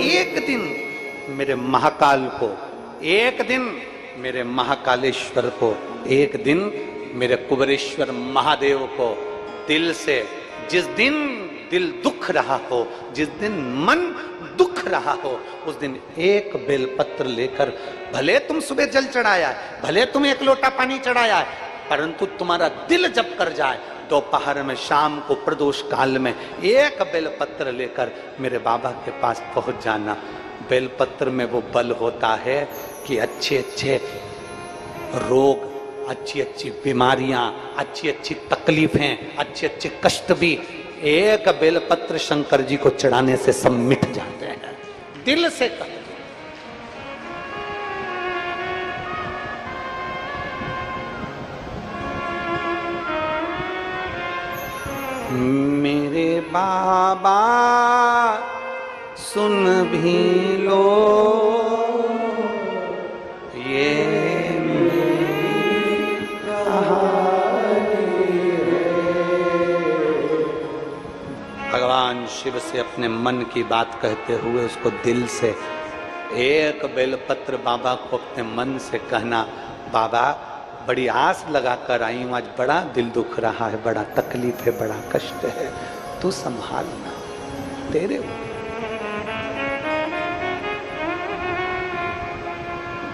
एक दिन मेरे महाकाल को, एक दिन मेरे महाकालेश्वर को, एक दिन मेरे कुबेरेश्वर महादेव को दिल से, जिस दिन दिल दुख रहा हो, जिस दिन मन दुख रहा हो, उस दिन एक बेलपत्र लेकर, भले तुम सुबह जल चढ़ाया है, भले तुम एक लोटा पानी चढ़ाया है, परंतु तुम्हारा दिल जब कर जाए, दोपहर में, शाम को, प्रदोष काल में एक बेलपत्र लेकर मेरे बाबा के पास पहुंच जाना। बेलपत्र में वो बल होता है कि अच्छे अच्छे रोग, अच्छी अच्छी बीमारियां, अच्छी अच्छी तकलीफें, अच्छे अच्छे कष्ट भी एक बेलपत्र शंकर जी को चढ़ाने से सब मिट जाते हैं। दिल से कर। मेरे बाबा सुन भी लो ये मेरी कहानी है। भगवान शिव से अपने मन की बात कहते हुए उसको दिल से एक बेलपत्र बाबा को अपने मन से कहना, बाबा बड़ी आस लगा कर आई हूं, आज बड़ा दिल दुख रहा है, बड़ा तकलीफ है, बड़ा कष्ट है, तू संभालना, तेरे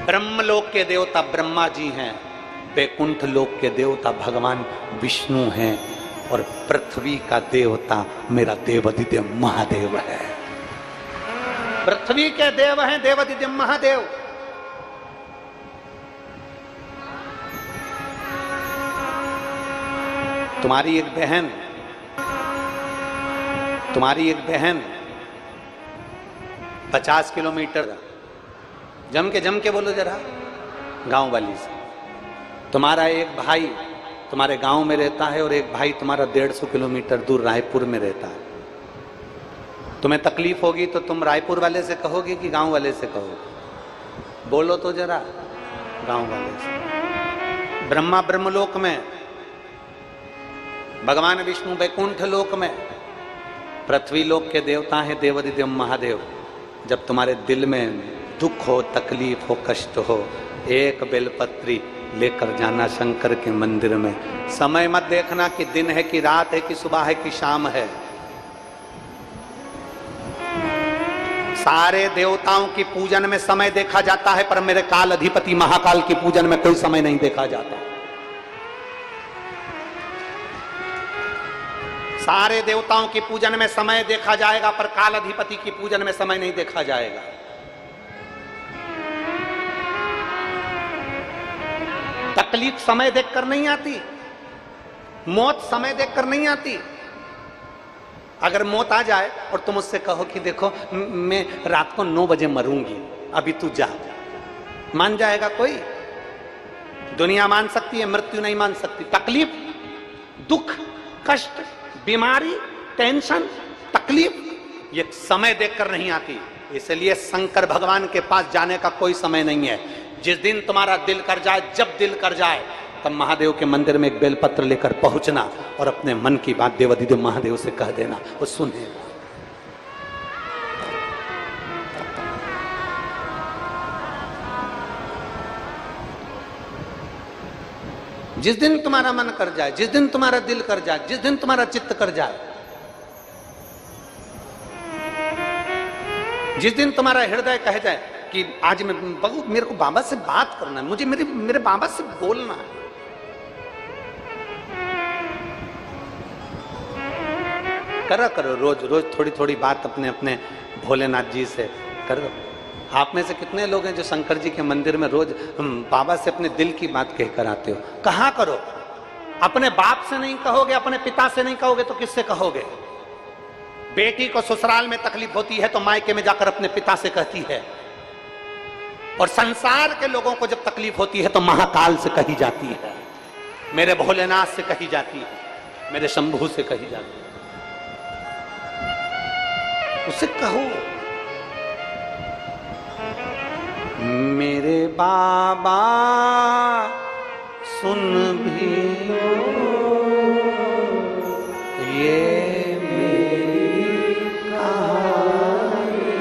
ब्रह्मलोक के देवता ब्रह्मा जी हैं, वैकुंठ लोक के देवता भगवान विष्णु हैं, और पृथ्वी का देवता मेरा देवाधिदेव महादेव है। पृथ्वी के देव हैं देवाधिदेव महादेव। तुम्हारी एक बहन 50 किलोमीटर, जम के बोलो जरा, गांव वाली से। तुम्हारा एक भाई तुम्हारे गांव में रहता है और एक भाई तुम्हारा 150 किलोमीटर दूर रायपुर में रहता है। तुम्हें तकलीफ होगी तो तुम रायपुर वाले से कहोगे कि गांव वाले से कहोगे? बोलो तो जरा, गांव वाले से। ब्रह्मा ब्रह्मलोक में, भगवान विष्णु वैकुंठ लोक में, पृथ्वी लोक के देवता हैं देवाधिदेव महादेव। जब तुम्हारे दिल में दुख हो, तकलीफ हो, कष्ट हो, एक बेलपत्री लेकर जाना शंकर के मंदिर में। समय मत देखना कि दिन है कि रात है कि सुबह है कि शाम है। सारे देवताओं की पूजन में समय देखा जाता है, पर मेरे काल अधिपति महाकाल की पूजन में कोई समय नहीं देखा जाता। सारे देवताओं की पूजन में समय देखा जाएगा, पर काल अधिपति की पूजन में समय नहीं देखा जाएगा। तकलीफ समय देखकर नहीं आती, मौत समय देखकर नहीं आती। अगर मौत आ जाए और तुम उससे कहो कि देखो मैं रात को 9 बजे मरूंगी, अभी तू जा, मान जाएगा कोई? दुनिया मान सकती है, मृत्यु नहीं मान सकती। तकलीफ, दुख, कष्ट, बीमारी, टेंशन, तकलीफ, ये समय देखकर नहीं आती। इसलिए शंकर भगवान के पास जाने का कोई समय नहीं है। जिस दिन तुम्हारा दिल कर जाए, जब दिल कर जाए, तब महादेव के मंदिर में एक बेलपत्र लेकर पहुंचना और अपने मन की बात देवाधिदेव महादेव से कह देना, वो सुनेगा। जिस दिन तुम्हारा मन कर जाए, जिस दिन तुम्हारा दिल कर जाए, जिस दिन तुम्हारा चित्त कर जाए, जिस दिन तुम्हारा हृदय कह जाए कि आज मैं बहुत, मेरे को बाबा से बात करना है, मुझे मेरे बाबा से बोलना है, करा करो रोज रोज थोड़ी थोड़ी बात अपने अपने भोलेनाथ जी से करो। आप में से कितने लोग हैं जो शंकर जी के मंदिर में रोज बाबा से अपने दिल की बात कहकर आते हो? कहाँ करो? अपने बाप से नहीं कहोगे, अपने पिता से नहीं कहोगे तो किससे कहोगे? बेटी को ससुराल में तकलीफ होती है तो मायके में जाकर अपने पिता से कहती है, और संसार के लोगों को जब तकलीफ होती है तो महाकाल से कही जाती है, मेरे भोलेनाथ से कही जाती है, मेरे शंभू से कही जाती है। उसे कहो, मेरे बाबा सुन भी लो ये मेरी कहानी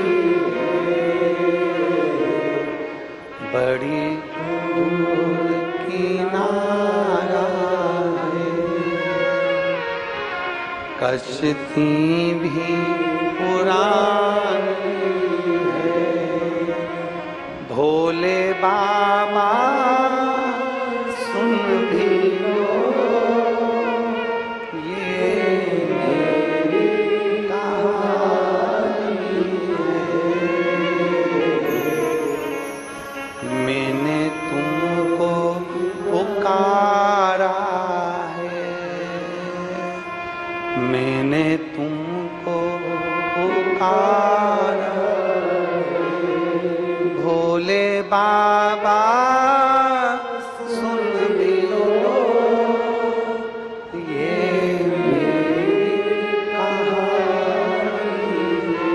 बचती भी पुरानी है, भोले बाबा सुन भी लो ये मेरी कहानी है। मैंने तुमको पुकारा है, मैंने तुमको पुकारा, भोले बाबा सुन भी लो ये मेरी कहानी है।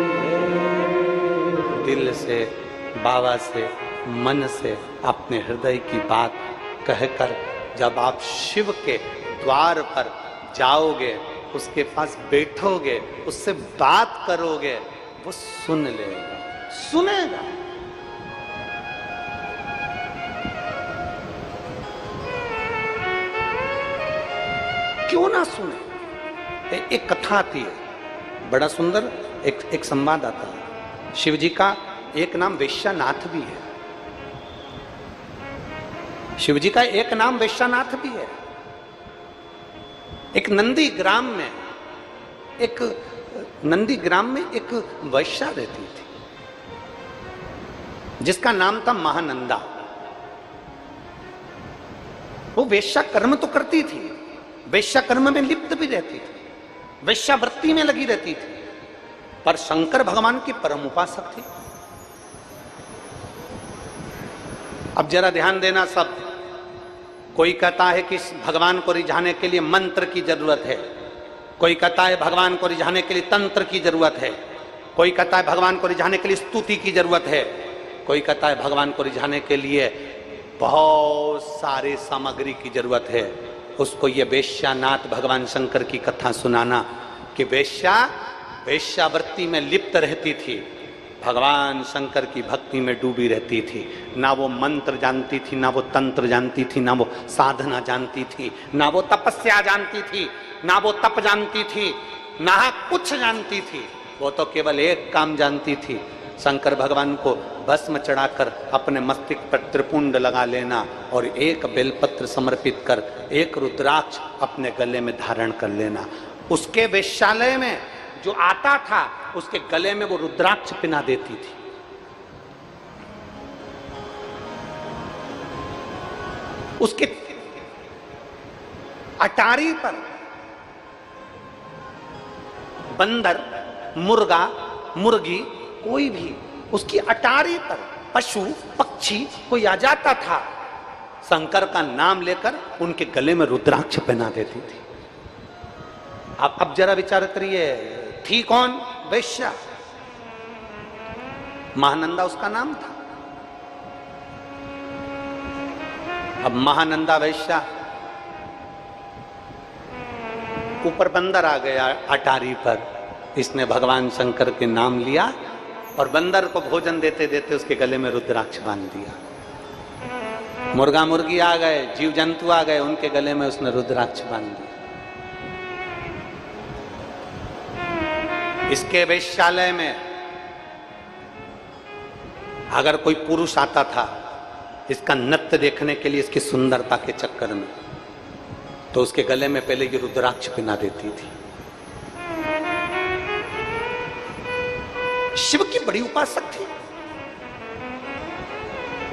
दिल से, बाबा से, मन से अपने हृदय की बात कहकर जब आप शिव के द्वार पर जाओगे, उसके पास बैठोगे, उससे बात करोगे, वो सुन लेगा, सुनेगा। क्यों ना सुने? एक कथा आती है, बड़ा सुंदर एक संवाद आता है। शिव जी का एक नाम वैश्यनाथ भी है। शिव जी का एक नाम वैश्यनाथ भी है। एक नंदी ग्राम में एक वैश्या रहती थी जिसका नाम था महानंदा। वो वेश्या कर्म तो करती थी, वेश्या कर्म में लिप्त भी रहती थी, वेश्यावृत्ति में लगी रहती थी, पर शंकर भगवान की परम उपासक थी। अब जरा ध्यान देना सब। कोई कहता है कि भगवान को रिझाने के लिए मंत्र की जरूरत है, कोई कहता है भगवान को रिझाने के लिए तंत्र की जरूरत है, कोई कहता है भगवान को रिझाने के लिए स्तुति की जरूरत है, कोई कहता है भगवान को रिझाने के लिए बहुत सारे सामग्री की जरूरत है। उसको ये वेश्यानाथ भगवान शंकर की कथा सुनाना कि वेश्यावृत्ति में लिप्त रहती थी, भगवान शंकर की भक्ति में डूबी रहती थी। ना वो मंत्र जानती थी, ना वो तंत्र जानती थी, ना वो साधना जानती थी, ना वो तपस्या जानती थी, ना वो तप जानती थी, ना कुछ जानती थी। वो तो केवल एक काम जानती थी, शंकर भगवान को भस्म चढ़ाकर अपने मस्तिष्क पर त्रिपुंड लगा लेना और एक बेलपत्र समर्पित कर एक रुद्राक्ष अपने गले में धारण कर लेना। उसके वेश्यालय में जो आता था उसके गले में वो रुद्राक्ष पिना देती थी। उसके अटारी पर बंदर, मुर्गा, मुर्गी, कोई भी उसकी अटारी पर पशु पक्षी कोई आ जाता था, शंकर का नाम लेकर उनके गले में रुद्राक्ष पहना देती थी। अब जरा विचार करिए, थी कौन? वैश्या। महानंदा उसका नाम था। अब महानंदा वैश्या, ऊपर बंदर आ गया अटारी पर, इसने भगवान शंकर के नाम लिया और बंदर को भोजन देते देते उसके गले में रुद्राक्ष बांध दिया। मुर्गा मुर्गी आ गए, जीव जंतु आ गए, उनके गले में उसने रुद्राक्ष बांध दिया। इसके वेश्यालय में अगर कोई पुरुष आता था इसका नृत्य देखने के लिए, इसकी सुंदरता के चक्कर में, तो उसके गले में पहले ये रुद्राक्ष पहना देती थी। शिव की बड़ी उपासक थी।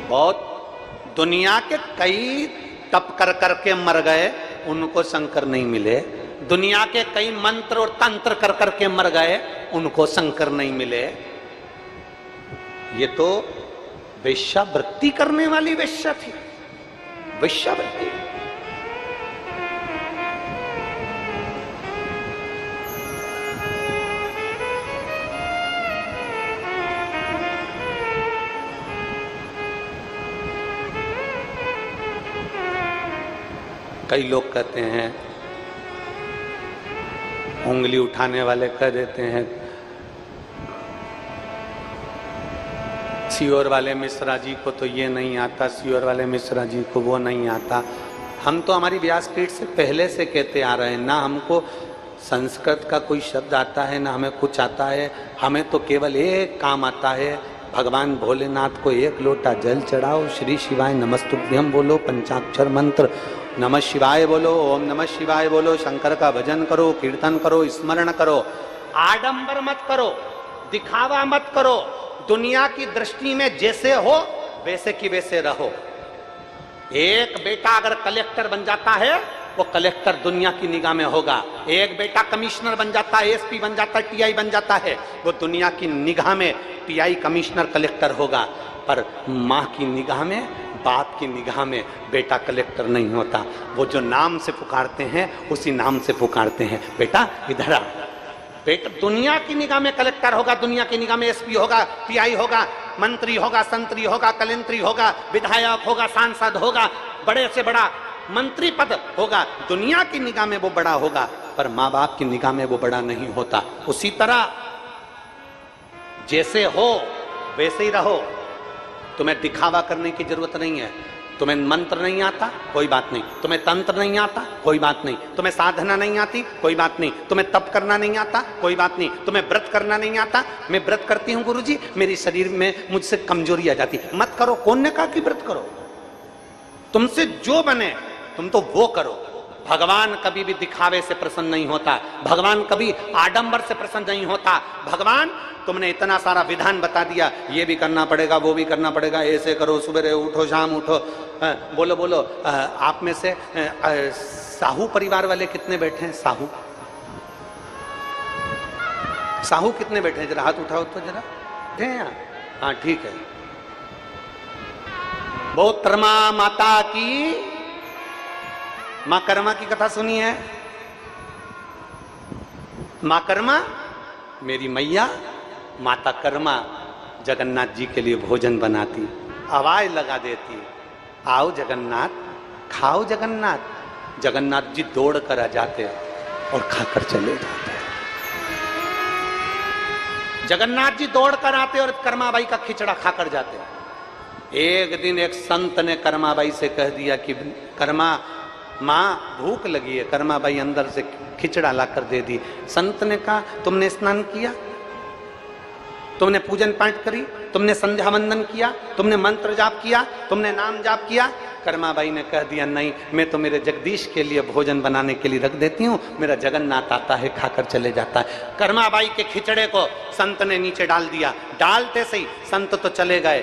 बहुत दुनिया के कई तप कर करके मर गए, उनको शंकर नहीं मिले। दुनिया के कई मंत्र और तंत्र कर करके मर गए, उनको शंकर नहीं मिले। ये तो वेश्यावृत्ति करने वाली वेश्या थी, वेश्यावृत्ति। कई लोग कहते हैं, उंगली उठाने वाले कह देते हैं, सियोर वाले मिश्रा जी को तो ये नहीं आता, सियोर वाले मिश्रा जी को वो नहीं आता। हम तो हमारी व्यासपीठ से पहले से कहते आ रहे हैं, ना हमको संस्कृत का कोई शब्द आता है ना हमें कुछ आता है। हमें तो केवल एक काम आता है, भगवान भोलेनाथ को एक लोटा जल चढ़ाओ, श्री शिवाय नमस्तुभ्यम बोलो, पंचाक्षर मंत्र नमः शिवाय बोलो, ओम नमः शिवाय बोलो, शंकर का भजन करो, कीर्तन करो, स्मरण करो। आडंबर मत करो, दिखावा मत करो। दुनिया की दृष्टि में जैसे हो वैसे की वैसे रहो। एक बेटा अगर कलेक्टर बन जाता है वो कलेक्टर दुनिया की निगाह में होगा। एक बेटा कमिश्नर बन जाता है, एसपी बन जाता है, टीआई बन जाता है, वो दुनिया की निगाह में टीआई, कमिश्नर, कलेक्टर होगा। पर माँ की निगाह में, बाप की निगाह में बेटा कलेक्टर नहीं होता। वो जो नाम से पुकारते हैं उसी नाम से पुकारते हैं, बेटा इधर आ। बेटा दुनिया की निगाह में कलेक्टर होगा, दुनिया की निगाह में एसपी होगा, टीआई होगा, मंत्री होगा, संतरी होगा, कलेंत्री होगा, विधायक होगा, सांसद होगा, बड़े से बड़ा मंत्री पद होगा। दुनिया की निगाह में वो बड़ा होगा, पर माँ बाप की निगाह में वो बड़ा नहीं होता। उसी तरह जैसे हो वैसे ही रहो। तुम्हें दिखावा करने की जरूरत नहीं है। तुम्हें मंत्र नहीं आता, कोई बात नहीं। तुम्हें तंत्र नहीं आता, कोई बात नहीं। तुम्हें साधना नहीं आती, कोई बात नहीं। तुम्हें तप करना नहीं आता, कोई बात नहीं। तुम्हें व्रत करना नहीं आता, मैं व्रत करती हूँ गुरुजी, मेरी शरीर में मुझसे कमजोरी आ जाती। मत करो, कौन ने कहा कि व्रत करो? तुमसे जो बने तुम तो वो करो। भगवान कभी भी दिखावे से प्रसन्न नहीं होता, भगवान कभी आडंबर से प्रसन्न नहीं होता। भगवान तुमने इतना सारा विधान बता दिया, ये भी करना पड़ेगा, वो भी करना पड़ेगा, ऐसे करो, सुबह उठो, शाम उठो। बोलो बोलो, आप में से साहू परिवार वाले कितने बैठे हैं? साहू साहू कितने बैठे हैं? जरा हाथ उठाओ तो जरा। बैठे हैं? हाँ ठीक है। बहुतरमा माता की, मां कर्मा की कथा सुनी है? मां कर्मा मेरी मैया, माता कर्मा जगन्नाथ जी के लिए भोजन बनाती, आवाज लगा देती, आओ जगन्नाथ, खाओ जगन्नाथ। जगन्नाथ जी दौड़ कर आ जाते और खाकर चले जाते। जगन्नाथ जी दौड़ कर आते और कर्माबाई का खिचड़ा खाकर जाते। एक दिन एक संत ने कर्माबाई से कह दिया कि कर्मा माँ भूख लगी है। कर्माबाई अंदर से खिचड़ा लाकर दे दी। संत ने कहा तुमने स्नान किया, तुमने पूजन पाठ करी, तुमने संध्या वंदन किया, तुमने मंत्र जाप किया, तुमने नाम जाप किया? कर्माबाई ने कह दिया नहीं, मैं तो मेरे जगदीश के लिए भोजन बनाने के लिए रख देती हूँ, मेरा जगन्नाथ आता है खाकर चले जाता है। कर्माबाई के खिचड़े को संत ने नीचे डाल दिया। डालते से ही संत तो चले गए,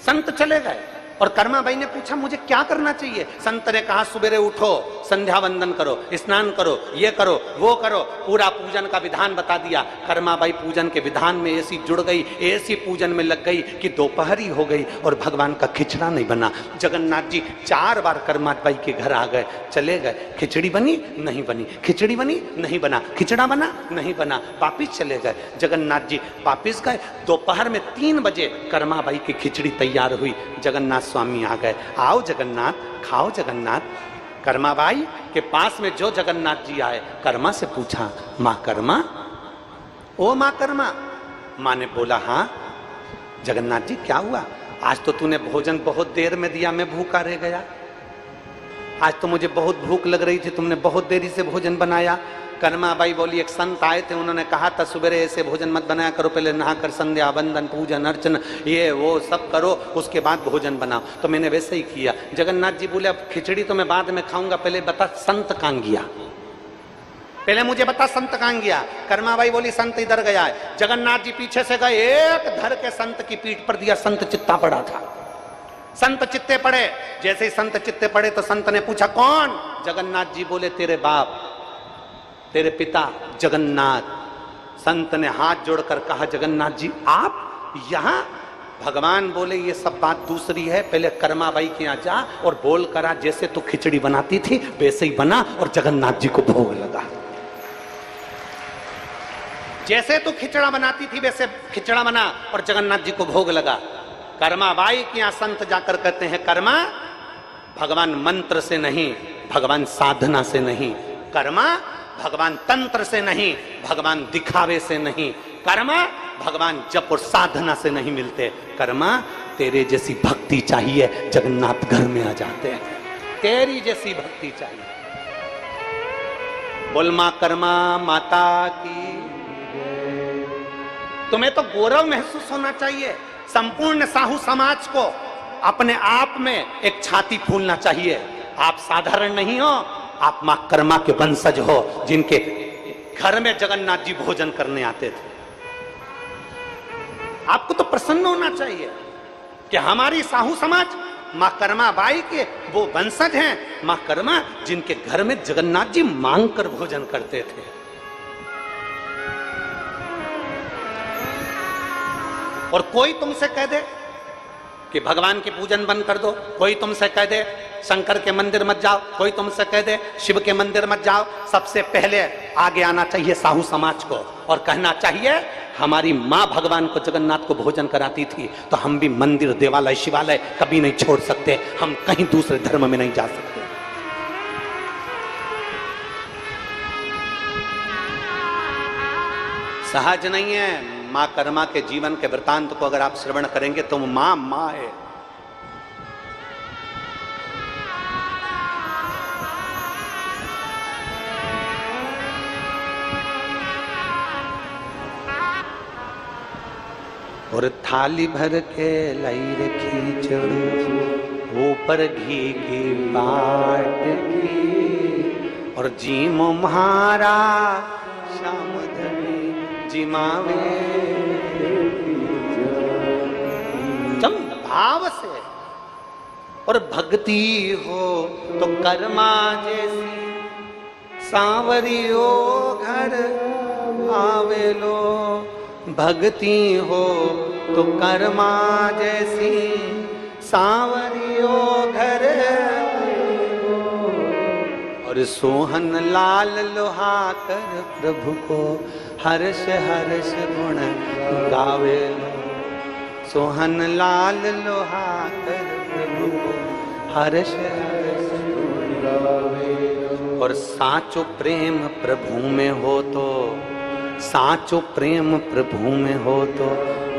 संत चले गए। और कर्माबाई ने पूछा मुझे क्या करना चाहिए? संत ने कहा सुबह उठो, संध्या वंदन करो, स्नान करो, ये करो, वो करो, पूरा पूजन का विधान बता दिया। कर्माबाई पूजन के विधान में ऐसी जुड़ गई, ऐसी पूजन में लग गई कि दोपहरी हो गई और भगवान का खिचड़ा नहीं बना। जगन्नाथ जी 4 बार कर्माबाई के घर आ गए, चले गए। खिचड़ी बनी नहीं बनी, खिचड़ी बनी नहीं बना, खिचड़ा बना नहीं बना, वापिस चले गए। जगन्नाथ जी वापिस गए। दोपहर में 3 बजे कर्माबाई की खिचड़ी तैयार हुई। जगन्नाथ स्वामी आ गए, आओ जगन्नाथ, खाओ जगन्नाथ। कर्माबाई के पास में जो जगन्नाथ जी आए, कर्मा से पूछा माँ कर्मा, ओ माँ कर्मा। माँ ने बोला हाँ। जगन्नाथ जी क्या हुआ? आज तो तूने भोजन बहुत देर में दिया, मैं भूखा रह गया। आज तो मुझे बहुत भूख लग रही थी, तुमने बहुत देरी से भोजन बनाया। कर्माबाई बोली एक संत आए थे, उन्होंने कहा था सुबह ऐसे भोजन मत बनाया करो, पहले नहाकर संध्या वंदन पूजन अर्चन ये वो सब करो, उसके बाद भोजन बनाओ। तो मैंने वैसे ही किया। जगन्नाथ जी बोले अब खिचड़ी तो मैं बाद में खाऊंगा, पहले बता संत कहाँ गया, पहले मुझे बता संत कहाँ गया। कर्माबाई बोली संत इधर गया है। जगन्नाथ जी पीछे से गए, एक धर के संत की पीठ पर दिया, संत चित्ता पड़ा था। संत चित्ते पड़े। जैसे ही संत चित्ते पड़े तो संत ने पूछा कौन? जगन्नाथ जी बोले तेरे बाप, तेरे पिता जगन्नाथ। संत ने हाथ जोड़कर कहा जगन्नाथ जी आप यहाँ? भगवान बोले ये सब बात दूसरी है, पहले कर्माबाई के यहाँ जा और बोल करा जैसे तू खिचड़ी बनाती थी वैसे ही बना और जगन्नाथ जी को भोग लगा। जैसे तू खिचड़ा बनाती थी वैसे खिचड़ा बना और जगन्नाथ जी को भोग लगा। कर्माबाई के यहाँ संत जाकर कहते हैं कर्मा भगवान मंत्र से नहीं, भगवान साधना से नहीं। कर्मा भगवान तंत्र से नहीं, भगवान दिखावे से नहीं। कर्मा भगवान जप और साधना से नहीं मिलते। कर्मा तेरे जैसी भक्ति चाहिए, जगन्नाथ घर में आ जाते हैं। तेरी जैसी भक्ति चाहिए। बोल मां कर्मा माता की। तुम्हें तो गौरव महसूस होना चाहिए। संपूर्ण साहू समाज को अपने आप में एक छाती फूलना चाहिए। आप साधारण नहीं हो, आप मां कर्मा के वंशज हो, जिनके घर में जगन्नाथ जी भोजन करने आते थे। आपको तो प्रसन्न होना चाहिए कि हमारी साहू समाज मां कर्मा बाई के वो वंशज हैं। मां कर्मा जिनके घर में जगन्नाथ जी मांग कर भोजन करते थे। और कोई तुमसे कह दे कि भगवान के पूजन बंद कर दो, कोई तुमसे कह दे शंकर के मंदिर मत जाओ, कोई तुमसे कह दे शिव के मंदिर मत जाओ, सबसे पहले आगे आना चाहिए साहू समाज को और कहना चाहिए हमारी मां भगवान को जगन्नाथ को भोजन कराती थी, तो हम भी मंदिर देवालय शिवालय कभी नहीं छोड़ सकते, हम कहीं दूसरे धर्म में नहीं जा सकते। सहज नहीं है। मां कर्मा के जीवन के वृतांत को अगर आप श्रवण करेंगे तो मां मां है। और थाली भर के लाई रखी चढ़ो, ऊपर घी की बाट की, और जीमो म्हारा श्याम धनी जिमावे। जब भाव से और भक्ति हो तो कर्मा जैसी सांवरियो घर आवेलो। भक्ति हो तो कर्मा जैसी सांवरियो घर, और सोहन लाल लोहाकर प्रभु को हर्ष हर्ष गुण गावे। सोहन लाल लोहाकर प्रभु को हर्ष हर्ष गुण गावे। और साचो प्रेम प्रभु में हो तो, साचो प्रेम प्रभु में हो तो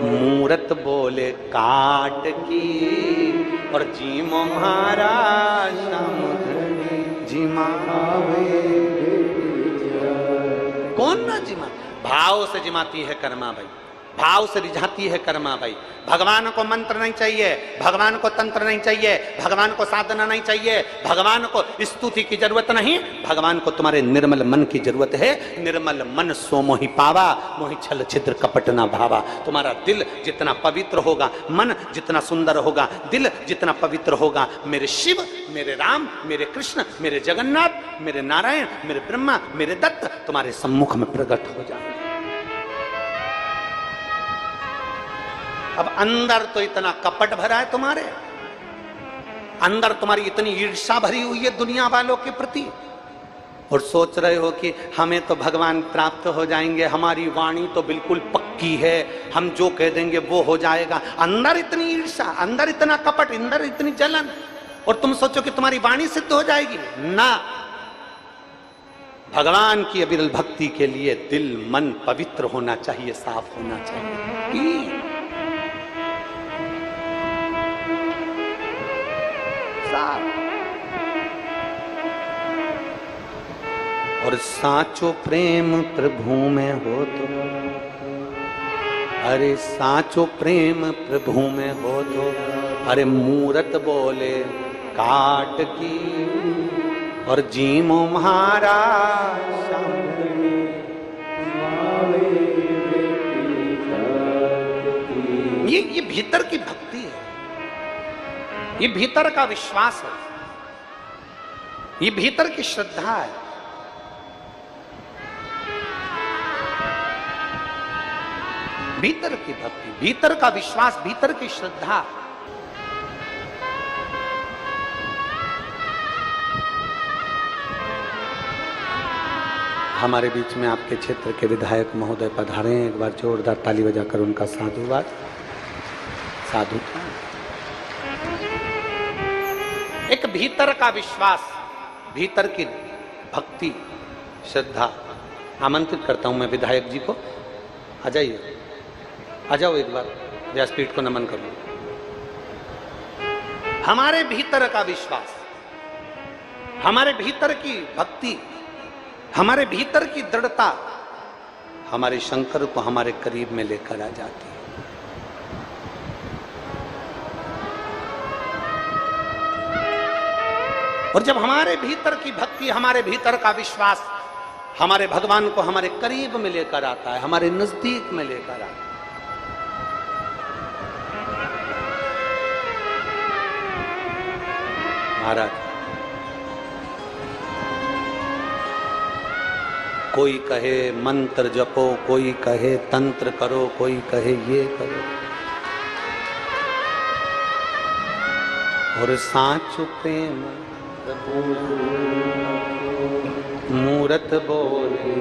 मूरत बोले काट की, और जीमो महाराज जिमावे। कौन ना जिमा? भाव से जिमाती है कर्मा भाई, भाव से रिझाती है कर्मा भाई। भगवान को मंत्र नहीं चाहिए, भगवान को तंत्र नहीं चाहिए, भगवान को साधना नहीं चाहिए, भगवान को स्तुति की जरूरत नहीं, भगवान को तुम्हारे निर्मल मन की जरूरत है। निर्मल मन सो मोहि पावा, मोहि छल छिद्र कपट ना भावा। तुम्हारा दिल जितना पवित्र होगा, मन जितना सुंदर होगा, दिल जितना पवित्र होगा, मेरे शिव, मेरे राम, मेरे कृष्ण, मेरे जगन्नाथ, मेरे नारायण, मेरे ब्रह्मा, मेरे दत्त तुम्हारे सम्मुख में प्रकट हो जाए। अब अंदर तो इतना कपट भरा है तुम्हारे, अंदर तुम्हारी इतनी ईर्ष्या भरी हुई है दुनिया वालों के प्रति, और सोच रहे हो कि हमें तो भगवान प्राप्त हो जाएंगे, हमारी वाणी तो बिल्कुल पक्की है, हम जो कह देंगे वो हो जाएगा। अंदर इतनी ईर्ष्या, अंदर इतना कपट, अंदर इतनी जलन, और तुम सोचो कि तुम्हारी वाणी सिद्ध हो जाएगी ना। भगवान की अविरल भक्ति के लिए दिल मन पवित्र होना चाहिए, साफ होना चाहिए। और साचो प्रेम प्रभु में हो तो, अरे साचो प्रेम प्रभु में हो तो, अरे मूरत बोले काट की, और जीमो महाराज ये भीतर की भक्ति है, ये भीतर का विश्वास है, ये भीतर की श्रद्धा है। भीतर की भक्ति, भीतर का विश्वास, भीतर की श्रद्धा। हमारे बीच में आपके क्षेत्र के विधायक महोदय पधारे हैं, एक बार जोरदार ताली बजाकर उनका साधुवाद। साधु एक भीतर का विश्वास, भीतर की भक्ति, श्रद्धा। आमंत्रित करता हूं मैं विधायक जी को, आ जाइए, आ जाओ एक बार, व्यासपीठ को नमन करो। हमारे भीतर का विश्वास, हमारे भीतर की भक्ति, हमारे भीतर की दृढ़ता हमारे शंकर को हमारे करीब में लेकर आ जाती है। और जब हमारे भीतर की भक्ति, हमारे भीतर का विश्वास हमारे भगवान को हमारे करीब में लेकर आता है, हमारे नजदीक में लेकर आता है। महाराज, कोई कहे मंत्र जपो, कोई कहे तंत्र करो, कोई कहे ये करो, और साचु प्रेम मूरत बोले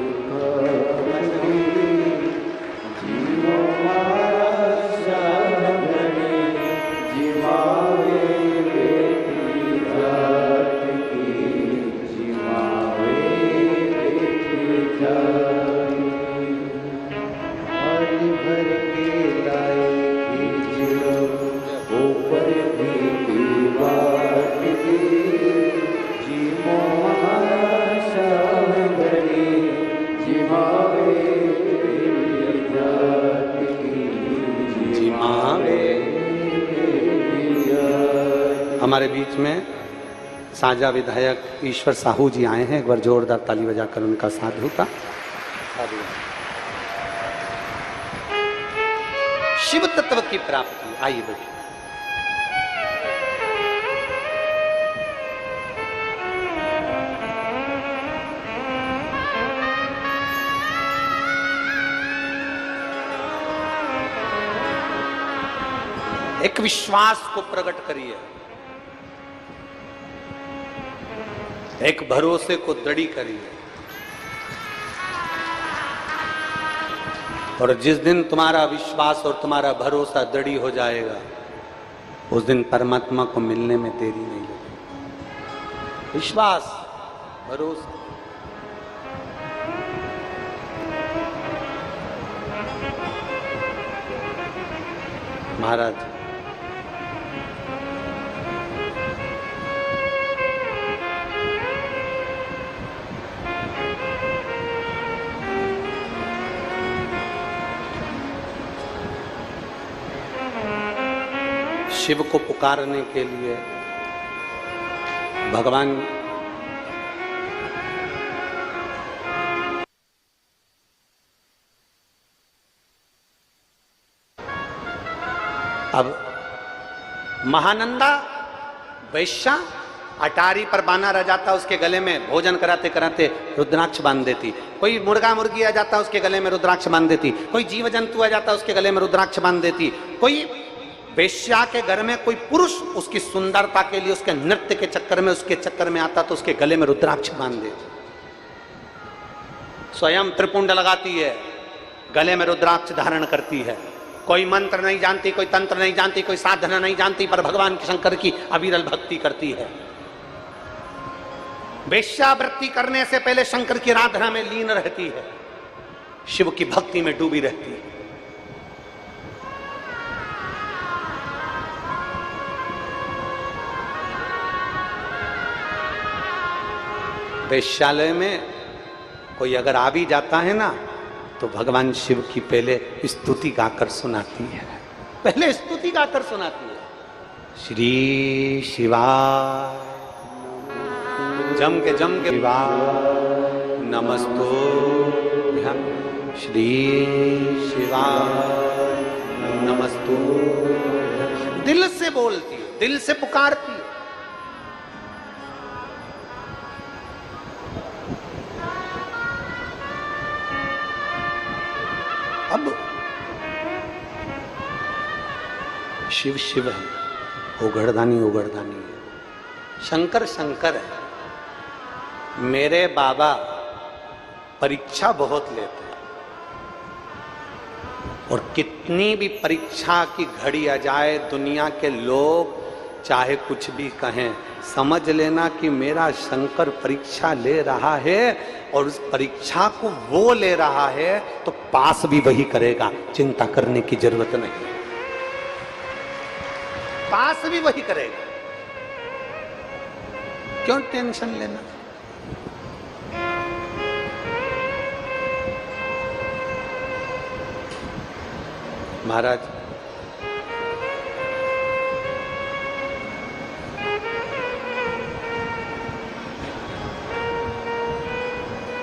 हमारे बीच में साझा विधायक ईश्वर साहू जी आए हैं। एक बार जोरदार ताली बजाकर उनका साधु का शिव तत्व की प्राप्ति। आइए बैठिए। एक विश्वास को प्रकट करिए, एक भरोसे को दृढ़ करिए, और जिस दिन तुम्हारा विश्वास और तुम्हारा भरोसा दृढ़ हो जाएगा, उस दिन परमात्मा को मिलने में देरी नहीं लगेगी। विश्वास, भरोसा। महाराज, शिव को पुकारने के लिए भगवान अब महानंदा वैश्या अटारी पर बाना रह जाता, उसके गले में भोजन कराते कराते रुद्राक्ष बांध देती। कोई मुर्गा मुर्गी आ जाता, उसके गले में रुद्राक्ष बांध देती। कोई जीव जंतु आ जाता, उसके गले में रुद्राक्ष बांध देती। कोई वेश्या के घर में कोई पुरुष उसकी सुंदरता के लिए, उसके नृत्य के चक्कर में, उसके चक्कर में आता तो उसके गले में रुद्राक्ष बांध देती। स्वयं त्रिपुंड लगाती है, गले में रुद्राक्ष धारण करती है। कोई मंत्र नहीं जानती, कोई तंत्र नहीं जानती, कोई साधना नहीं जानती, पर भगवान की शंकर की अविरल भक्ति करती है। वेश्यावृत्ति करने से पहले शंकर की आराधना में लीन रहती है, शिव की भक्ति में डूबी रहती है। वेश्यालय में कोई अगर आ भी जाता है ना, तो भगवान शिव की पहले स्तुति गाकर सुनाती है, पहले स्तुति गाकर सुनाती है। श्री शिवाय जम के शिवाय नमस्तुभ्यं, श्री शिवाय नमस्तुभ्यं। दिल से बोलती है, दिल से पुकारती है। अब शिव शिव है, उगड़दानी उगड़दानी है, शंकर शंकर है। मेरे बाबा परीक्षा बहुत लेते हैं, और कितनी भी परीक्षा की घड़ी आ जाए, दुनिया के लोग चाहे कुछ भी कहें, समझ लेना कि मेरा शंकर परीक्षा ले रहा है, और उस परीक्षा को वो ले रहा है तो पास भी वही करेगा, चिंता करने की जरूरत नहीं, पास भी वही करेगा। क्यों टेंशन लेना? महाराज,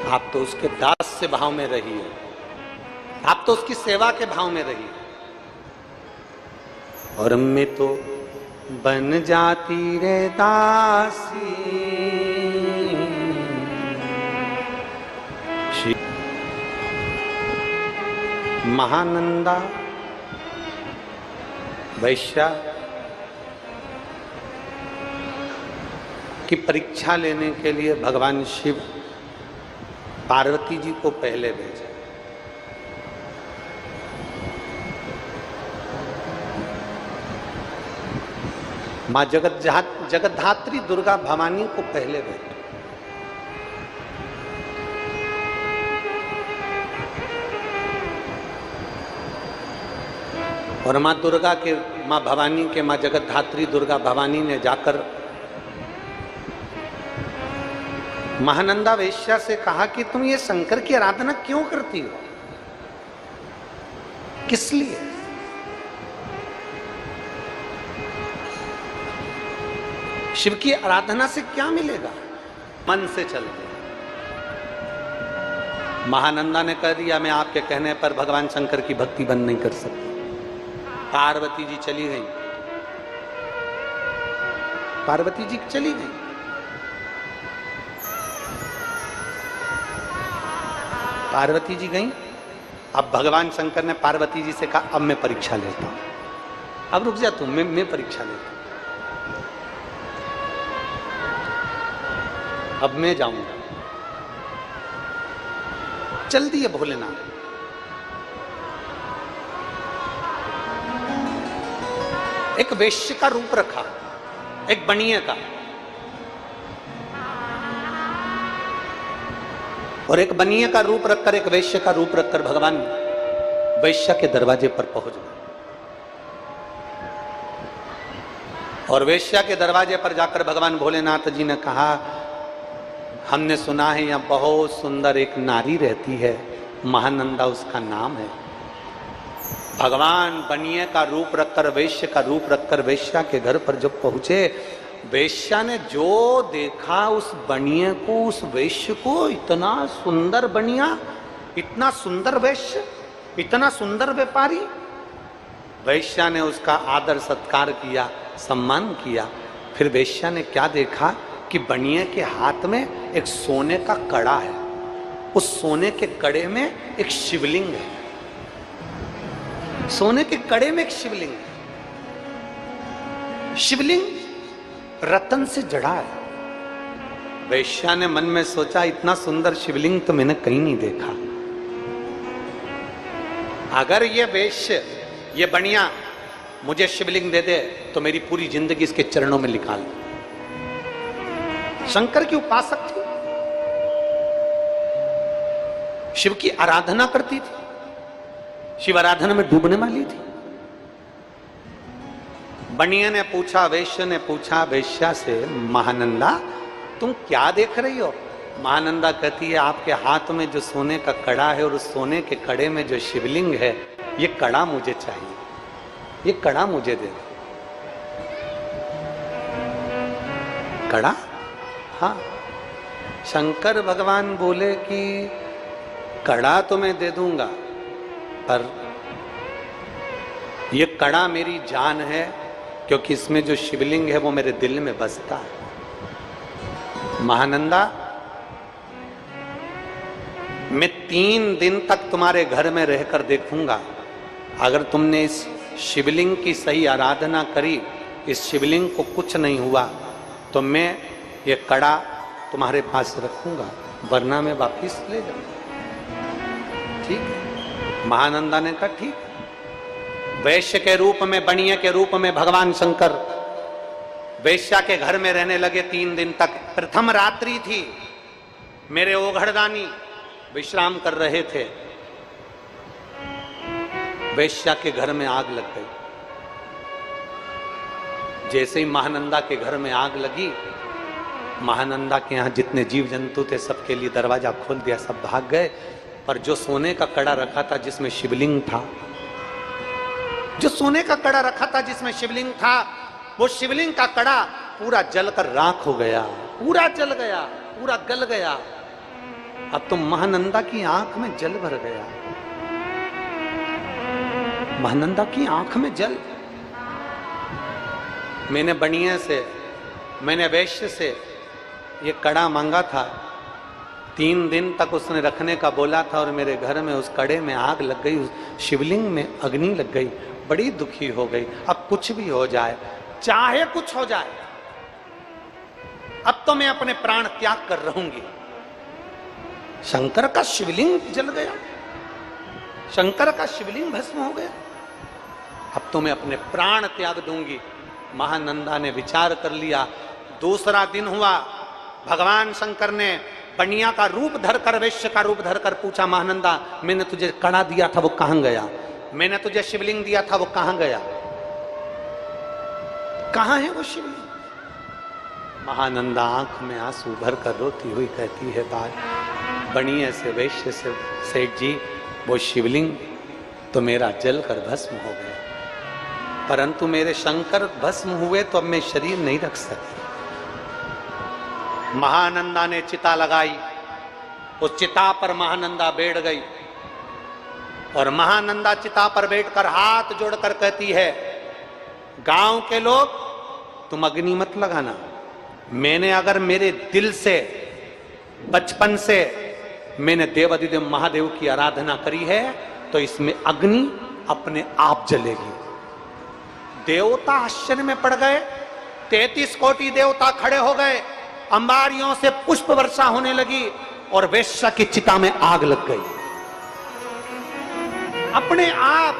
आप तो उसके दास से भाव में रहिए, आप तो उसकी सेवा के भाव में रहिए, और मैं तो बन जाती रे दासी। श्री महानंदा वैश्या की परीक्षा लेने के लिए भगवान शिव पार्वती जी को पहले भेजा। मां जगतधात्री दुर्गा भवानी को पहले भेजा। और मां दुर्गा के, मां भवानी के, मां जगतधात्री दुर्गा भवानी ने जाकर महानंदा वेश्या से कहा कि तुम ये शंकर की आराधना क्यों करती हो, किस लिए? शिव की आराधना से क्या मिलेगा? मन से चलते। महानंदा ने कह दिया, मैं आपके कहने पर भगवान शंकर की भक्ति बंद नहीं कर सकती। पार्वती जी चली गई, पार्वती जी चली गई। पार्वती जी गई। अब भगवान शंकर ने पार्वती जी से कहा, अब मैं परीक्षा लेता हूं, अब रुक जा तू, मैं परीक्षा लेता हूं, अब मैं जाऊंगा। चल दिए भोलेनाथ। एक वेश्य का रूप रखा, एक बनिए का, और एक बनिए का रूप रखकर, एक वेश्य का रूप रखकर भगवान वेश्या के दरवाजे पर पहुंच गए। और वेश्या के दरवाजे पर जाकर भगवान भोलेनाथ जी ने कहा, हमने सुना है यहां बहुत सुंदर एक नारी रहती है, महानंदा उसका नाम है। भगवान बनिए का रूप रखकर, वेश्य का रूप रखकर वेश्या के घर पर जब पहुंचे, वेश्या ने जो देखा उस बनिए को, उस वेश्य को, इतना सुंदर बनिया, इतना सुंदर वेश्य, इतना सुंदर व्यापारी। वेश्या ने उसका आदर सत्कार किया, सम्मान किया। फिर वेश्या ने क्या देखा कि बनिए के हाथ में एक सोने का कड़ा है, उस सोने के कड़े में एक शिवलिंग है, सोने के कड़े में एक शिवलिंग है। शिवलिंग रतन से जड़ा है। वेश्या ने मन में सोचा, इतना सुंदर शिवलिंग तो मैंने कहीं नहीं देखा। अगर ये वेश्य, ये बनिया मुझे शिवलिंग दे दे तो मेरी पूरी जिंदगी इसके चरणों में निकाल दो। शंकर की उपासक थी, शिव की आराधना करती थी, शिव आराधना में डूबने वाली थी। बनिया ने पूछा, वेश्या ने पूछा वेश्या से, महानंदा तुम क्या देख रही हो? महानंदा कहती है, आपके हाथ में जो सोने का कड़ा है और उस सोने के कड़े में जो शिवलिंग है, ये कड़ा मुझे चाहिए, ये कड़ा मुझे दे दो। कड़ा? हाँ। शंकर भगवान बोले कि कड़ा तो मैं दे दूंगा, पर ये कड़ा मेरी जान है, क्योंकि इसमें जो शिवलिंग है वो मेरे दिल में बसता है। महानंदा, मैं 3 दिन तक तुम्हारे घर में रहकर देखूंगा, अगर तुमने इस शिवलिंग की सही आराधना करी, इस शिवलिंग को कुछ नहीं हुआ, तो मैं ये कड़ा तुम्हारे पास रखूंगा, वरना मैं वापिस ले जाऊंगा। ठीक? महानंदा ने कहा ठीक। वैश्य के रूप में, बनिए के रूप में भगवान शंकर वेश्या के घर में रहने लगे 3 दिन तक। प्रथम रात्रि थी, मेरे ओघड़दानी विश्राम कर रहे थे, वेश्या के घर में आग लग गई। जैसे ही महानंदा के घर में आग लगी, महानंदा के यहाँ जितने जीव जंतु थे सबके लिए दरवाजा खोल दिया, सब भाग गए। पर जो सोने का कड़ा रखा था जिसमें शिवलिंग था, जो सोने का कड़ा रखा था जिसमें शिवलिंग था, वो शिवलिंग का कड़ा पूरा जलकर राख हो गया, पूरा जल गया, पूरा गल गया। अब तो महानंदा की आंख में जल भर गया, महानंदा की आंख में जल। मैंने बनिए से, मैंने वैश्य से ये कड़ा मांगा था, 3 दिन तक उसने रखने का बोला था, और मेरे घर में उस कड़े में आग लग गई, उस शिवलिंग में अग्नि लग गई, बड़ी दुखी हो गई। अब कुछ भी हो जाए, चाहे कुछ हो जाए, अब तो मैं अपने प्राण त्याग कर रहूंगी। शंकर का शिवलिंग जल गया, शंकर का शिवलिंग भस्म हो गया, अब तो मैं अपने प्राण त्याग दूंगी। महानंदा ने विचार कर लिया। दूसरा दिन हुआ, भगवान शंकर ने बनिया का रूप धरकर, वैश्य का रूप धरकर पूछा, महानंदा मैंने तुझे कड़ा दिया था वो कहां गया, मैंने तुझे शिवलिंग दिया था वो कहां गया, कहां है वो शिवलिंग? महानंदा आंख में आंसू भरकर रोती हुई कहती है, बात बनिए से, वैश्य से, सेठ जी वो शिवलिंग तो मेरा जलकर भस्म हो गया, परंतु मेरे शंकर भस्म हुए तो अब मैं शरीर नहीं रख सकती। महानंदा ने चिता लगाई, उस चिता पर महानंदा बैठ गई, और महानंदा चिता पर बैठकर हाथ जोड़कर कहती है, गांव के लोग तुम अग्नि मत लगाना, मैंने अगर मेरे दिल से, बचपन से मैंने देवाधिदेव महादेव की आराधना करी है तो इसमें अग्नि अपने आप जलेगी। देवता आश्चर्य में पड़ गए, 33 कोटि देवता खड़े हो गए, अंबारियों से पुष्प वर्षा होने लगी, और वेश्या की चिता में आग लग गई अपने आप।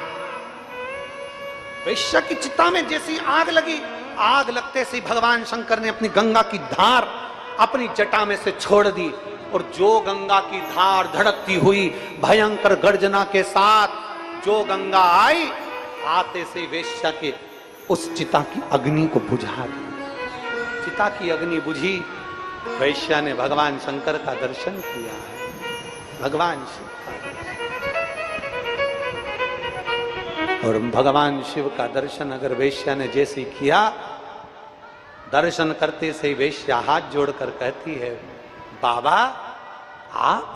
वेश्या की चिता में जैसी आग लगी, आग लगते से भगवान शंकर ने अपनी गंगा की धार अपनी जटा में से छोड़ दी, और जो गंगा की धार धड़कती हुई भयंकर गर्जना के साथ जो गंगा आई, आते से वेश्या के उस चिता की अग्नि को बुझा दी। चिता की अग्नि बुझी, वैश्या ने भगवान शंकर का दर्शन किया, भगवान शिव का, और भगवान शिव का दर्शन अगर वैश्या ने जैसे किया, दर्शन करते से वैश्या हाथ जोड़कर कहती है, बाबा आप?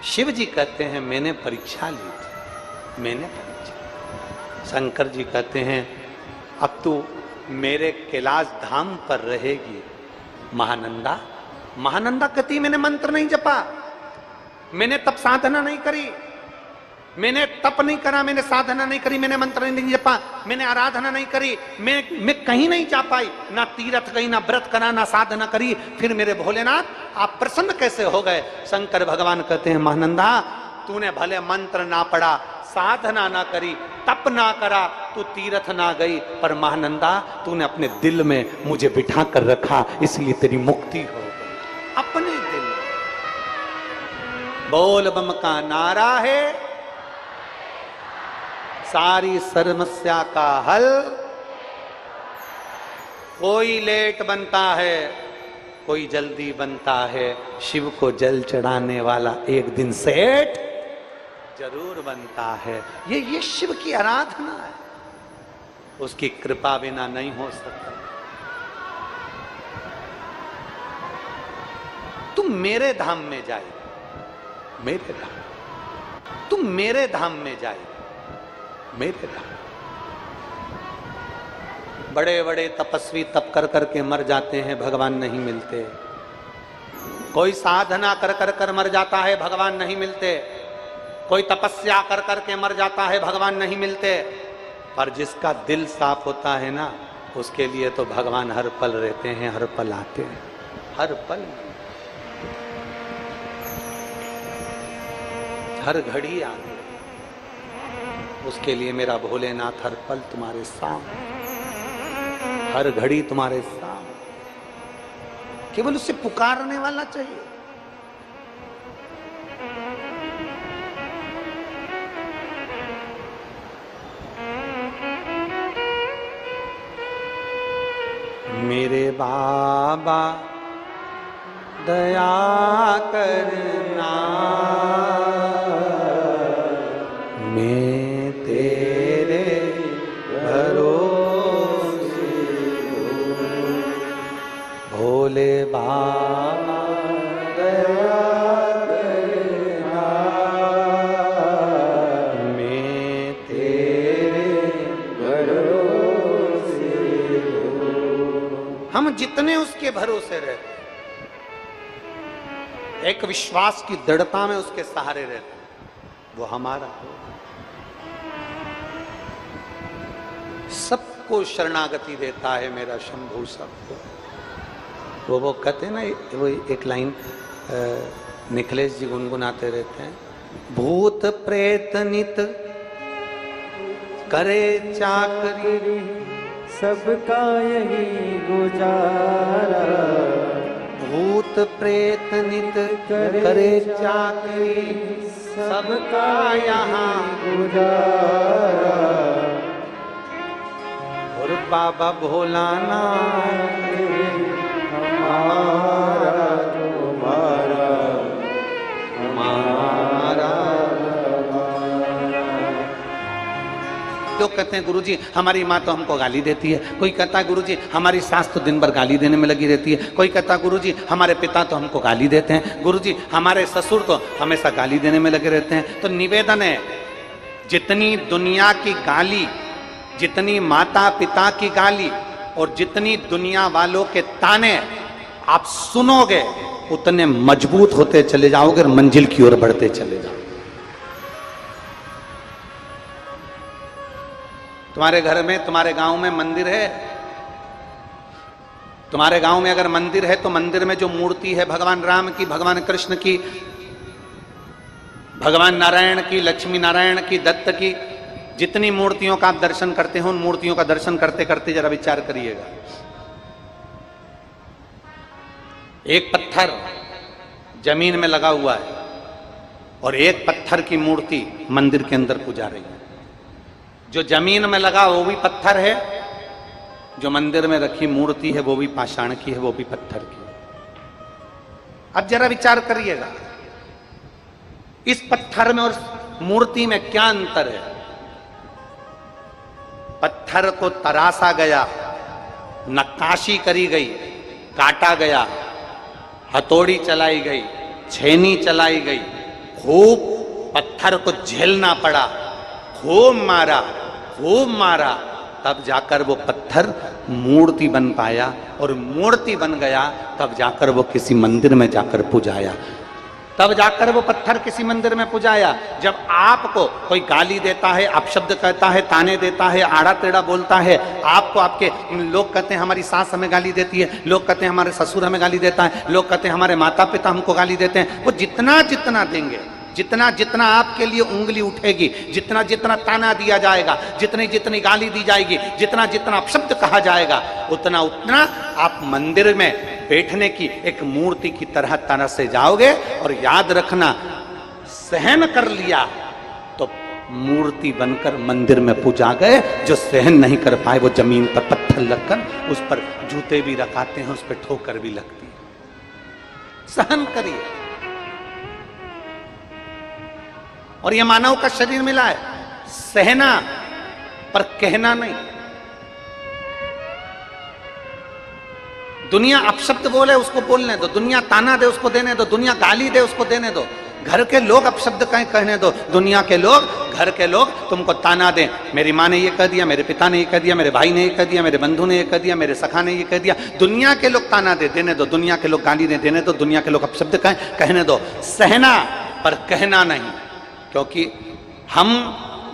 शिव जी कहते हैं मैंने परीक्षा ली थी, मैंने परीक्षा। शंकर जी कहते हैं अब तू मेरे कैलाश धाम पर रहेगी महानंदा। महानंदा कहती मैंने मंत्र नहीं जपा, मैंने तप साधना नहीं करी, मैंने तप नहीं करा, मैंने साधना नहीं करी, मैंने मंत्र नहीं जपा, मैंने आराधना नहीं करी, मैं कहीं नहीं जा पाई, ना तीर्थ गई, ना व्रत करा, ना साधना करी, फिर मेरे भोलेनाथ आप प्रसन्न कैसे हो गए? शंकर भगवान कहते हैं महानंदा तूने भले मंत्र ना पढ़ा, साधना ना करी, तप ना करा, तू तीर्थ ना गई, पर महानंदा तूने अपने दिल में मुझे बिठा कर रखा, इसलिए तेरी मुक्ति हो गई अपने दिल में। बोल बम का नारा है सारी समस्या का हल। कोई लेट बनता है, कोई जल्दी बनता है, शिव को जल चढ़ाने वाला एक दिन सेठ जरूर बनता है। ये शिव की आराधना है, उसकी कृपा बिना नहीं हो सकता। तुम मेरे धाम में जाए, मेरे धाम, तुम मेरे धाम में जाए, मेरे धाम। बड़े बड़े तपस्वी तप कर करके मर जाते हैं, भगवान नहीं मिलते। कोई साधना कर कर कर मर जाता है, भगवान नहीं मिलते। कोई तपस्या कर करके मर जाता है, भगवान नहीं मिलते। पर जिसका दिल साफ होता है ना, उसके लिए तो भगवान हर पल रहते हैं, हर पल आते हैं, हर पल, हर घड़ी आते। उसके लिए मेरा भोलेनाथ हर पल तुम्हारे सामने, हर घड़ी तुम्हारे सामने, केवल उससे पुकारने वाला चाहिए। मेरे बाबा दया करना, मैं तेरे हम जितने उसके भरोसे रहते, एक विश्वास की दृढ़ता में उसके सहारे रहते, वो हमारा सबको शरणागति देता है मेरा शंभू सबको। वो कहते हैं ना, वो एक लाइन निखिलेश जी गुनगुनाते रहते हैं, भूत प्रेत नित करे चाकरी सबका यही गुजारा, भूत प्रेत नित करे चाकरी सबका यहाँ गुजारा, और बाबा भोलानाथ हमारा तुम्हारा हमारा। लोग कहते हैं गुरुजी हमारी माँ तो हमको गाली देती है, कोई कहता है गुरुजी हमारी सास तो दिन भर गाली देने में लगी रहती है, कोई कहता है गुरुजी हमारे पिता तो हमको गाली देते हैं, गुरुजी हमारे ससुर तो हमेशा गाली देने में लगे रहते हैं। तो निवेदन है, जितनी दुनिया की गाली, जितनी माता पिता की गाली और जितनी दुनिया वालों के ताने आप सुनोगे, उतने मजबूत होते चले जाओगे और मंजिल की ओर बढ़ते चले जाओगे। तुम्हारे घर में, तुम्हारे गांव में मंदिर है, तुम्हारे गांव में अगर मंदिर है तो मंदिर में जो मूर्ति है भगवान राम की, भगवान कृष्ण की, भगवान नारायण की, लक्ष्मी नारायण की, दत्त की, जितनी मूर्तियों का आप दर्शन करते हो, उन मूर्तियों का दर्शन करते करते जरा विचार करिएगा, एक पत्थर जमीन में लगा हुआ है और एक पत्थर की मूर्ति मंदिर के अंदर पूजा रही है। जो जमीन में लगा वो भी पत्थर है, जो मंदिर में रखी मूर्ति है वो भी पाषाण की है, वो भी पत्थर की है। अब जरा विचार करिएगा, इस पत्थर में और मूर्ति में क्या अंतर है? पत्थर को तरासा गया, नक्काशी करी गई, काटा गया, हथौड़ी चलाई गई, छेनी चलाई गई, खूब पत्थर को झेलना पड़ा, खूब मारा, तब जाकर वो पत्थर मूर्ति बन पाया, और मूर्ति बन गया तब जाकर वो किसी मंदिर में जाकर पूजाया, तब जाकर वो पत्थर किसी मंदिर में पूजाया। जब आपको कोई गाली देता है, अपशब्द कहता है, ताने देता है, आड़ा टेढ़ा बोलता है, आपको आपके लोग कहते हैं हमारी सास हमें गाली देती है, लोग कहते हैं हमारे ससुर हमें गाली देता है, लोग कहते हैं हमारे माता पिता हमको गाली देते हैं, वो जितना जितना देंगे, जितना जितना आपके लिए उंगली उठेगी, जितना जितना ताना दिया जाएगा, जितनी जितनी गाली दी जाएगी, जितना जितना अपशब्द कहा जाएगा, उतना उतना आप मंदिर में बैठने की एक मूर्ति की तरह से जाओगे। और याद रखना, सहन कर लिया तो मूर्ति बनकर मंदिर में पूजा गए, जो सहन नहीं कर पाए वो जमीन पर पत्थर लगकर उस पर जूते भी रखाते हैं, उस पर ठोकर भी लगती है। सहन करिए। और ये मानव का शरीर मिला है, सहना पर कहना नहीं। दुनिया अपशब्द बोले उसको बोलने दो, दुनिया ताना दे उसको देने दो, दुनिया गाली दे उसको देने दो, घर के लोग अपशब्द कहीं कहने दो, दुनिया के लोग, घर के लोग तुमको ताना दें, मेरी माँ ने ये कह दिया, मेरे पिता ने ये कह दिया, मेरे भाई ने ये कह दिया, मेरे बंधु ने ये कह दिया, मेरे सखा ने ये कह दिया, दुनिया के लोग ताना दे देने दो, दुनिया के लोग गाली दे देने दो, दुनिया के लोग अपशब्द कहने दो, सहना पर कहना नहीं, क्योंकि हम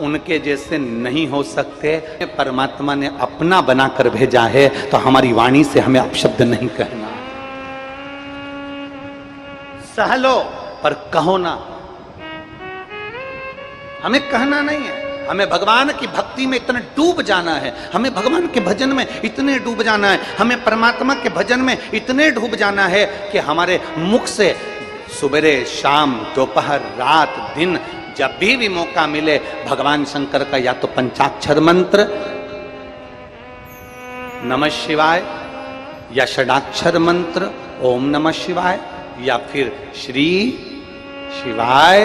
उनके जैसे नहीं हो सकते। परमात्मा ने अपना बनाकर भेजा है तो हमारी वाणी से हमें अपशब्द नहीं कहना। सह लो पर कहो ना, हमें कहना नहीं है, हमें भगवान की भक्ति में इतने डूब जाना है, हमें भगवान के भजन में इतने डूब जाना है, हमें परमात्मा के भजन में इतने डूब जाना है कि हमारे मुख से सुबह शाम दोपहर रात दिन जब भी मौका मिले भगवान शंकर का या तो पंचाक्षर मंत्र नमः शिवाय, या षडाक्षर मंत्र ओम नमः शिवाय, या फिर श्री शिवाय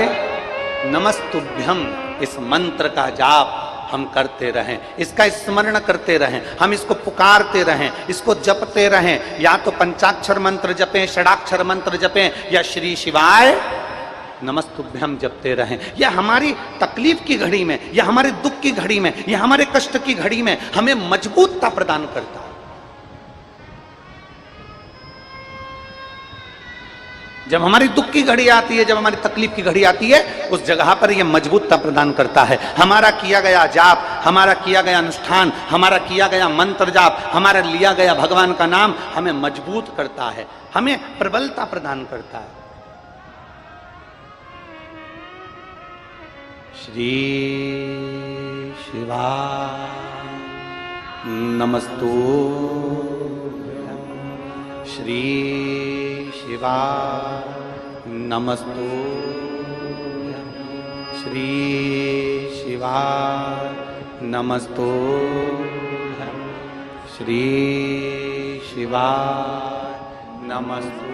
नमस्तुभ्यम, इस मंत्र का जाप हम करते रहें, इसका स्मरण करते रहें, हम इसको पुकारते रहें, इसको जपते रहें, या तो पंचाक्षर मंत्र जपें, षडाक्षर मंत्र जपें, या श्री शिवाय नमस्तुभ्यम जपते रहें। यह हमारी तकलीफ की घड़ी में, या हमारे दुख की घड़ी में, या हमारे कष्ट की घड़ी में हमें मजबूतता प्रदान करता है। जब हमारी दुख की घड़ी आती है, जब हमारी तकलीफ की घड़ी आती है, उस जगह पर यह मजबूतता प्रदान करता है। हमारा किया गया जाप, हमारा किया गया अनुष्ठान, हमारा किया गया मंत्र जाप, हमारा लिया गया भगवान का नाम हमें मजबूत करता है, हमें प्रबलता प्रदान करता है। श्री शिवाय नमस्तु, श्री शिवाय नमस्तु, श्री शिवाय नमस्तु, श्री शिवाय नमस्तु।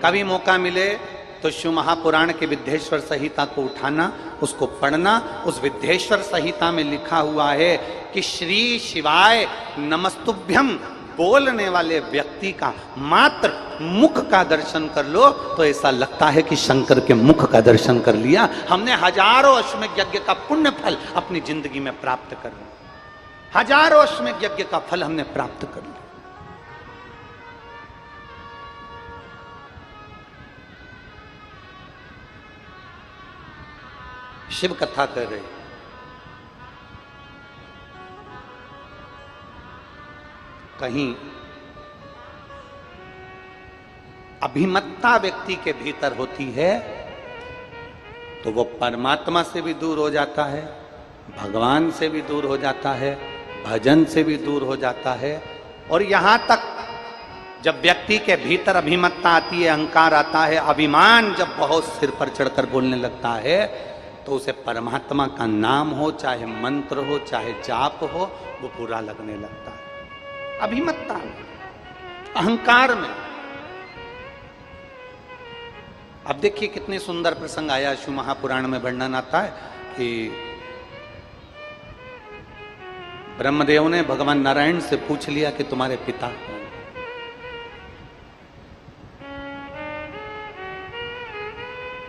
कभी मौका मिले तो शिव महापुराण के विद्येश्वर संहिता को उठाना, उसको पढ़ना। उस विद्येश्वर संहिता में लिखा हुआ है कि श्री शिवाय नमस्तुभ्यम बोलने वाले व्यक्ति का मात्र मुख का दर्शन कर लो तो ऐसा लगता है कि शंकर के मुख का दर्शन कर लिया। हमने हजारों अश्वमेध यज्ञ का पुण्य फल अपनी जिंदगी में प्राप्त कर लिया, हजारों अश्वमेध यज्ञ का फल हमने प्राप्त कर लिया। शिव कथा कर रहे, कहीं अभिमत्ता व्यक्ति के भीतर होती है तो वो परमात्मा से भी दूर हो जाता है, भगवान से भी दूर हो जाता है, भजन से भी दूर हो जाता है। और यहां तक जब व्यक्ति के भीतर अभिमत्ता आती है, अहंकार आता है, अभिमान जब बहुत सिर पर चढ़कर बोलने लगता है तो उसे परमात्मा का नाम हो, चाहे मंत्र हो, चाहे जाप हो, वो बुरा लगने लगता है। अभिमत्ता में, अहंकार में। अब देखिए कितने सुंदर प्रसंग आया, शिव महापुराण में वर्णन आता है कि ब्रह्मदेव ने भगवान नारायण से पूछ लिया कि तुम्हारे पिता कौन?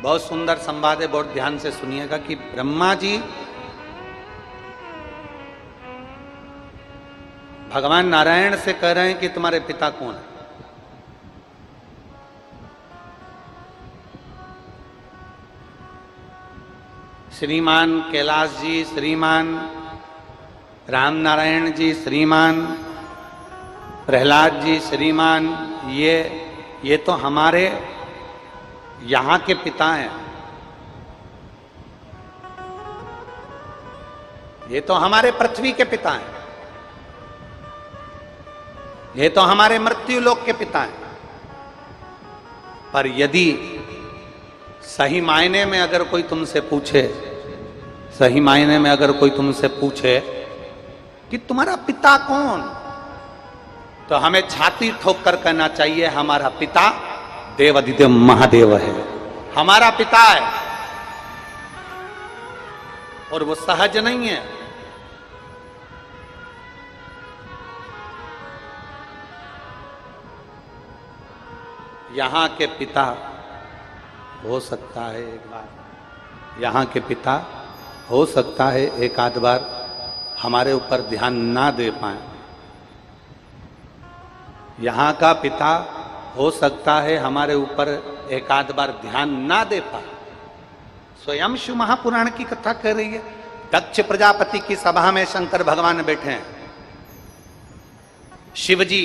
बहुत सुंदर संवाद है, बहुत ध्यान से सुनिएगा कि ब्रह्मा जी भगवान नारायण से कह रहे हैं कि तुम्हारे पिता कौन है? श्रीमान कैलाश जी, श्रीमान राम नारायण जी, श्रीमान प्रहलाद जी, श्रीमान ये तो हमारे यहां के पिता हैं, ये तो हमारे पृथ्वी के पिता हैं, ये तो हमारे मृत्यु लोक के पिता हैं। पर यदि सही मायने में अगर कोई तुमसे पूछे, सही मायने में अगर कोई तुमसे पूछे कि तुम्हारा पिता कौन, तो हमें छाती ठोक कर कहना चाहिए हमारा पिता देवाधिदेव महादेव है, हमारा पिता है। और वो सहज नहीं है, यहां के पिता हो सकता है एक बार, यहां के पिता हो सकता है एक आध बार हमारे ऊपर ध्यान ना दे पाए, यहां का पिता हो सकता है हमारे ऊपर एक आध बार ध्यान ना दे पाए। स्वयं शिव महापुराण की कथा कह रही है, दक्ष प्रजापति की सभा में शंकर भगवान बैठे हैं, शिव जी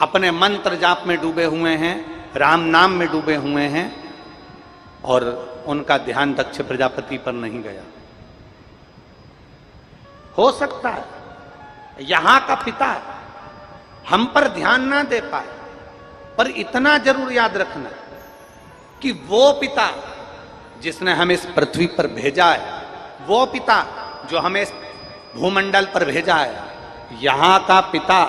अपने मंत्र जाप में डूबे हुए हैं, राम नाम में डूबे हुए हैं, और उनका ध्यान दक्ष प्रजापति पर नहीं गया। हो सकता है यहां का पिता हम पर ध्यान ना दे पाए, पर इतना जरूर याद रखना कि वो पिता जिसने हमें इस पृथ्वी पर भेजा है, वो पिता जो हमें इस भूमंडल पर भेजा है, यहां का पिता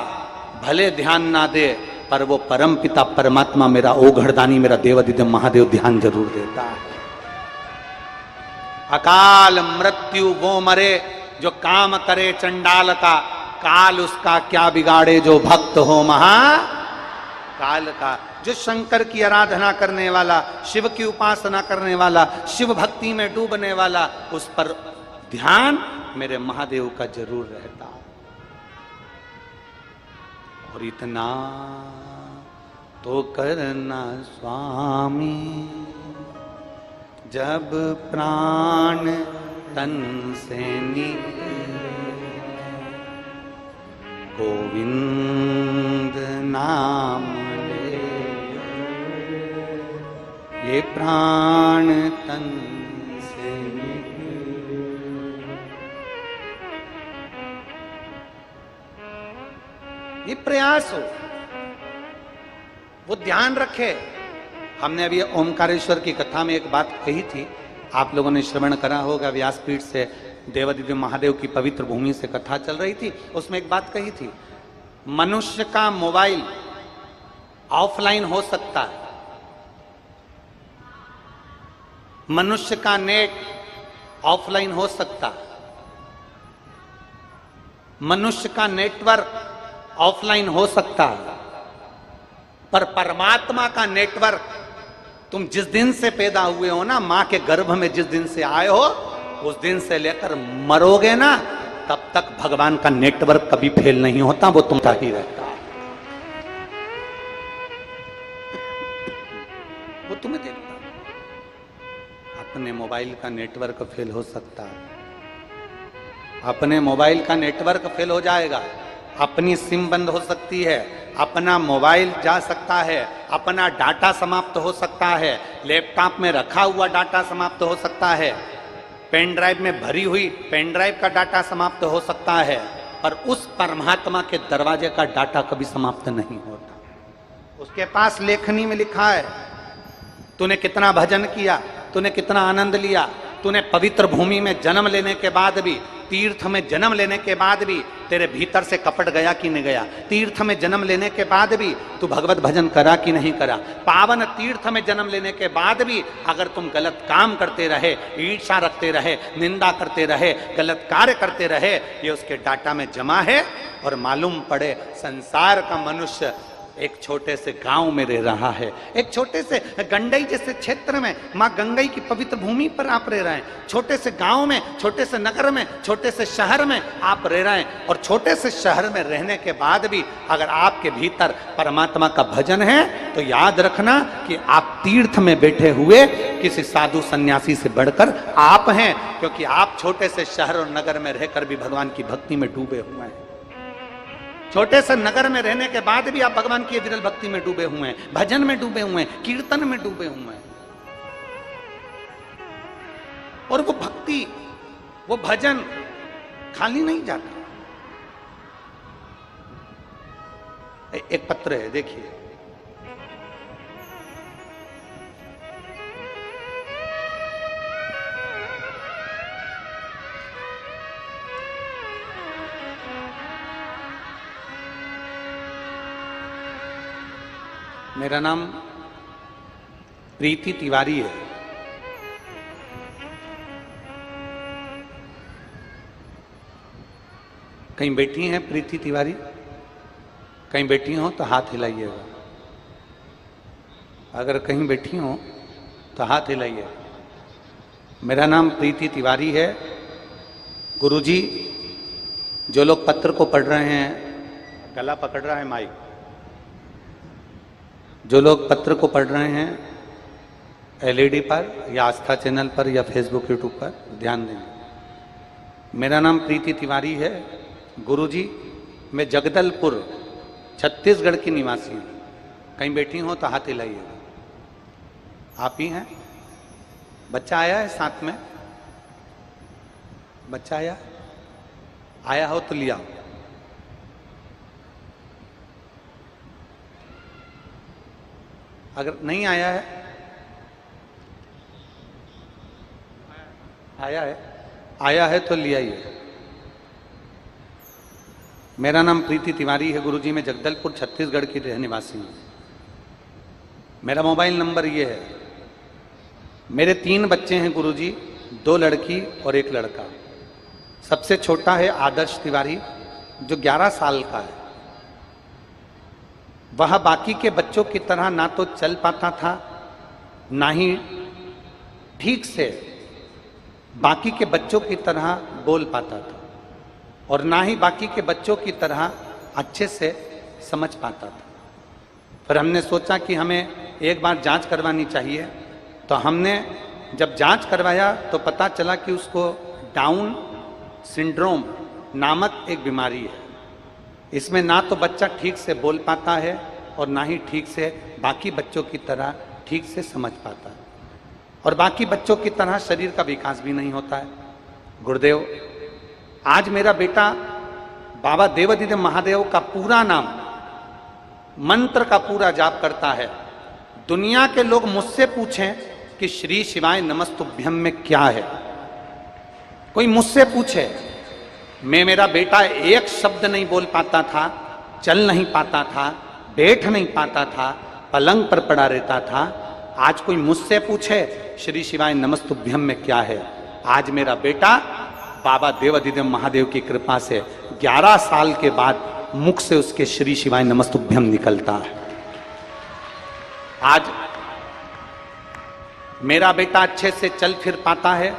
भले ध्यान ना दे, पर वो परम पिता परमात्मा मेरा ओघड़दानी मेरा देवाधिदेव महादेव ध्यान जरूर देता है। अकाल मृत्यु वो मरे जो काम करे चंडाल का, काल उसका क्या बिगाड़े जो भक्त हो महाकाल का। जो शंकर की आराधना करने वाला, शिव की उपासना करने वाला, शिव भक्ति में डूबने वाला, उस पर ध्यान मेरे महादेव का जरूर रहता। और इतना तो करना स्वामी, जब प्राण तन से निकले, गोविंद नाम ले, ये प्राण तन से निकले। ये प्रयास हो, वो ध्यान रखे। हमने अभी ओमकारेश्वर की कथा में एक बात कही थी, आप लोगों ने श्रवण करा होगा, व्यासपीठ से देवादिदेव महादेव की पवित्र भूमि से कथा चल रही थी। उसमें एक बात कही थी, मनुष्य का मोबाइल ऑफलाइन हो सकता है, मनुष्य का नेट ऑफलाइन हो सकता है, मनुष्य का नेटवर्क ऑफलाइन हो सकता है, पर परमात्मा का नेटवर्क, तुम जिस दिन से पैदा हुए हो ना, मां के गर्भ में जिस दिन से आए हो, उस दिन से लेकर मरोगे ना, तब तक भगवान का नेटवर्क कभी फेल नहीं होता, वो तुम्हारा ही रहता है, वो तुम्हें देखता है। अपने मोबाइल का नेटवर्क फेल हो सकता है, अपने मोबाइल का नेटवर्क फेल हो जाएगा, अपनी सिम बंद हो सकती है, अपना मोबाइल जा सकता है, अपना डाटा समाप्त हो सकता है, लैपटॉप में रखा हुआ डाटा समाप्त हो सकता है, पेन ड्राइव में भरी हुई पेन ड्राइव का डाटा समाप्त हो सकता है, पर उस परमात्मा के दरवाजे का डाटा कभी समाप्त नहीं होता। उसके पास लेखनी में लिखा है, तूने कितना भजन किया, तूने कितना आनंद लिया, तूने पवित्र भूमि में जन्म लेने के बाद भी, तीर्थ में जन्म लेने के बाद भी तेरे भीतर से कपट गया कि नहीं गया, तीर्थ में जन्म लेने के बाद भी तू भगवत भजन करा कि नहीं करा, पावन तीर्थ में जन्म लेने के बाद भी अगर तुम गलत काम करते रहे, ईर्ष्या रखते रहे, निंदा करते रहे, गलत कार्य करते रहे, ये उसके डाटा में जमा है। और मालूम पड़े संसार का मनुष्य एक छोटे से गांव में रह रहा है, एक छोटे से गंडई जैसे क्षेत्र में, मां गंगई की पवित्र भूमि पर आप रह रहे हैं, छोटे से गांव में, छोटे से नगर में, छोटे से शहर में आप रह रहे हैं। और छोटे से शहर में रहने के बाद भी अगर आपके भीतर परमात्मा का भजन है, तो याद रखना कि आप तीर्थ में बैठे हुए किसी साधु सन्यासी से बढ़कर आप हैं, क्योंकि आप छोटे से शहर और नगर में रहकर भी भगवान की भक्ति में डूबे हुए हैं। छोटे से नगर में रहने के बाद भी आप भगवान की विरल भक्ति में डूबे हुए हैं, भजन में डूबे हुए हैं, कीर्तन में डूबे हुए हैं। और वो भक्ति, वो भजन खाली नहीं जाता। एक पत्र है, देखिए, मेरा नाम प्रीति तिवारी है। कहीं बैठी हैं प्रीति तिवारी? कहीं बैठी हो तो हाथ हिलाइएगा। अगर कहीं बैठी हो तो हाथ हिलाइए। मेरा नाम प्रीति तिवारी है। गुरुजी, जो लोग पत्र को पढ़ रहे हैं, गला पकड़ रहा है माइक, जो लोग पत्र को पढ़ रहे हैं एलईडी पर या आस्था चैनल पर या फेसबुक यूट्यूब पर, ध्यान दें। मेरा नाम प्रीति तिवारी है। गुरुजी, मैं जगदलपुर छत्तीसगढ़ की निवासी हूँ। कहीं बैठी हो तो हाथ हिलाइएगा। आप ही हैं? बच्चा आया है साथ में? बच्चा आया हो तो लिया। अगर नहीं आया है, आया है तो ले आइए। मेरा नाम प्रीति तिवारी है। गुरुजी, मैं जगदलपुर छत्तीसगढ़ की रहने वासी हूँ। मेरा मोबाइल नंबर ये है। मेरे 3 बच्चे हैं गुरुजी, 2 लड़की और 1 लड़का। सबसे छोटा है आदर्श तिवारी, जो 11 साल का है। वह बाकी के बच्चों की तरह ना तो चल पाता था, ना ही ठीक से बाकी के बच्चों की तरह बोल पाता था, और ना ही बाकी के बच्चों की तरह अच्छे से समझ पाता था। फिर हमने सोचा कि हमें एक बार जांच करवानी चाहिए। तो हमने जब जांच करवाया तो पता चला कि उसको डाउन सिंड्रोम नामक एक बीमारी है। इसमें ना तो बच्चा ठीक से बोल पाता है और ना ही ठीक से बाकी बच्चों की तरह ठीक से समझ पाता है, और बाकी बच्चों की तरह शरीर का विकास भी नहीं होता है। गुरुदेव, आज मेरा बेटा बाबा देवाधिदेव महादेव का पूरा नाम, मंत्र का पूरा जाप करता है। दुनिया के लोग मुझसे पूछें कि श्री शिवाय नमस्तुभ्यम में क्या है, कोई मुझसे पूछे, मेरा बेटा एक शब्द नहीं बोल पाता था, चल नहीं पाता था, बैठ नहीं पाता था, पलंग पर पड़ा रहता था। आज कोई मुझसे पूछे श्री शिवाय नमस्तुभ्यम में क्या है, आज मेरा बेटा बाबा देवाधिदेव महादेव की कृपा से 11 साल के बाद मुख से उसके श्री शिवाय नमस्तुभ्यम निकलता है। आज मेरा बेटा अच्छे से चल फिर पाता है,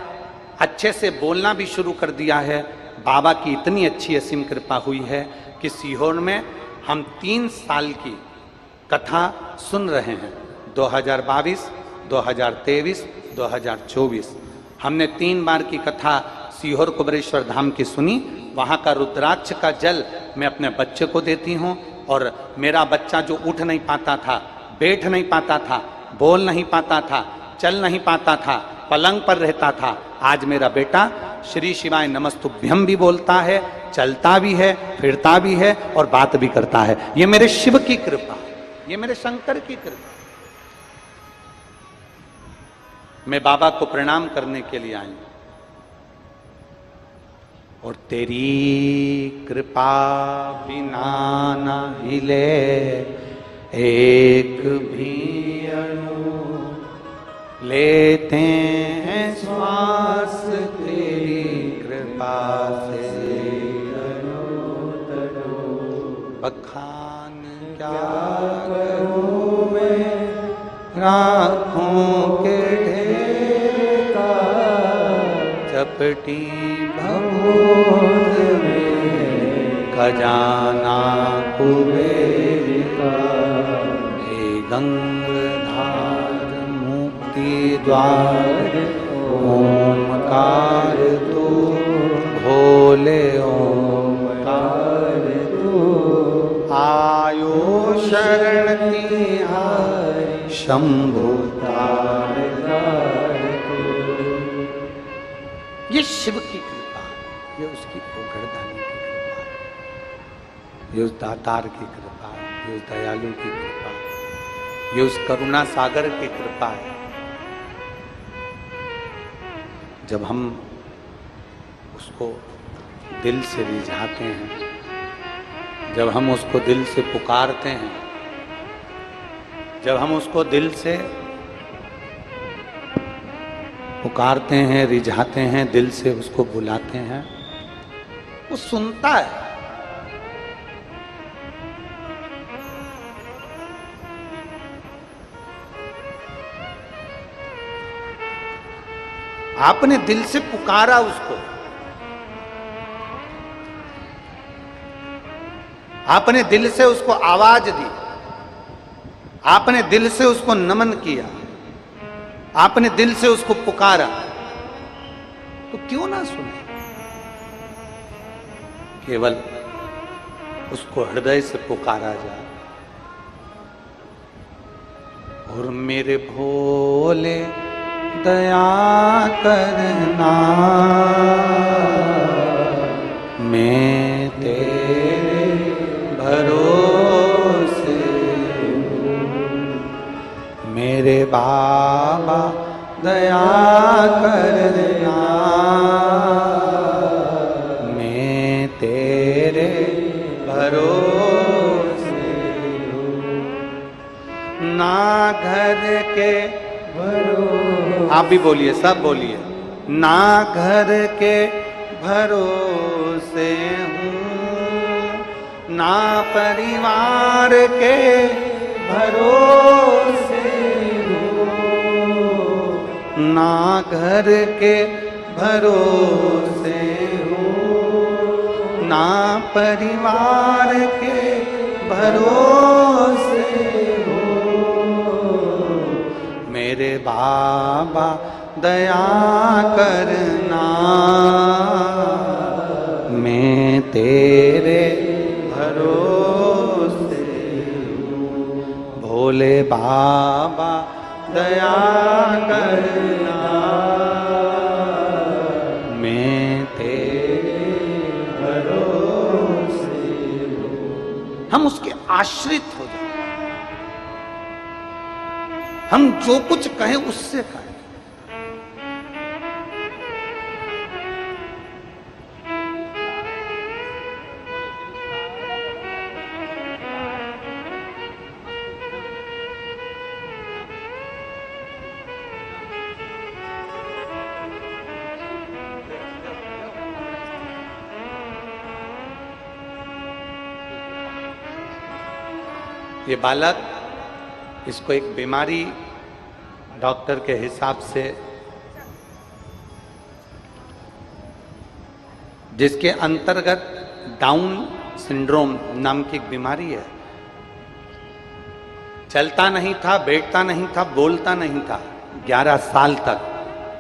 अच्छे से बोलना भी शुरू कर दिया है। बाबा की इतनी अच्छी असीम कृपा हुई है कि सीहोर में हम 3 साल की कथा सुन रहे हैं। 2022, 2023, 2024 हमने 3 बार की कथा सीहोर कुबेरेश्वर धाम की सुनी। वहाँ का रुद्राक्ष का जल मैं अपने बच्चे को देती हूँ, और मेरा बच्चा जो उठ नहीं पाता था, बैठ नहीं पाता था, बोल नहीं पाता था, चल नहीं पाता था, पलंग पर रहता था, आज मेरा बेटा श्री शिवाय नमस्तुभ्यम भी बोलता है, चलता भी है, फिरता भी है और बात भी करता है। ये मेरे शिव की कृपा, ये मेरे शंकर की कृपा। मैं बाबा को प्रणाम करने के लिए आई, और तेरी कृपा बिना न हिले एक भी अणु, लेते हैं श्वास तेरी कृपा से, बखान क्या करूं मैं राखों के ढेर का, चपटी भगोद में खजाना कुबेर का, हे गंगाधार मुक्ति द्वार ओमकार तू, भोले ओमकार तू, आयो शरण तिहारी शंभु तार तू। ये शिव की कृपा, ये उसकी गोगरदानी की कृपा, ये उस दातार की कृपा, ये उस दयालु की कृपा, ये उस करुणा सागर की कृपा है। जब हम उसको दिल से रिझाते हैं, जब हम उसको दिल से पुकारते हैं, जब हम उसको दिल से पुकारते हैं, रिझाते हैं, दिल से उसको बुलाते हैं, वो सुनता है। आपने दिल से पुकारा उसको, आपने दिल से उसको आवाज दी, आपने दिल से उसको नमन किया, आपने दिल से उसको पुकारा, तो क्यों ना सुने। केवल उसको हृदय से पुकारा जाए। और मेरे भोले दया करना, मैं तेरे भरोसे हूँ, मेरे बाबा दया करना, मैं तेरे भरोसे हूँ। ना घर के आप भी बोलिए, सब बोलिए। ना घर के भरोसे हूँ, ना परिवार के भरोसे हूँ, ना घर के भरोसे हूँ, ना परिवार के भरोसे मेरे बाबा दया करना, मैं तेरे भरोसे हूँ। भोले बाबा दया करना, मैं तेरे भरोसे हूँ। हम उसके आश्रित हो जाए, हम जो कुछ कहें उससे कहें। ये बालक, इसको एक बीमारी डॉक्टर के हिसाब से, जिसके अंतर्गत डाउन सिंड्रोम नाम की एक बीमारी है। चलता नहीं था, बैठता नहीं था, बोलता नहीं था 11 साल तक,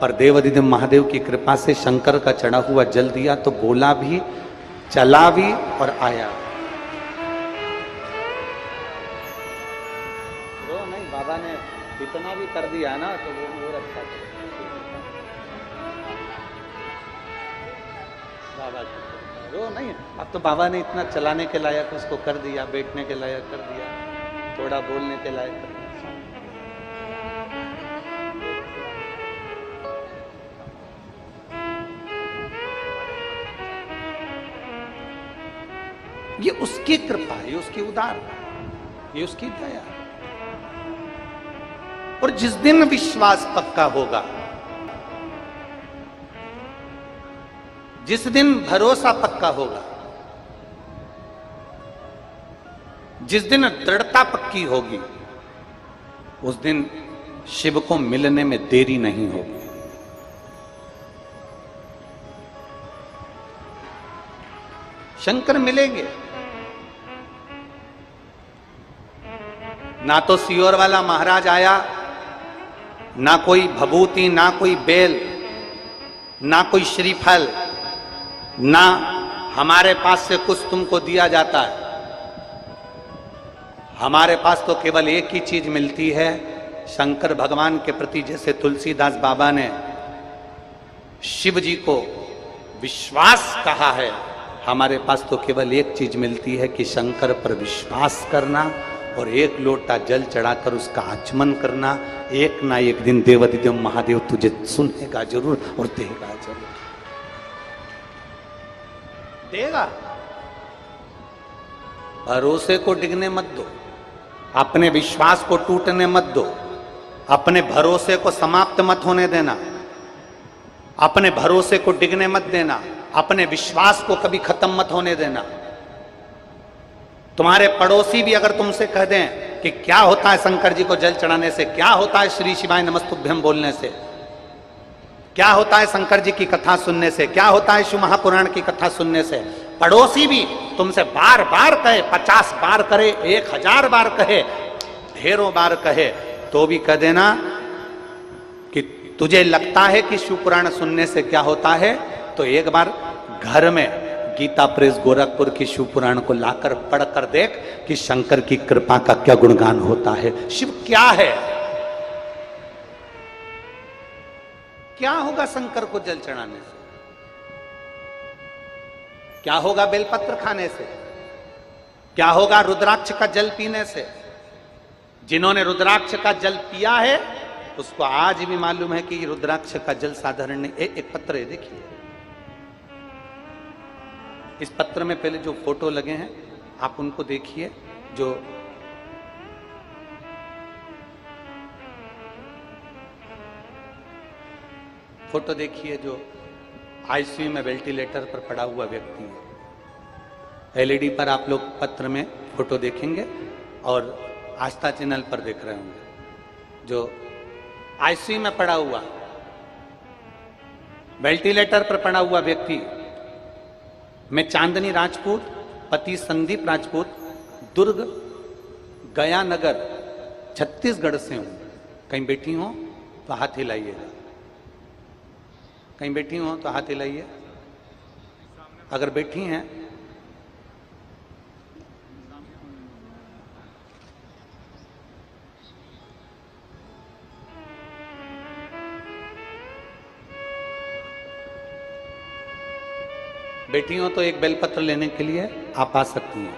पर देवाधिदेव महादेव की कृपा से शंकर का चढ़ा हुआ जल दिया तो बोला भी, चला भी और आया। बाबा ने इतना भी कर दिया ना तो वो और अच्छा था। बाबा रो नहीं, अब तो बाबा ने इतना चलाने के लायक उसको कर दिया, बैठने के लायक कर दिया, थोड़ा बोलने के लायक कर दिया। ये उसकी कृपा है, ये उसकी उदारता, ये उसकी दया। और जिस दिन विश्वास पक्का होगा, जिस दिन भरोसा पक्का होगा, जिस दिन दृढ़ता पक्की होगी, उस दिन शिव को मिलने में देरी नहीं होगी। शंकर मिलेंगे। ना तो सियोर वाला महाराज आया, ना कोई भभूति, ना कोई बेल, ना कोई श्रीफल, ना हमारे पास से कुछ तुमको दिया जाता है। हमारे पास तो केवल एक ही चीज मिलती है, शंकर भगवान के प्रति जैसे तुलसीदास बाबा ने शिव जी को विश्वास कहा है, हमारे पास तो केवल एक चीज मिलती है कि शंकर पर विश्वास करना और एक लोटा जल चढ़ाकर उसका आचमन करना। एक ना एक दिन देवाधिदेव महादेव तुझे सुनेगा जरूर और देगा जरूर, देगा। भरोसे को डिगने मत दो, अपने विश्वास को टूटने मत दो, अपने भरोसे को समाप्त मत होने देना, अपने भरोसे को डिगने मत देना, अपने विश्वास को कभी खत्म मत होने देना। तुम्हारे पड़ोसी भी अगर तुमसे कह दें कि क्या होता है शंकर जी को जल चढ़ाने से, क्या होता है श्री शिवाय नमस्तुभ्यम बोलने से, क्या होता है शंकर जी की कथा सुनने से, क्या होता है शिव महापुराण की कथा सुनने से, पड़ोसी भी तुमसे बार बार कहे, 50 बार करे, 1000 बार कहे, ढेरों बार कहे, तो भी कह देना कि तुझे लगता है कि शिव पुराण सुनने से क्या होता है, तो एक बार घर में गीता प्रेस गोरखपुर की शिव पुराण को लाकर पढ़कर देख कि शंकर की कृपा का क्या गुणगान होता है। शिव क्या है, क्या होगा शंकर को जल चढ़ाने से, क्या होगा बेलपत्र खाने से, क्या होगा रुद्राक्ष का जल पीने से। जिन्होंने रुद्राक्ष का जल पिया है उसको आज भी मालूम है कि रुद्राक्ष का जल साधारण नहीं। एक पत्र है, देखिए इस पत्र में पहले जो फोटो लगे हैं आप उनको देखिए, जो फोटो देखिए, जो आईसीयू में वेंटिलेटर पर पड़ा हुआ व्यक्ति है। एलईडी पर आप लोग पत्र में फोटो देखेंगे और आस्था चैनल पर देख रहे होंगे। जो आईसीयू में पड़ा हुआ, वेंटिलेटर पर पड़ा हुआ व्यक्ति, मैं चांदनी राजपूत, पति संदीप राजपूत, दुर्ग गया नगर छत्तीसगढ़ से हूं। कहीं बैठी हो तो हाथ हिलाइएगा। कहीं बैठी हो तो हाथ हिलाइए। अगर बैठी हैं बैठी हो तो एक बेलपत्र लेने के लिए आप आ सकती हैं।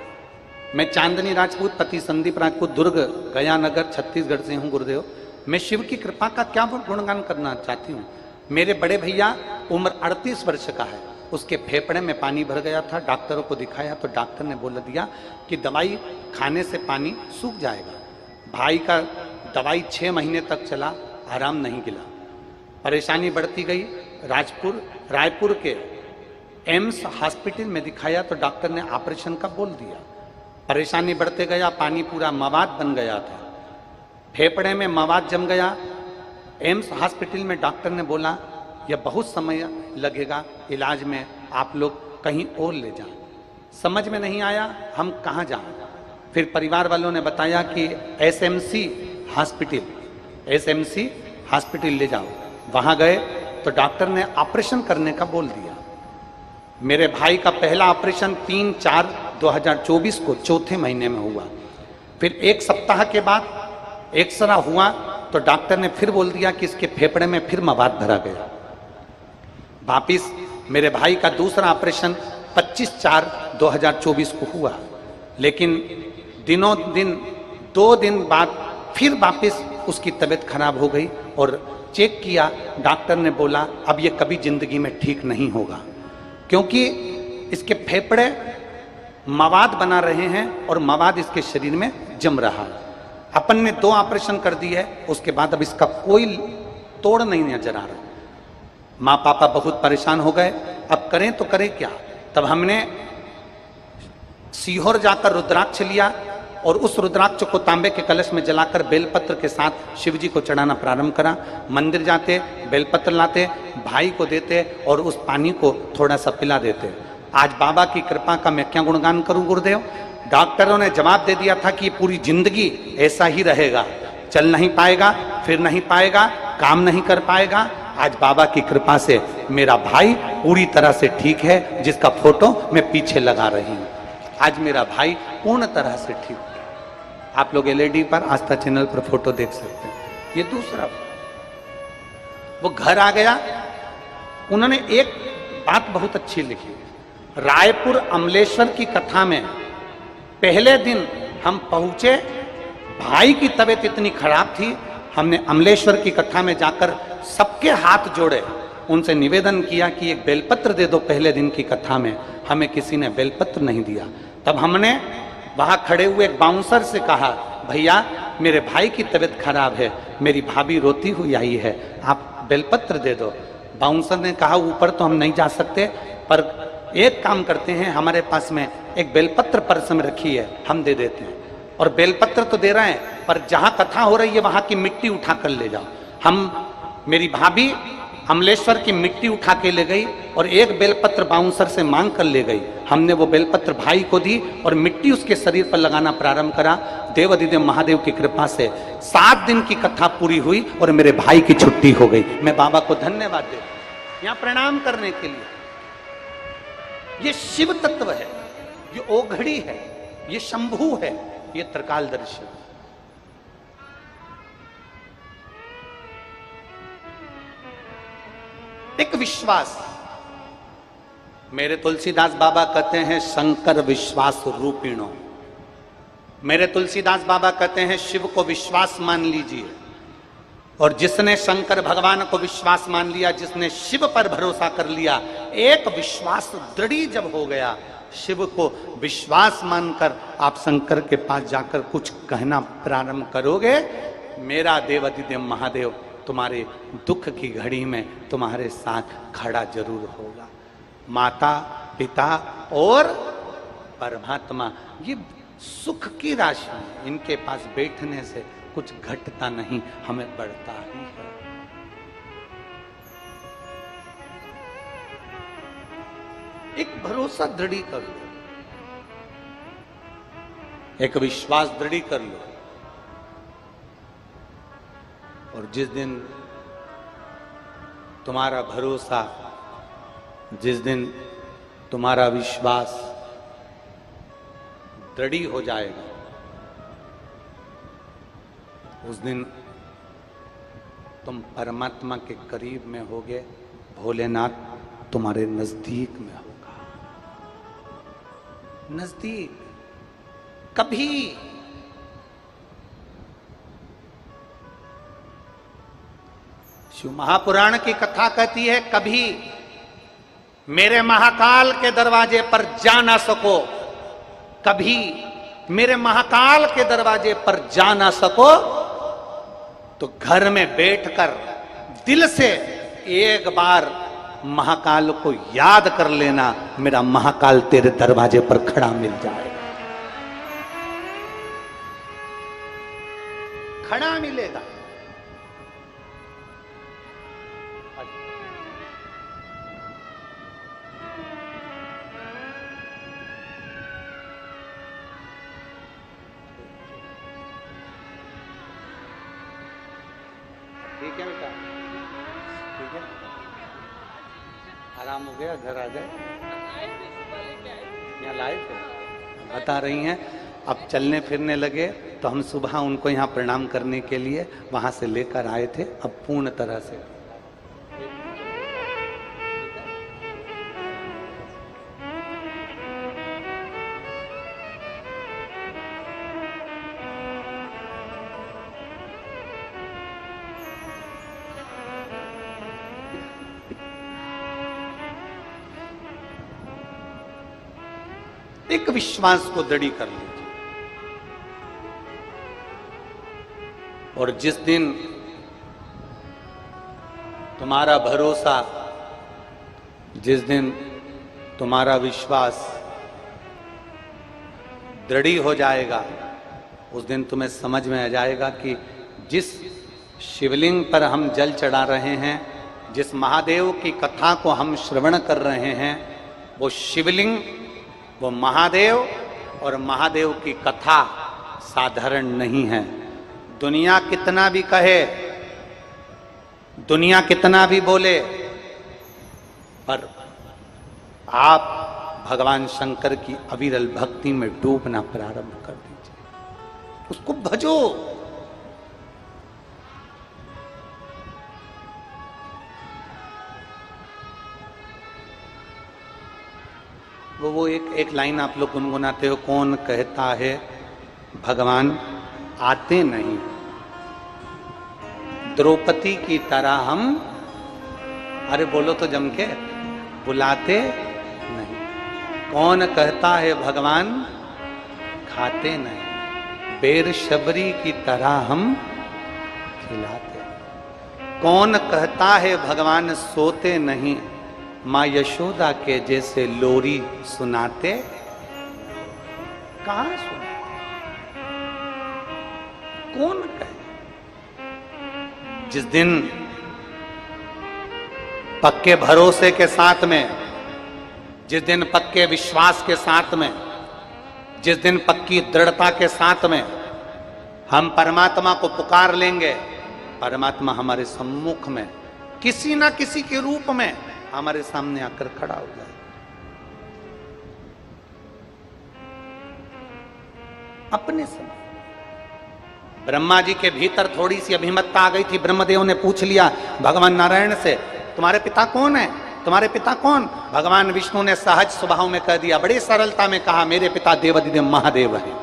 मैं चांदनी राजपूत पति संदीप राजपूत दुर्ग गया नगर छत्तीसगढ़ से हूँ गुरुदेव। मैं शिव की कृपा का क्या गुणगान करना चाहती हूँ। मेरे बड़े भैया उम्र 38 वर्ष का है, उसके फेफड़े में पानी भर गया था। डॉक्टरों को दिखाया तो डॉक्टर ने बोल दिया कि दवाई खाने से पानी सूख जाएगा। भाई का दवाई 6 महीने तक चला, आराम नहीं गिला। परेशानी बढ़ती गई। रायपुर के एम्स हॉस्पिटल में दिखाया तो डॉक्टर ने ऑपरेशन का बोल दिया। परेशानी बढ़ते गया, पानी पूरा मवाद बन गया था, फेफड़े में मवाद जम गया। एम्स हॉस्पिटल में डॉक्टर ने बोला यह बहुत समय लगेगा इलाज में, आप लोग कहीं और ले जाएं। समझ में नहीं आया हम कहाँ जाएं। फिर परिवार वालों ने बताया कि एसएमसी हॉस्पिटल ले जाओ। वहाँ गए तो डॉक्टर ने ऑपरेशन करने का बोल दिया। मेरे भाई का पहला ऑपरेशन 3/4/2024 को चौथे महीने में हुआ। फिर एक सप्ताह के बाद एक्सरा हुआ तो डॉक्टर ने फिर बोल दिया कि इसके फेफड़े में फिर मवाद भरा गया। वापिस मेरे भाई का दूसरा ऑपरेशन 25/4/2024 को हुआ। लेकिन 2 दिन बाद फिर वापिस उसकी तबीयत खराब हो गई और चेक किया। डॉक्टर ने बोला अब ये कभी जिंदगी में ठीक नहीं होगा, क्योंकि इसके फेफड़े मवाद बना रहे हैं और मवाद इसके शरीर में जम रहा है। अपन ने 2 ऑपरेशन कर दिए है, उसके बाद अब इसका कोई तोड़ नहीं नजर आ रहा। माँ पापा बहुत परेशान हो गए, अब करें तो करें क्या। तब हमने सीहोर जाकर रुद्राक्ष लिया और उस रुद्राक्ष को तांबे के कलश में जलाकर बेलपत्र के साथ शिव जी को चढ़ाना प्रारंभ करा। मंदिर जाते, बेलपत्र लाते, भाई को देते और उस पानी को थोड़ा सा पिला देते। आज बाबा की कृपा का मैं क्या गुणगान करूं गुरुदेव। डॉक्टरों ने जवाब दे दिया था कि पूरी जिंदगी ऐसा ही रहेगा, चल नहीं पाएगा, फिर नहीं पाएगा, काम नहीं कर पाएगा। आज बाबा की कृपा से मेरा भाई पूरी तरह से ठीक है, जिसका फोटो मैं पीछे लगा रही हूँ। आज मेरा भाई पूर्ण तरह से ठीक है। आप लोग एलईडी पर आस्था चैनल पर फोटो देख सकते हैं। ये दूसरा, वो घर आ गया। उन्होंने एक बात बहुत अच्छी लिखी। रायपुर अमलेश्वर की कथा में पहले दिन हम पहुंचे, भाई की तबीयत इतनी खराब थी, हमने अमलेश्वर की कथा में जाकर सबके हाथ जोड़े, उनसे निवेदन किया कि एक बेलपत्र दे दो। पहले दिन की कथा में हमें किसी ने बेलपत्र नहीं दिया। तब हमने वहां खड़े हुए एक बाउंसर से कहा, भैया मेरे भाई की तबीयत खराब है, मेरी भाभी रोती हुई आई है, आप बेलपत्र दे दो। बाउंसर ने कहा ऊपर तो हम नहीं जा सकते, पर एक काम करते हैं, हमारे पास में एक बेलपत्र पर्स में रखी है, हम दे देते हैं। और बेलपत्र तो दे रहे हैं, पर जहां कथा हो रही है वहां की मिट्टी उठा कर ले जाओ। मेरी भाभी अमलेश्वर की मिट्टी उठा के ले गई और एक बेलपत्र बाउंसर से मांग कर ले गई। हमने वो बेलपत्र भाई को दी और मिट्टी उसके शरीर पर लगाना प्रारंभ करा। देव अधिदेव महादेव की कृपा से 7 दिन की कथा पूरी हुई और मेरे भाई की छुट्टी हो गई। मैं बाबा को धन्यवाद देता हूं यहां प्रणाम करने के लिए। ये शिव तत्व है, ये ओघड़ी है, ये शंभू है, ये त्रिकालदर्शी है। एक विश्वास, मेरे तुलसीदास बाबा कहते हैं शंकर विश्वास रूपिणो। मेरे तुलसीदास बाबा कहते हैं शिव को विश्वास मान लीजिए। और जिसने शंकर भगवान को विश्वास मान लिया, जिसने शिव पर भरोसा कर लिया, एक विश्वास दृढ़ जब हो गया, शिव को विश्वास मानकर आप शंकर के पास जाकर कुछ कहना प्रारंभ करोगे, मेरा देव अधिदेव महादेव तुम्हारे दुख की घड़ी में तुम्हारे साथ खड़ा जरूर होगा। माता पिता और परमात्मा ये सुख की राशि है, इनके पास बैठने से कुछ घटता नहीं, हमें बढ़ता ही है। एक भरोसा दृढ़ कर लो, एक विश्वास दृढ़ कर लो। और जिस दिन तुम्हारा भरोसा, जिस दिन तुम्हारा विश्वास दृढ़ हो जाएगा, उस दिन तुम परमात्मा के करीब में होगे, भोलेनाथ तुम्हारे नजदीक में होगा। नजदीक कभी शिव महापुराण की कथा कहती है, कभी मेरे महाकाल के दरवाजे पर जा ना सको, कभी मेरे महाकाल के दरवाजे पर जा ना सको, तो घर में बैठकर दिल से एक बार महाकाल को याद कर लेना, मेरा महाकाल तेरे दरवाजे पर खड़ा मिल जाएगा, खड़ा मिलेगा। ठीक है बेटा, ठीक है, आराम हो गया, घर आ गए, यहाँ लाए थे, बता रही हैं। अब चलने फिरने लगे तो हम सुबह उनको यहाँ प्रणाम करने के लिए वहां से लेकर आए थे, अब पूर्ण तरह से एक विश्वास को दृढ़ कर लीजिए। और जिस दिन तुम्हारा भरोसा, जिस दिन तुम्हारा विश्वास दृढ़ हो जाएगा, उस दिन तुम्हें समझ में आ जाएगा कि जिस शिवलिंग पर हम जल चढ़ा रहे हैं, जिस महादेव की कथा को हम श्रवण कर रहे हैं, वो शिवलिंग, वो महादेव और महादेव की कथा साधारण नहीं है। दुनिया कितना भी कहे, दुनिया कितना भी बोले, पर आप भगवान शंकर की अविरल भक्ति में डूबना प्रारंभ कर दीजिए, उसको भजो। वो एक लाइन आप लोग गुनगुनाते हो, कौन कहता है भगवान आते नहीं, द्रौपदी की तरह हम, अरे बोलो तो जम के, बुलाते नहीं। कौन कहता है भगवान खाते नहीं, बेर शबरी की तरह हम खिलाते। कौन कहता है भगवान सोते नहीं, माँ यशोदा के जैसे लोरी सुनाते। कहां सुनाते, कौन कहे? जिस दिन पक्के भरोसे के साथ में, जिस दिन पक्के विश्वास के साथ में, जिस दिन पक्की दृढ़ता के साथ में हम परमात्मा को पुकार लेंगे, परमात्मा हमारे सम्मुख में किसी ना किसी के रूप में हमारे सामने आकर खड़ा हो जाए। अपने समय ब्रह्मा जी के भीतर थोड़ी सी अभिमतता आ गई थी। ब्रह्मदेव ने पूछ लिया भगवान नारायण से, तुम्हारे पिता कौन है, तुम्हारे पिता कौन? भगवान विष्णु ने सहज स्वभाव में कह दिया, बड़ी सरलता में कहा, मेरे पिता देवाधिदेव महादेव हैं।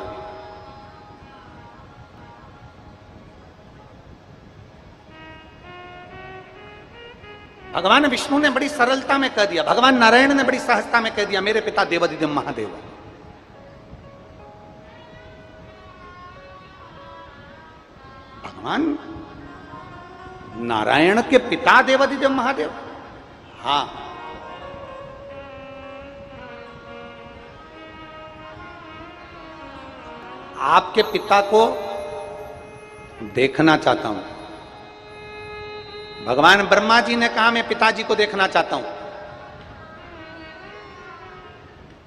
भगवान विष्णु ने बड़ी सरलता में कह दिया, भगवान नारायण ने बड़ी सहजता में कह दिया, मेरे पिता देवाधिदेव महादेव हैं। भगवान नारायण के पिता देवाधिदेव महादेव? हाँ, आपके पिता को देखना चाहता हूं। भगवान ब्रह्मा जी ने कहा, मैं पिताजी को देखना चाहता हूं।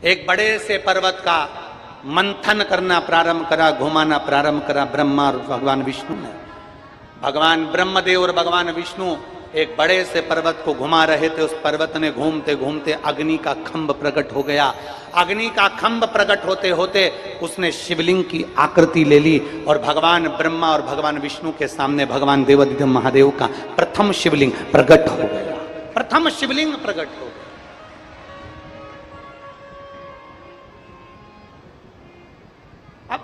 एक बड़े से पर्वत का मंथन करना प्रारंभ करा, घुमाना प्रारंभ करा ब्रह्मा और भगवान विष्णु ने। भगवान ब्रह्मदेव और भगवान विष्णु एक बड़े से पर्वत को घुमा रहे थे। उस पर्वत ने घूमते घूमते अग्नि का खंभ प्रकट हो गया। अग्नि का खंभ प्रकट होते होते उसने शिवलिंग की आकृति ले ली और भगवान ब्रह्मा और भगवान विष्णु के सामने भगवान देवादिदेव महादेव का प्रथम शिवलिंग प्रकट हो गया। प्रथम शिवलिंग प्रकट हो गया।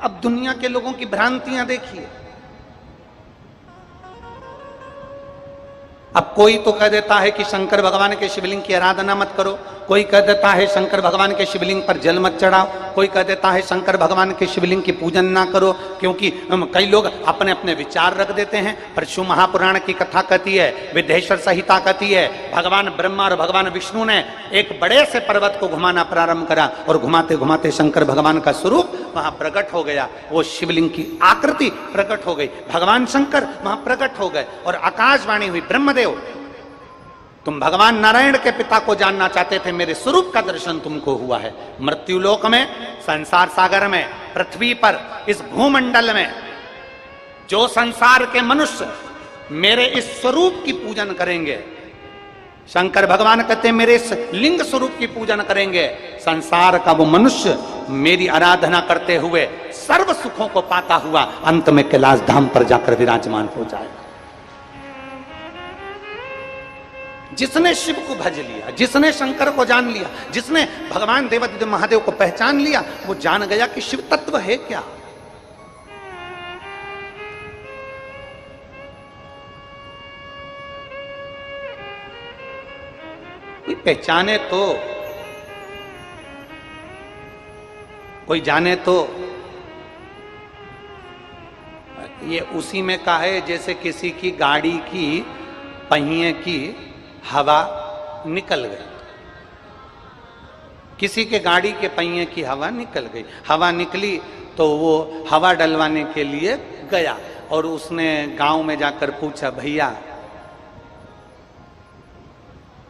अब दुनिया के लोगों की भ्रांतियां देखिए। अब कोई तो कह देता है कि शंकर भगवान के शिवलिंग की आराधना मत करो, कोई कह देता है शंकर भगवान के शिवलिंग पर जल मत चढ़ाओ, कोई कह देता है शंकर भगवान के शिवलिंग की पूजन ना करो, क्योंकि कई लोग अपने अपने विचार रख देते हैं। पर शिव महापुराण की कथा कहती है, विदेश्वर संहिता कहती है, भगवान ब्रह्मा और भगवान विष्णु ने एक बड़े से पर्वत को घुमाना प्रारंभ करा और घुमाते घुमाते शंकर भगवान का स्वरूप वहां प्रकट हो गया। वो शिवलिंग की आकृति प्रकट हो गई, भगवान शंकर वहां प्रकट हो गए और आकाशवाणी हुई, ब्रह्मदेव तुम भगवान नारायण के पिता को जानना चाहते थे, मेरे स्वरूप का दर्शन तुमको हुआ है। मृत्युलोक में, संसार सागर में, पृथ्वी पर, इस भूमंडल में जो संसार के मनुष्य मेरे इस स्वरूप की पूजन करेंगे, शंकर भगवान कहते हैं मेरे इस लिंग स्वरूप की पूजन करेंगे, संसार का वो मनुष्य मेरी आराधना करते हुए सर्व सुखों को पाता हुआ अंत में कैलाश धाम पर जाकर विराजमान हो जाएगा। जिसने शिव को भज लिया, जिसने शंकर को जान लिया, जिसने भगवान देवादिदेव महादेव को पहचान लिया, वो जान गया कि शिव तत्व है क्या। कोई पहचाने तो, कोई जाने तो। ये उसी में का है जैसे किसी की गाड़ी की पहिए की हवा निकल गई, किसी के गाड़ी के पहिए की हवा निकल गई। हवा निकली तो वो हवा डलवाने के लिए गया और उसने गांव में जाकर पूछा, भैया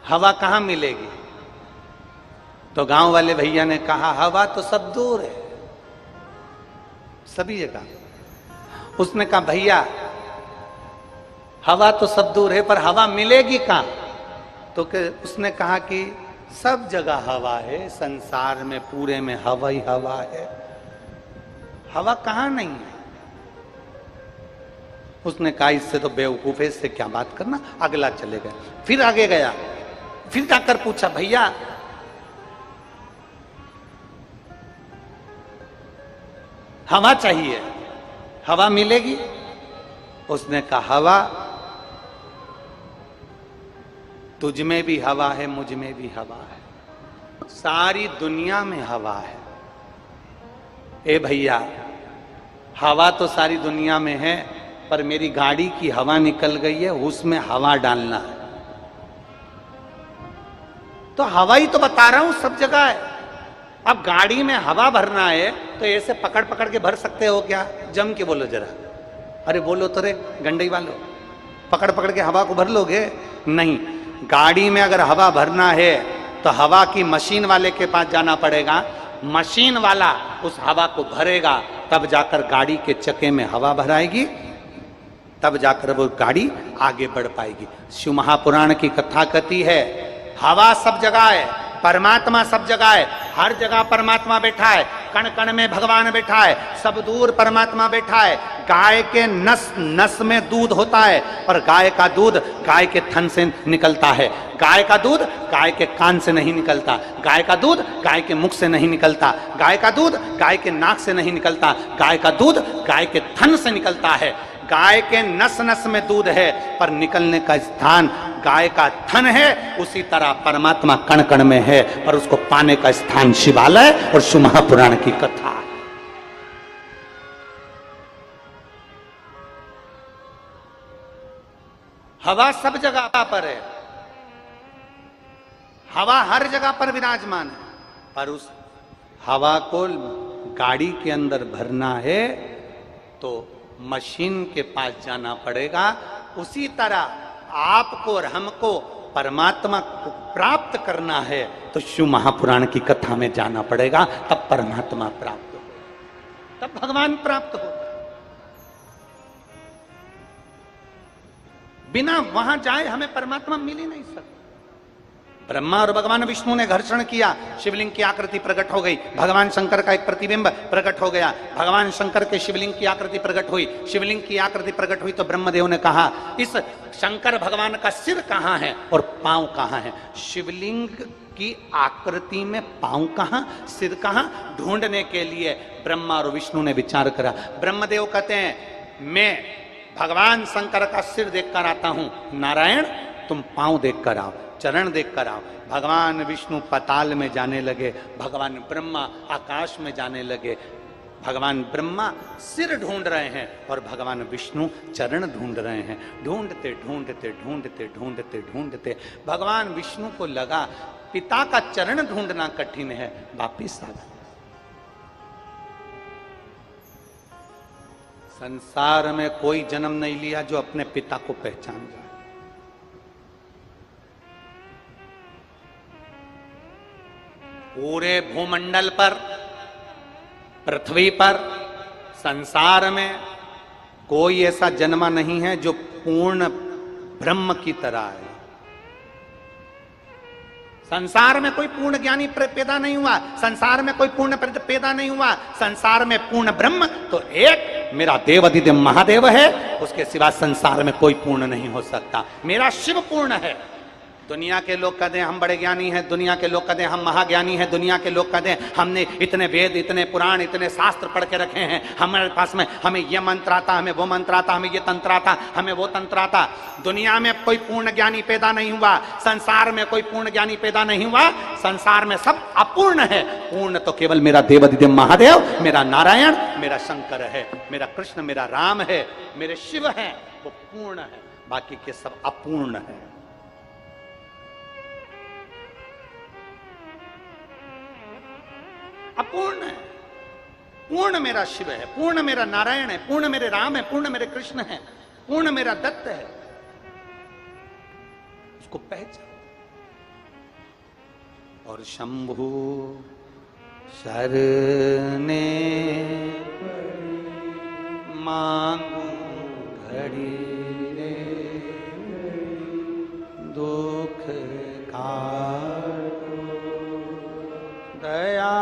हवा कहाँ मिलेगी? तो गांव वाले भैया ने कहा, हवा तो सब दूर है, सभी जगह। उसने कहा, भैया हवा तो सब दूर है पर हवा मिलेगी कहाँ? तो उसने कहा कि सब जगह हवा है, संसार में पूरे में हवा ही हवा है, हवा कहाँ नहीं है। उसने कहा इससे तो बेवकूफ है, इससे क्या बात करना। अगला चले गए, फिर आगे गया, फिर जाकर पूछा, भैया हवा चाहिए, हवा मिलेगी? उसने कहा, हवा तुझ में भी हवा है, मुझ में भी हवा है, सारी दुनिया में हवा है। ए भैया हवा तो सारी दुनिया में है पर मेरी गाड़ी की हवा निकल गई है, उसमें हवा डालना है। तो हवा ही तो बता रहा हूं सब जगह है। अब गाड़ी में हवा भरना है तो ऐसे पकड़ पकड़ के भर सकते हो क्या? जम के बोलो जरा, अरे बोलो तो रे गंडई वालों, पकड़ पकड़ के हवा को भर लोगे? नहीं, गाड़ी में अगर हवा भरना है तो हवा की मशीन वाले के पास जाना पड़ेगा, मशीन वाला उस हवा को भरेगा, तब जाकर गाड़ी के चक्के में हवा भराएगी, तब जाकर वो गाड़ी आगे बढ़ पाएगी। शिव महापुराण की कथा कहती है, हवा सब जगह है, परमात्मा सब जगह है, हर जगह परमात्मा बैठा है, कण कण में भगवान बैठा है, सब दूर परमात्मा बैठा है। गाय के नस नस में दूध होता है और गाय का दूध गाय के थन से निकलता है, गाय का दूध गाय के कान से नहीं निकलता, गाय का दूध गाय के मुख से नहीं निकलता, गाय का दूध गाय के नाक से नहीं निकलता, गाय का दूध गाय के थन से निकलता है। गाय के नस नस में दूध है पर निकलने का स्थान गाय का थन है, उसी तरह परमात्मा कण कण में है पर उसको पाने का स्थान शिवालय और शिव महापुराण की कथा है। हवा सब जगह पर है, हवा हर जगह पर विराजमान है, पर उस हवा को गाड़ी के अंदर भरना है तो मशीन के पास जाना पड़ेगा। उसी तरह आपको और हमको परमात्मा को प्राप्त करना है तो शिव महापुराण की कथा में जाना पड़ेगा, तब परमात्मा प्राप्त हो, तब भगवान प्राप्त हो। बिना वहां जाए हमें परमात्मा मिल ही नहीं सकता। ब्रह्मा और भगवान विष्णु ने घर्षण किया, शिवलिंग की आकृति प्रकट हो गई, भगवान शंकर का एक प्रतिबिंब प्रकट हो गया, भगवान शंकर के शिवलिंग की आकृति प्रकट हुई, शिवलिंग की आकृति प्रकट हुई तो ब्रह्मदेव ने कहा इस शंकर भगवान का सिर कहां है और पांव कहां है? शिवलिंग की आकृति में पांव कहां, सिर कहां, ढूंढने के लिए ब्रह्मा और विष्णु ने विचार करा। ब्रह्मदेव कहते हैं मैं भगवान शंकर का सिर देखकर आता हूं, नारायण तुम पांव देखकर आओ, चरण देखकर आओ। भगवान विष्णु पाताल में जाने लगे, भगवान ब्रह्मा आकाश में जाने लगे। भगवान ब्रह्मा सिर ढूंढ रहे हैं और भगवान विष्णु चरण ढूंढ रहे हैं। ढूंढते ढूंढते ढूंढते ढूंढते ढूंढते भगवान विष्णु को लगा पिता का चरण ढूंढना कठिन है, वापिस आ गए। संसार में कोई जन्म नहीं लिया जो अपने पिता को पहचान जाए। पूरे भूमंडल पर, पृथ्वी पर, संसार में कोई ऐसा जन्मा नहीं है जो पूर्ण ब्रह्म की तरह है। संसार में कोई पूर्ण ज्ञानी पैदा नहीं हुआ, संसार में कोई पूर्ण पैदा नहीं हुआ। संसार में पूर्ण ब्रह्म तो एक मेरा देवाधिदेव महादेव है, उसके सिवा संसार में कोई पूर्ण नहीं हो सकता। मेरा शिव पूर्ण है। दुनिया के लोग कहते हैं हम बड़े ज्ञानी हैं, दुनिया के लोग कहते हैं हम महाज्ञानी हैं, दुनिया के लोग कहते हैं हमने इतने वेद, इतने पुराण, इतने शास्त्र पढ़ के रखे हैं, हमारे पास में हमें ये मंत्र आता, हमें वो मंत्र आता, हमें ये तंत्र आता, हमें वो तंत्र आता। दुनिया में कोई पूर्ण ज्ञानी पैदा नहीं हुआ, संसार में कोई पूर्ण ज्ञानी पैदा नहीं हुआ। संसार में सब अपूर्ण है, पूर्ण तो केवल मेरा देवाधिदेव महादेव, मेरा नारायण, मेरा शंकर है, मेरा कृष्ण, मेरा राम है, मेरे शिव है, वो पूर्ण है। बाकी के सब अपूर्ण है। अपूर्ण है। पूर्ण मेरा शिव है, पूर्ण मेरा नारायण है, पूर्ण मेरे राम है, पूर्ण मेरे कृष्ण है, पूर्ण मेरा दत्त है। उसको पहचान। और शंभु शरणे मांगू घड़ी रे दुख काटो दया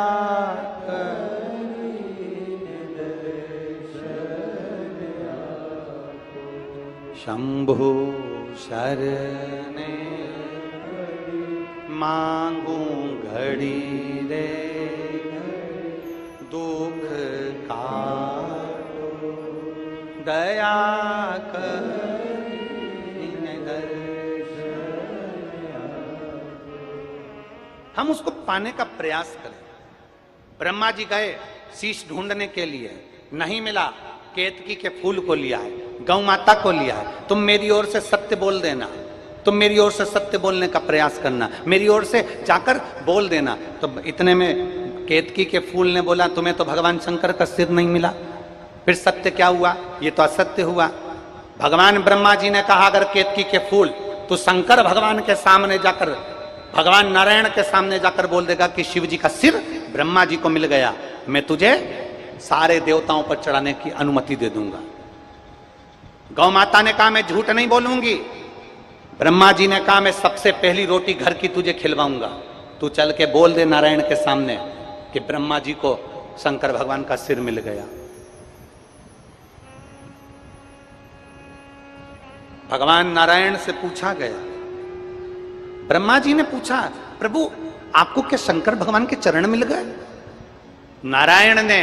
शंभु शरणे मांगू घड़ी रे दुख काटो दया हम उसको पाने का प्रयास करें। ब्रह्मा जी गए शीश ढूंढने के लिए, नहीं मिला, केतकी के फूल को लिया है, गौ माता को लिया है। तुम मेरी ओर से सत्य बोल देना, तुम मेरी ओर से सत्य बोलने का प्रयास करना, मेरी ओर से जाकर बोल देना। तो इतने में केतकी के फूल ने बोला तुम्हें तो भगवान शंकर का सिर नहीं मिला, फिर सत्य क्या हुआ? ये तो असत्य हुआ। भगवान ब्रह्मा जी ने कहा अगर केतकी के फूल तो शंकर भगवान के सामने जाकर, भगवान नारायण के सामने जाकर बोल देगा कि शिव जी का सिर ब्रह्मा जी को मिल गया, मैं तुझे सारे देवताओं पर चढ़ाने की अनुमति दे दूंगा। गौ माता ने कहा मैं झूठ नहीं बोलूंगी। ब्रह्मा जी ने कहा मैं सबसे पहली रोटी घर की तुझे खिलवाऊंगा, तू चल के बोल दे नारायण के सामने कि ब्रह्मा जी को शंकर भगवान का सिर मिल गया। भगवान नारायण से पूछा गया, ब्रह्मा जी ने पूछा प्रभु आपको क्या शंकर भगवान के चरण मिल गए? नारायण ने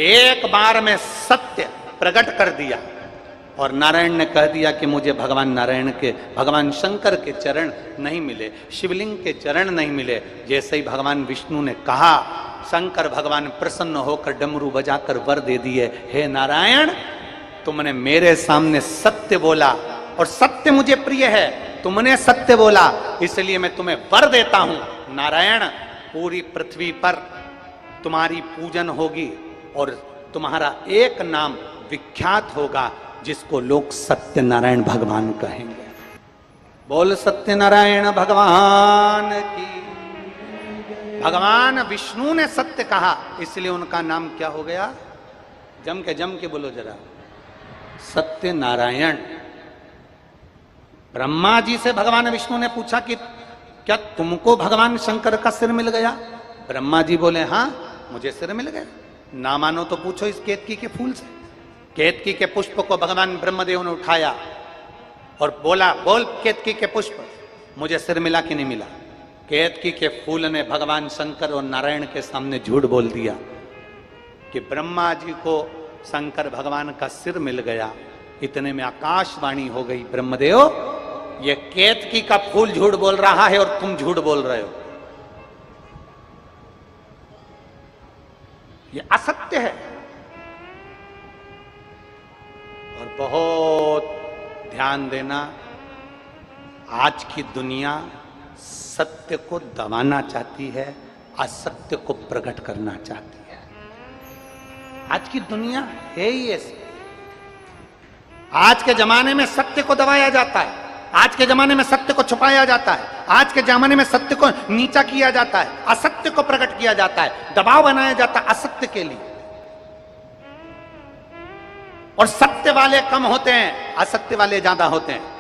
एक बार में सत्य प्रकट कर दिया और नारायण ने कह दिया कि मुझे भगवान नारायण के, भगवान शंकर के चरण नहीं मिले, शिवलिंग के चरण नहीं मिले। जैसे ही भगवान विष्णु ने कहा, शंकर भगवान प्रसन्न होकर डमरू बजाकर वर दे दिए, हे नारायण तुमने मेरे सामने सत्य बोला और सत्य मुझे प्रिय है, तुमने सत्य बोला इसलिए मैं तुम्हें वर देता हूं। नारायण पूरी पृथ्वी पर तुम्हारी पूजन होगी और तुम्हारा एक नाम विख्यात होगा जिसको लोग सत्यनारायण भगवान कहेंगे। बोल सत्यनारायण भगवान की। भगवान विष्णु ने सत्य कहा इसलिए उनका नाम क्या हो गया? जम के बोलो जरा, सत्यनारायण। ब्रह्मा जी से भगवान विष्णु ने पूछा कि क्या तुमको भगवान शंकर का सिर मिल गया? ब्रह्मा जी बोले हाँ मुझे सिर मिल गया। ना मानो तो पूछो इस केतकी के फूल से। केतकी के पुष्प को भगवान ब्रह्मदेव ने उठाया और बोला, बोल केतकी के पुष्प, मुझे सिर मिला कि नहीं मिला? केतकी के फूल ने भगवान शंकर और नारायण के सामने झूठ बोल दिया कि ब्रह्मा जी को शंकर भगवान का सिर मिल गया। इतने में आकाशवाणी हो गई, ब्रह्मदेव ये केतकी का फूल झूठ बोल रहा है और तुम झूठ बोल रहे हो, ये असत्य है। और बहुत ध्यान देना, आज की दुनिया सत्य को दबाना चाहती है, असत्य को प्रकट करना चाहती है। आज की दुनिया है ही ऐसी। आज के जमाने में सत्य को दबाया जाता है, आज के जमाने में सत्य को छुपाया जाता है, आज के जमाने में सत्य को नीचा किया जाता है, असत्य को प्रकट किया जाता है, दबाव बनाया जाता है असत्य के लिए। और सत्य वाले कम होते हैं, असत्य वाले ज्यादा होते हैं।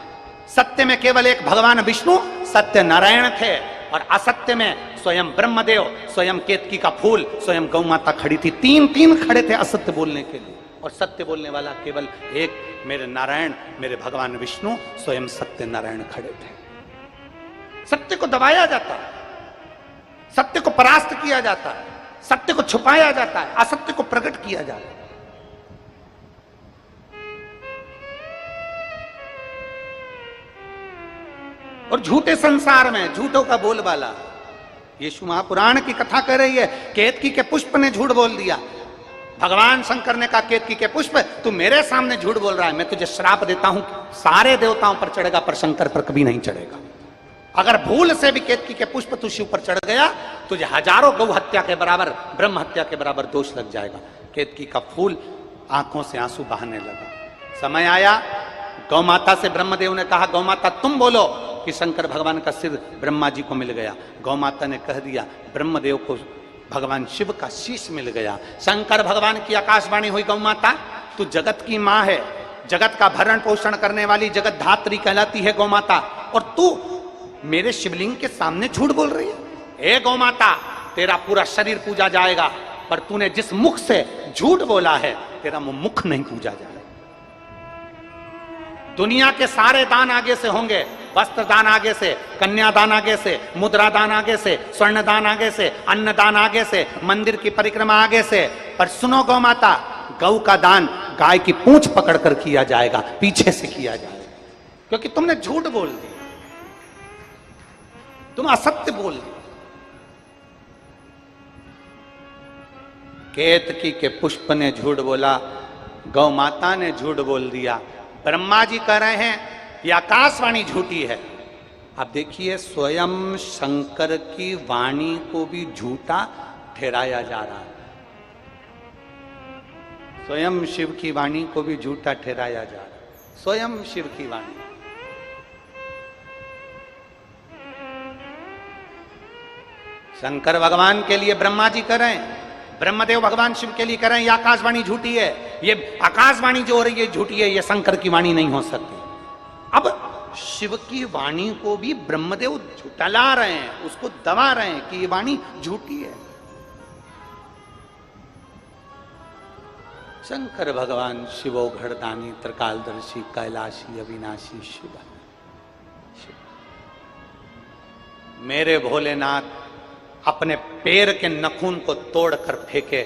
सत्य में केवल एक भगवान विष्णु सत्य नारायण थे, और असत्य में स्वयं ब्रह्मदेव, स्वयं केतकी का फूल, स्वयं गौ माता खड़ी थी। तीन खड़े थे असत्य बोलने के लिए, और सत्य बोलने वाला केवल एक मेरे नारायण, मेरे भगवान विष्णु स्वयं सत्य नारायण खड़े थे। सत्य को दबाया जाता है, सत्य को परास्त किया जाता है, सत्य को छुपाया जाता है, असत्य को प्रकट किया जाता है। और झूठे संसार में झूठों का बोलबाला। यीशु महापुराण की कथा कर रही है, केतकी के पुष्प ने झूठ बोल दिया। भगवान शंकर ने कहा, केतकी के पुष्प तू मेरे सामने झूठ बोल रहा है, मैं तुझे श्राप देता हूं, सारे देवताओं पर चढ़ेगा पर शंकर पर कभी नहीं चढ़ेगा। अगर भूल से भी केतकी के पुष्प तू शिव पर चढ़ गया, तुझे हजारों गौ हत्या के बराबर, ब्रह्म हत्या के बराबर दोष लग जाएगा। केतकी का फूल आंखों से आंसू बहाने लगा। समय आया, गौ माता से ब्रह्मदेव ने कहा, गौ माता तुम बोलो कि शंकर भगवान का सिर ब्रह्मा जी को मिल गया। गौ माता ने कह दिया, ब्रह्मदेव को भगवान शिव का शीश मिल गया। शंकर भगवान की आकाशवाणी हुई, गौ माता तू जगत की मां है, जगत का भरण पोषण करने वाली जगत धात्री कहलाती है गौ माता, और तू मेरे शिवलिंग के सामने झूठ बोल रही है। हे गौ माता, तेरा पूरा शरीर पूजा जाएगा, पर तूने जिस मुख से झूठ बोला है, तेरा मुख नहीं पूजा जाएगा। दुनिया के सारे दान आगे से होंगे, वस्त्र दान आगे से, कन्यादान आगे से, मुद्रा दान आगे से, स्वर्ण दान आगे से, अन्न दान आगे से, मंदिर की परिक्रमा आगे से, पर सुनो गौ माता, गौ का दान गाय की पूंछ पकड़कर किया जाएगा, पीछे से किया जाएगा, क्योंकि तुमने झूठ बोल दिया, तुम असत्य बोल दिया। केतकी के पुष्प ने झूठ बोला, गौ माता ने झूठ बोल दिया। ब्रह्मा जी कह रहे हैं ये आकाशवाणी झूठी है। अब देखिए, स्वयं शंकर की वाणी को भी झूठा ठहराया जा रहा है, स्वयं शिव की वाणी को भी झूठा ठहराया जा रहा है, स्वयं शिव की वाणी। शंकर भगवान के लिए ब्रह्मा जी कर रहे हैं, ब्रह्मदेव भगवान शिव के लिए कह रहे हैं ये आकाशवाणी झूठी है, ये आकाशवाणी जो हो रही है झूठी है, ये शंकर की वाणी नहीं हो सकती। अब शिव की वाणी को भी ब्रह्मदेव झुठला रहे हैं, उसको दबा रहे हैं कि ये वाणी झूठी है। शंकर भगवान शिवो घड़दानी त्रिकालदर्शी कैलाशी अविनाशी शिव। मेरे भोलेनाथ अपने पैर के नखून को तोड़कर फेंके,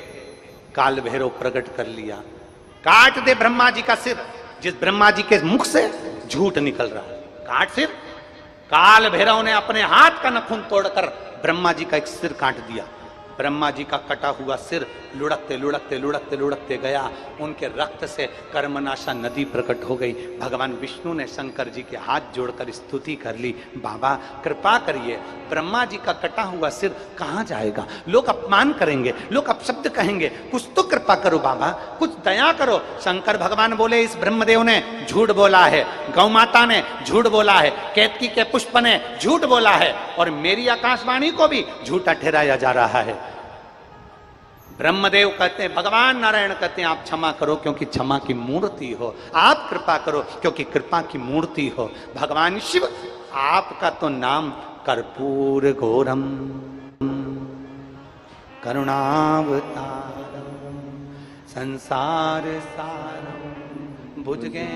काल भैरव प्रकट कर लिया, काट दे ब्रह्मा जी का सिर, जिस ब्रह्मा जी के मुख से झूठ निकल रहा है, काट सिर। काल भैरव ने अपने हाथ का नखून तोड़कर ब्रह्मा जी का एक सिर काट दिया। ब्रह्मा जी का कटा हुआ सिर लुढ़कते लुढ़कते लुढ़कते लुढ़कते गया, उनके रक्त से कर्मनाशा नदी प्रकट हो गई। भगवान विष्णु ने शंकर जी के हाथ जोड़कर स्तुति कर ली, बाबा कृपा करिए, ब्रह्मा जी का कटा हुआ सिर कहाँ जाएगा, लोग अपमान करेंगे, लोग अपशब्द कहेंगे, कुछ तो कृपा करो बाबा, कुछ दया करो। शंकर भगवान बोले, इस ब्रह्मदेव ने झूठ बोला है, गौ माता ने झूठ बोला है, केतकी के पुष्प ने झूठ बोला है, और मेरी आकाशवाणी को भी झूठा ठहराया जा रहा है। ब्रह्मदेव कहते हैं, भगवान नारायण कहते हैं आप क्षमा करो क्योंकि क्षमा की मूर्ति हो, आप कृपा करो क्योंकि कृपा की मूर्ति हो। भगवान शिव आपका तो नाम कर्पूर घोरम करुणावतारम संसार सारम भुजगे।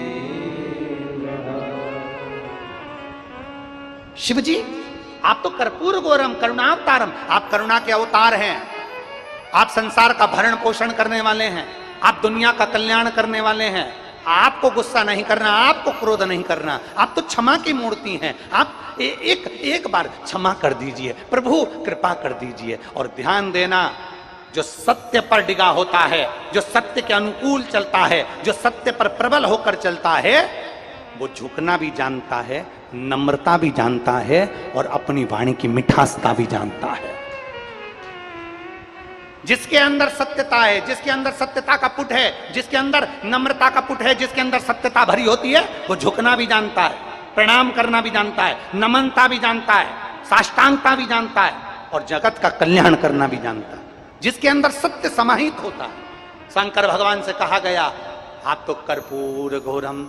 शिव जी आप तो कर्पूर घोरम करुणावतारम, आप करुणा के अवतार हैं, आप संसार का भरण पोषण करने वाले हैं, आप दुनिया का कल्याण करने वाले हैं। आपको गुस्सा नहीं करना, आपको क्रोध नहीं करना, आप तो क्षमा की मूर्ति हैं। आप एक बार क्षमा कर दीजिए, प्रभु कृपा कर दीजिए। और ध्यान देना, जो सत्य पर डिगा होता है, जो सत्य के अनुकूल चलता है, जो सत्य पर प्रबल होकर चलता है, वो झुकना भी जानता है, नम्रता भी जानता है और अपनी वाणी की मिठासता भी जानता है। जिसके अंदर सत्यता है, जिसके अंदर सत्यता का पुट है, जिसके अंदर नम्रता का पुट है, जिसके अंदर सत्यता भरी होती है, वो झुकना भी जानता है, प्रणाम करना भी जानता है, नमनता भी जानता है, साष्टांगता भी जानता है और जगत का कल्याण करना भी जानता है। जिसके अंदर सत्य समाहित होता है। शंकर भगवान से कहा गया, आप तो कर्पूर घोरम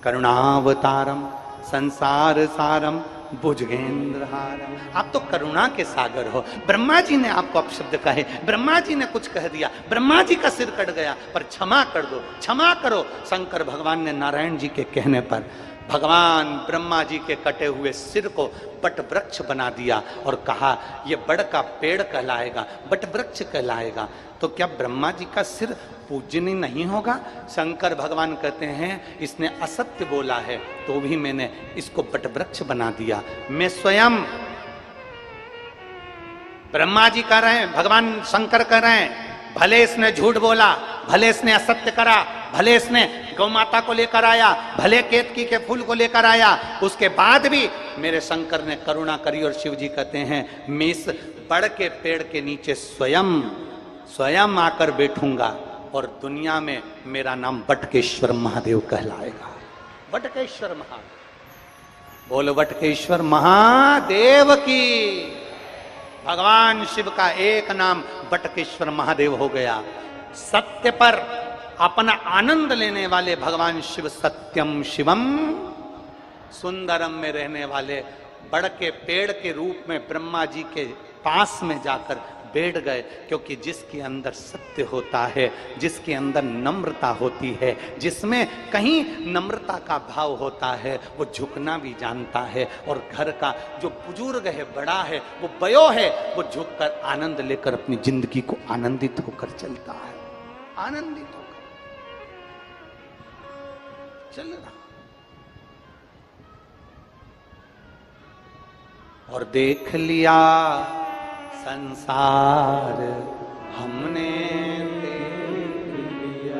करुणावतारम संसार सारम भुजगेंद्रहारम, आप तो करुणा के सागर हो। ब्रह्मा जी ने आपको अपशब्द कहे, ब्रह्मा जी ने कुछ कह दिया, ब्रह्मा जी का सिर कट गया, पर क्षमा कर दो, क्षमा करो। शंकर भगवान ने नारायण जी के कहने पर भगवान ब्रह्मा जी के कटे हुए सिर को बट वृक्ष बना दिया और कहा ये बड़ का पेड़ कहलाएगा, बट वृक्ष कहलाएगा। तो क्या ब्रह्मा जी का सिर पूजनीय नहीं होगा? शंकर भगवान कहते हैं इसने असत्य बोला है तो भी मैंने इसको बट वृक्ष बना दिया। मैं स्वयं, ब्रह्मा जी कह रहे हैं, भगवान शंकर कह रहे हैं, भले इसने झूठ बोला, भले इसने असत्य करा, भले इसने गौ माता को लेकर आया, भले केतकी के फूल को लेकर आया, उसके बाद भी मेरे शंकर ने करुणा करी। और शिव जी कहते हैं मैं इस बड़ के पेड़ के नीचे स्वयं आकर बैठूंगा और दुनिया में मेरा नाम बटकेश्वर महादेव कहलाएगा। बटकेश्वर महादेव, बोलो बटकेश्वर महादेव की। भगवान शिव का एक नाम बटकेश्वर महादेव हो गया। सत्य पर अपना आनंद लेने वाले भगवान शिव सत्यम शिवम सुंदरम में रहने वाले बड़ के पेड़ के रूप में ब्रह्मा जी के पास में जाकर बैठ गए, क्योंकि जिसके अंदर सत्य होता है, जिसके अंदर नम्रता होती है, जिसमें कहीं नम्रता का भाव होता है, वो झुकना भी जानता है। और घर का जो बुजुर्ग है, बड़ा है, वो बयो है, वो झुककर आनंद लेकर अपनी जिंदगी को आनंदित होकर चलता है, आनंदित होकर चल रहा। और देख लिया संसार हमने देख लिया,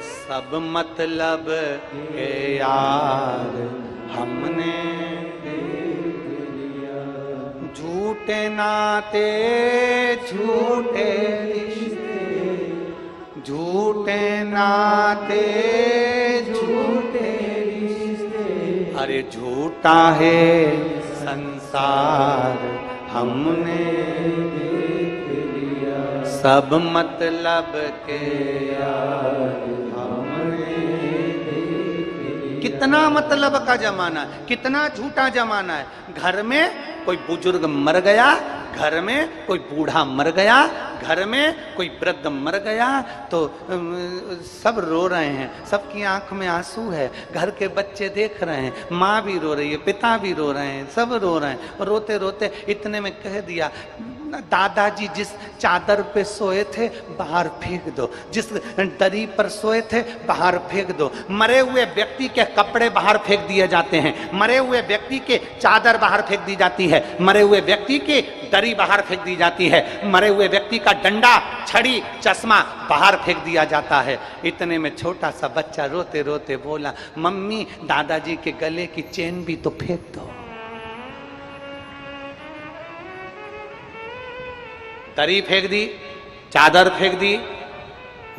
सब मतलब के यार हमने देख लिया, झूठे नाते झूठे रिश्ते, झूठे नाते झूठे रिश्ते, अरे झूठा है संसार हमने देख लिया, सब मतलब के यार हमने देख लिया। कितना मतलब का जमाना है, कितना झूठा जमाना है। घर में कोई बुजुर्ग मर गया, घर में कोई बूढ़ा मर गया, घर में कोई वृद्ध मर गया तो सब रो रहे हैं, सबकी आंख में आंसू है, घर के बच्चे देख रहे हैं, माँ भी रो रही है, पिता भी रो रहे हैं, सब रो रहे हैं। और रोते रोते इतने में कह दिया, दादाजी जिस चादर पे सोए थे बाहर फेंक दो, जिस दरी पर सोए थे बाहर फेंक दो। मरे हुए व्यक्ति के कपड़े बाहर फेंक दिए जाते हैं, मरे हुए व्यक्ति के चादर बाहर फेंक दी जाती है, मरे हुए व्यक्ति की दरी बाहर फेंक दी जाती है, मरे हुए व्यक्ति का डंडा, छड़ी, चश्मा बाहर फेंक दिया जाता है। इतने में छोटा सा बच्चा रोते रोते बोला, मम्मी दादाजी के गले की चेन भी तो फेंक दो। दरी फेंक दी, चादर फेंक दी,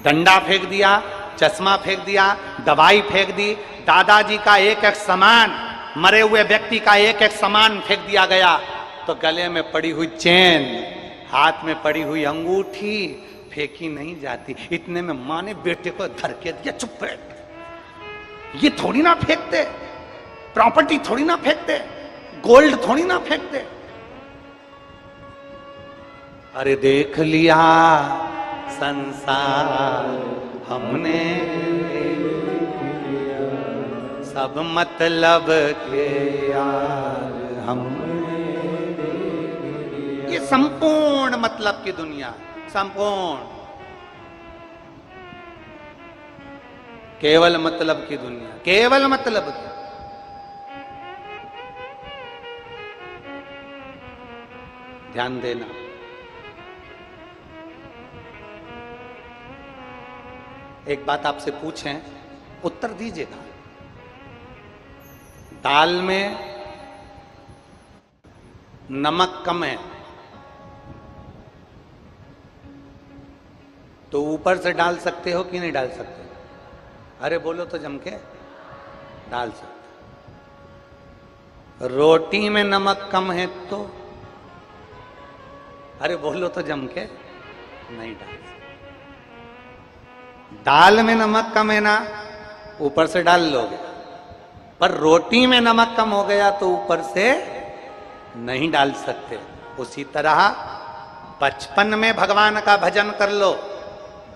डंडा फेंक दिया, चश्मा फेंक दिया, दवाई फेंक दी, दादाजी का एक एक सामान, मरे हुए व्यक्ति का एक एक सामान फेंक दिया गया। तो गले में पड़ी हुई चेन, हाथ में पड़ी हुई अंगूठी, फेंकी नहीं जाती। इतने में माँ ने बेटे को धर के दिया, चुप बैठ, ये थोड़ी ना फेंकते, प्रॉपर्टी थोड़ी ना फेंकते, गोल्ड थोड़ी ना फेंकते। अरे देख लिया संसार हमने, सब मतलब के यार हमने, ये संपूर्ण मतलब की दुनिया, संपूर्ण केवल मतलब की दुनिया, केवल मतलब की। ध्यान देना, एक बात आपसे पूछें, उत्तर दीजिएगा। दाल में नमक कम है तो ऊपर से डाल सकते हो कि नहीं डाल सकते? अरे बोलो तो जम के, डाल सकते। रोटी में नमक कम है तो, अरे बोलो तो जम के, नहीं डाल सकते। दाल में नमक कम है ना, ऊपर से डाल लोगे, पर रोटी में नमक कम हो गया तो ऊपर से नहीं डाल सकते। उसी तरह बचपन में भगवान का भजन कर लो,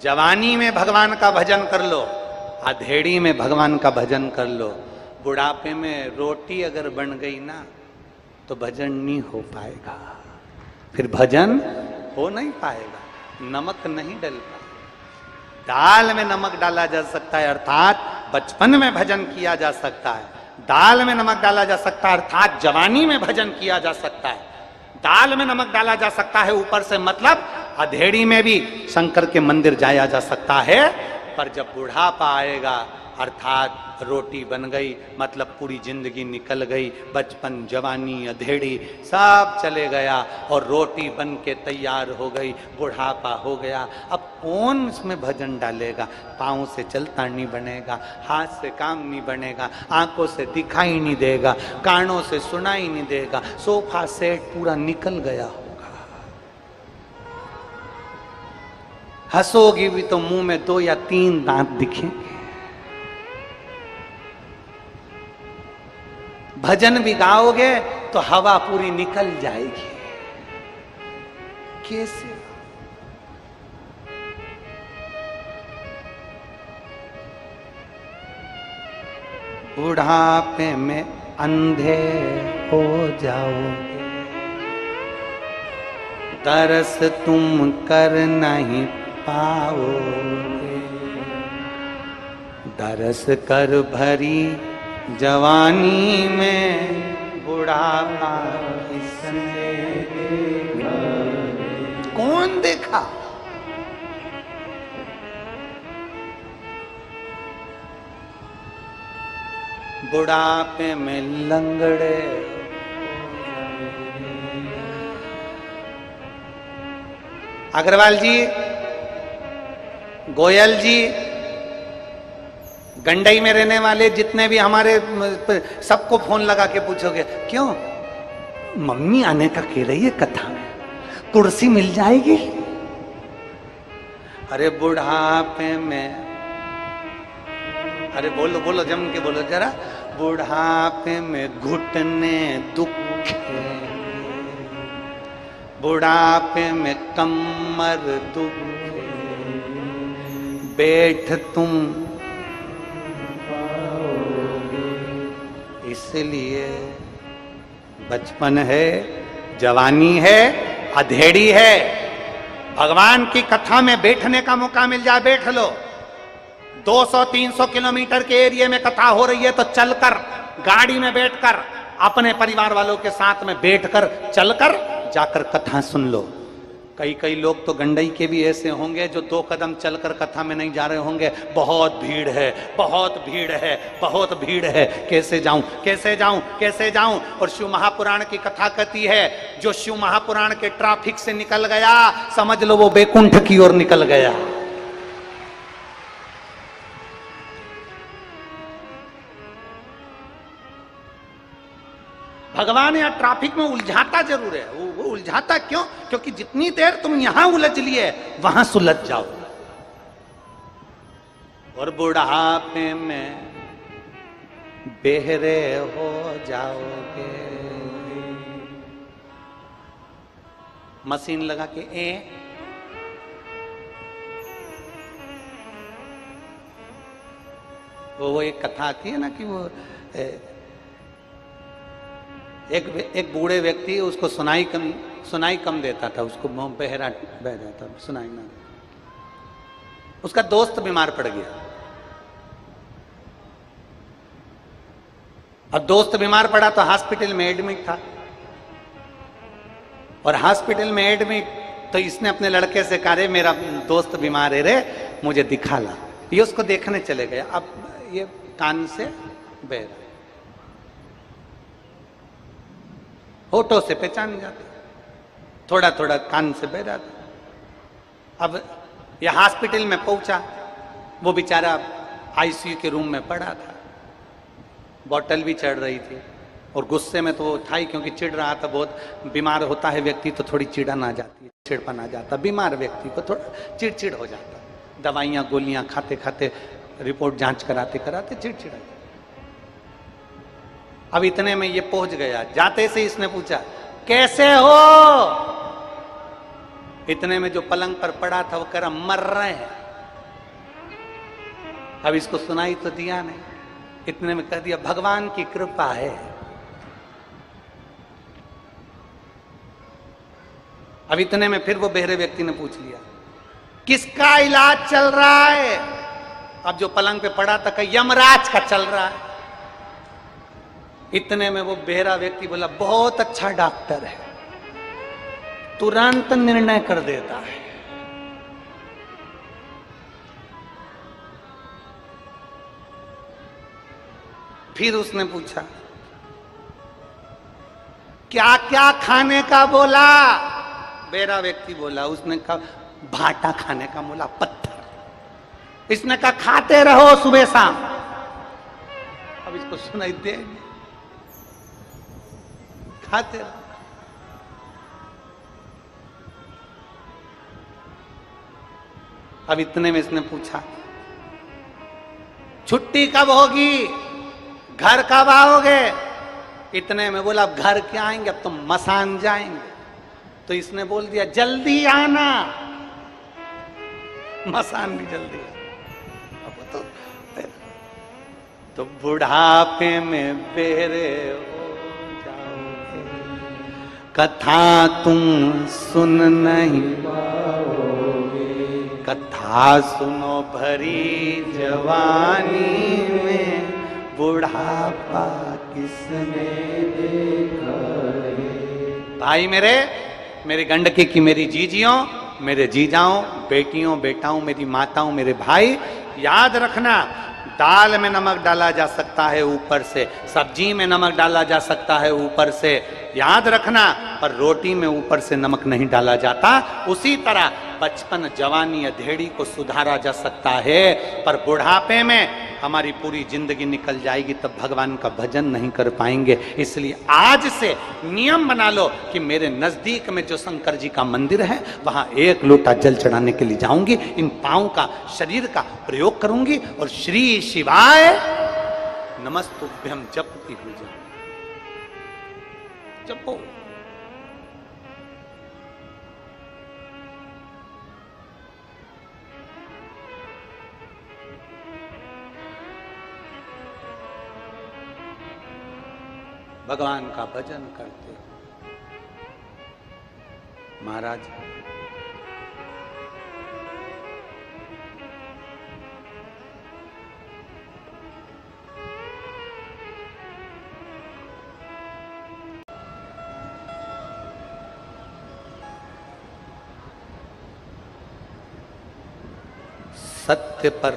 जवानी में भगवान का भजन कर लो, अधेड़ी में भगवान का भजन कर लो, बुढ़ापे में रोटी अगर बन गई ना तो भजन नहीं हो पाएगा, फिर भजन हो नहीं पाएगा, नमक नहीं डल पाएगा। दाल में नमक डाला जा सकता है, अर्थात बचपन में भजन किया जा सकता है। दाल में नमक डाला जा सकता है, अर्थात जवानी में भजन किया जा सकता है। दाल में नमक डाला जा सकता है ऊपर से, मतलब अधेड़ी में भी शंकर के मंदिर जाया जा सकता है। पर जब बुढ़ापा आएगा, अर्थात रोटी बन गई, मतलब पूरी जिंदगी निकल गई, बचपन जवानी अधेड़ी सब चले गया और रोटी बन के तैयार हो गई, बुढ़ापा हो गया। अब कौन इसमें भजन डालेगा? पाँव से चलता नहीं बनेगा, हाथ से काम नहीं बनेगा, आंखों से दिखाई नहीं देगा, कानों से सुनाई नहीं देगा, सोफा सेट पूरा निकल गया होगा। हंसोगी भी तो मुंह में 2 या 3 दांत दिखेंगे। भजन भी गाओगे तो हवा पूरी निकल जाएगी। कैसे? बुढ़ापे में अंधे हो जाओगे, तरस तुम कर नहीं पाओगे, दरस कर भरी जवानी में बुढ़ापा किसने देखा? कौन देखा? बुढ़ापे में लंगड़े, अग्रवाल जी, गोयल जी, गंडई में रहने वाले जितने भी हमारे, सबको फोन लगा के पूछोगे क्यों मम्मी आने का कह रही है कथा में, कुर्सी मिल जाएगी? अरे बुढ़ापे में, अरे बोलो बोलो जम के बोलो जरा, बुढ़ापे में घुटने दुख, बुढ़ापे में कमर दुख, बैठ तुम इसलिए बचपन है, जवानी है, अधेड़ी है। भगवान की कथा में बैठने का मौका मिल जाए, बैठ लो। 200-300 किलोमीटर के एरिया में कथा हो रही है तो चलकर, गाड़ी में बैठकर, अपने परिवार वालों के साथ में बैठकर, चलकर जाकर कथा सुन लो। कई लोग तो गंडई के भी ऐसे होंगे जो 2 कदम चलकर कथा में नहीं जा रहे होंगे, बहुत भीड़ है, बहुत भीड़ है, बहुत भीड़ है, कैसे जाऊं, कैसे जाऊं, कैसे जाऊं। और शिव महापुराण की कथा कहती है, जो शिव महापुराण के ट्रैफिक से निकल गया, समझ लो वो बैकुंठ की ओर निकल गया। भगवान यहाँ ट्रैफिक में उलझाता जरूर है। वो उलझाता क्यों? क्योंकि जितनी देर तुम यहां उलझ लिए वहां सुलझ जाओ, और बुढ़ापे में बेहरे हो जाओगे। मशीन लगा के वो एक कथा आती है ना कि वो एक बूढ़े व्यक्ति, उसको सुनाई कम देता था, उसको बहरा बह जाता, सुनाई ना। उसका दोस्त बीमार पड़ गया, और दोस्त बीमार पड़ा तो हॉस्पिटल में एडमिट था, और हॉस्पिटल में एडमिट तो इसने अपने लड़के से कहा, रे मेरा दोस्त बीमार है रे, मुझे दिखा ला। ये उसको देखने चले गए। अब ये कान से बह रहा, होठों से पहचान जाता, थोड़ा थोड़ा कान से बह रहा था। अब ये हॉस्पिटल में पहुंचा, वो बेचारा आईसीयू के रूम में पड़ा था, बॉटल भी चढ़ रही थी, और गुस्से में तो वो था ही, क्योंकि चिढ़ रहा था बहुत। बीमार होता है व्यक्ति तो थोड़ी चिड़न आ जाती है, चिड़पन आ जाता, बीमार व्यक्ति को थोड़ा चिड़चिड़ हो जाता। दवाइयाँ गोलियां खाते खाते, रिपोर्ट जांच कराते कराते चिड़चिड़ आ जाता। अब इतने में ये पहुंच गया, जाते से इसने पूछा कैसे हो? इतने में जो पलंग पर पड़ा था वो कह रहा मर रहे हैं। अब इसको सुनाई तो दिया नहीं, इतने में कह दिया भगवान की कृपा है। अब इतने में फिर वो बहरे व्यक्ति ने पूछ लिया किसका इलाज चल रहा है? अब जो पलंग पे पड़ा था कहा यमराज का चल रहा है। इतने में वो बहरा व्यक्ति बोला बहुत अच्छा डॉक्टर है, तुरंत निर्णय कर देता है। फिर उसने पूछा क्या क्या खाने का बोला? बहरा व्यक्ति बोला, उसने कहा भाटा खाने का बोला, पत्थर। इसने कहा खाते रहो सुबह शाम। अब इसको सुनाई दे, खाते रहो। अब इतने में इसने पूछा छुट्टी कब होगी, घर कब आओगे? इतने में बोला अब घर क्या आएंगे, अब तो मसान जाएंगे। तो इसने बोल दिया जल्दी आना, मसान भी जल्दी आना। अब तो बुढ़ापे में बेरे हो जाओगे, कथा तुम सुन नहीं पाओगे। कथा सुनो भरी जवानी में, बुढ़ापा किसने देखा है? भाई मेरे गंडकी की मेरी जीजियों, मेरे जीजाओं, बेटियों, बेटाओं, मेरी माताओं, मेरे भाई, याद रखना दाल में नमक डाला जा सकता है ऊपर से, सब्जी में नमक डाला जा सकता है ऊपर से, याद रखना, पर रोटी में ऊपर से नमक नहीं डाला जाता। उसी तरह बचपन, जवानी, अधेड़ी को सुधारा जा सकता है, पर बुढ़ापे में हमारी पूरी जिंदगी निकल जाएगी, तब भगवान का भजन नहीं कर पाएंगे। इसलिए आज से नियम बना लो कि मेरे नजदीक में जो शंकर जी का मंदिर है वहां एक लोटा जल चढ़ाने के लिए जाऊंगी, इन पांव का, शरीर का प्रयोग करूंगी और श्री शिवाय नमस्तुभ्यम जपती हुई जाऊंगी। जपो। भगवान का भजन करते। महाराज सत्य पर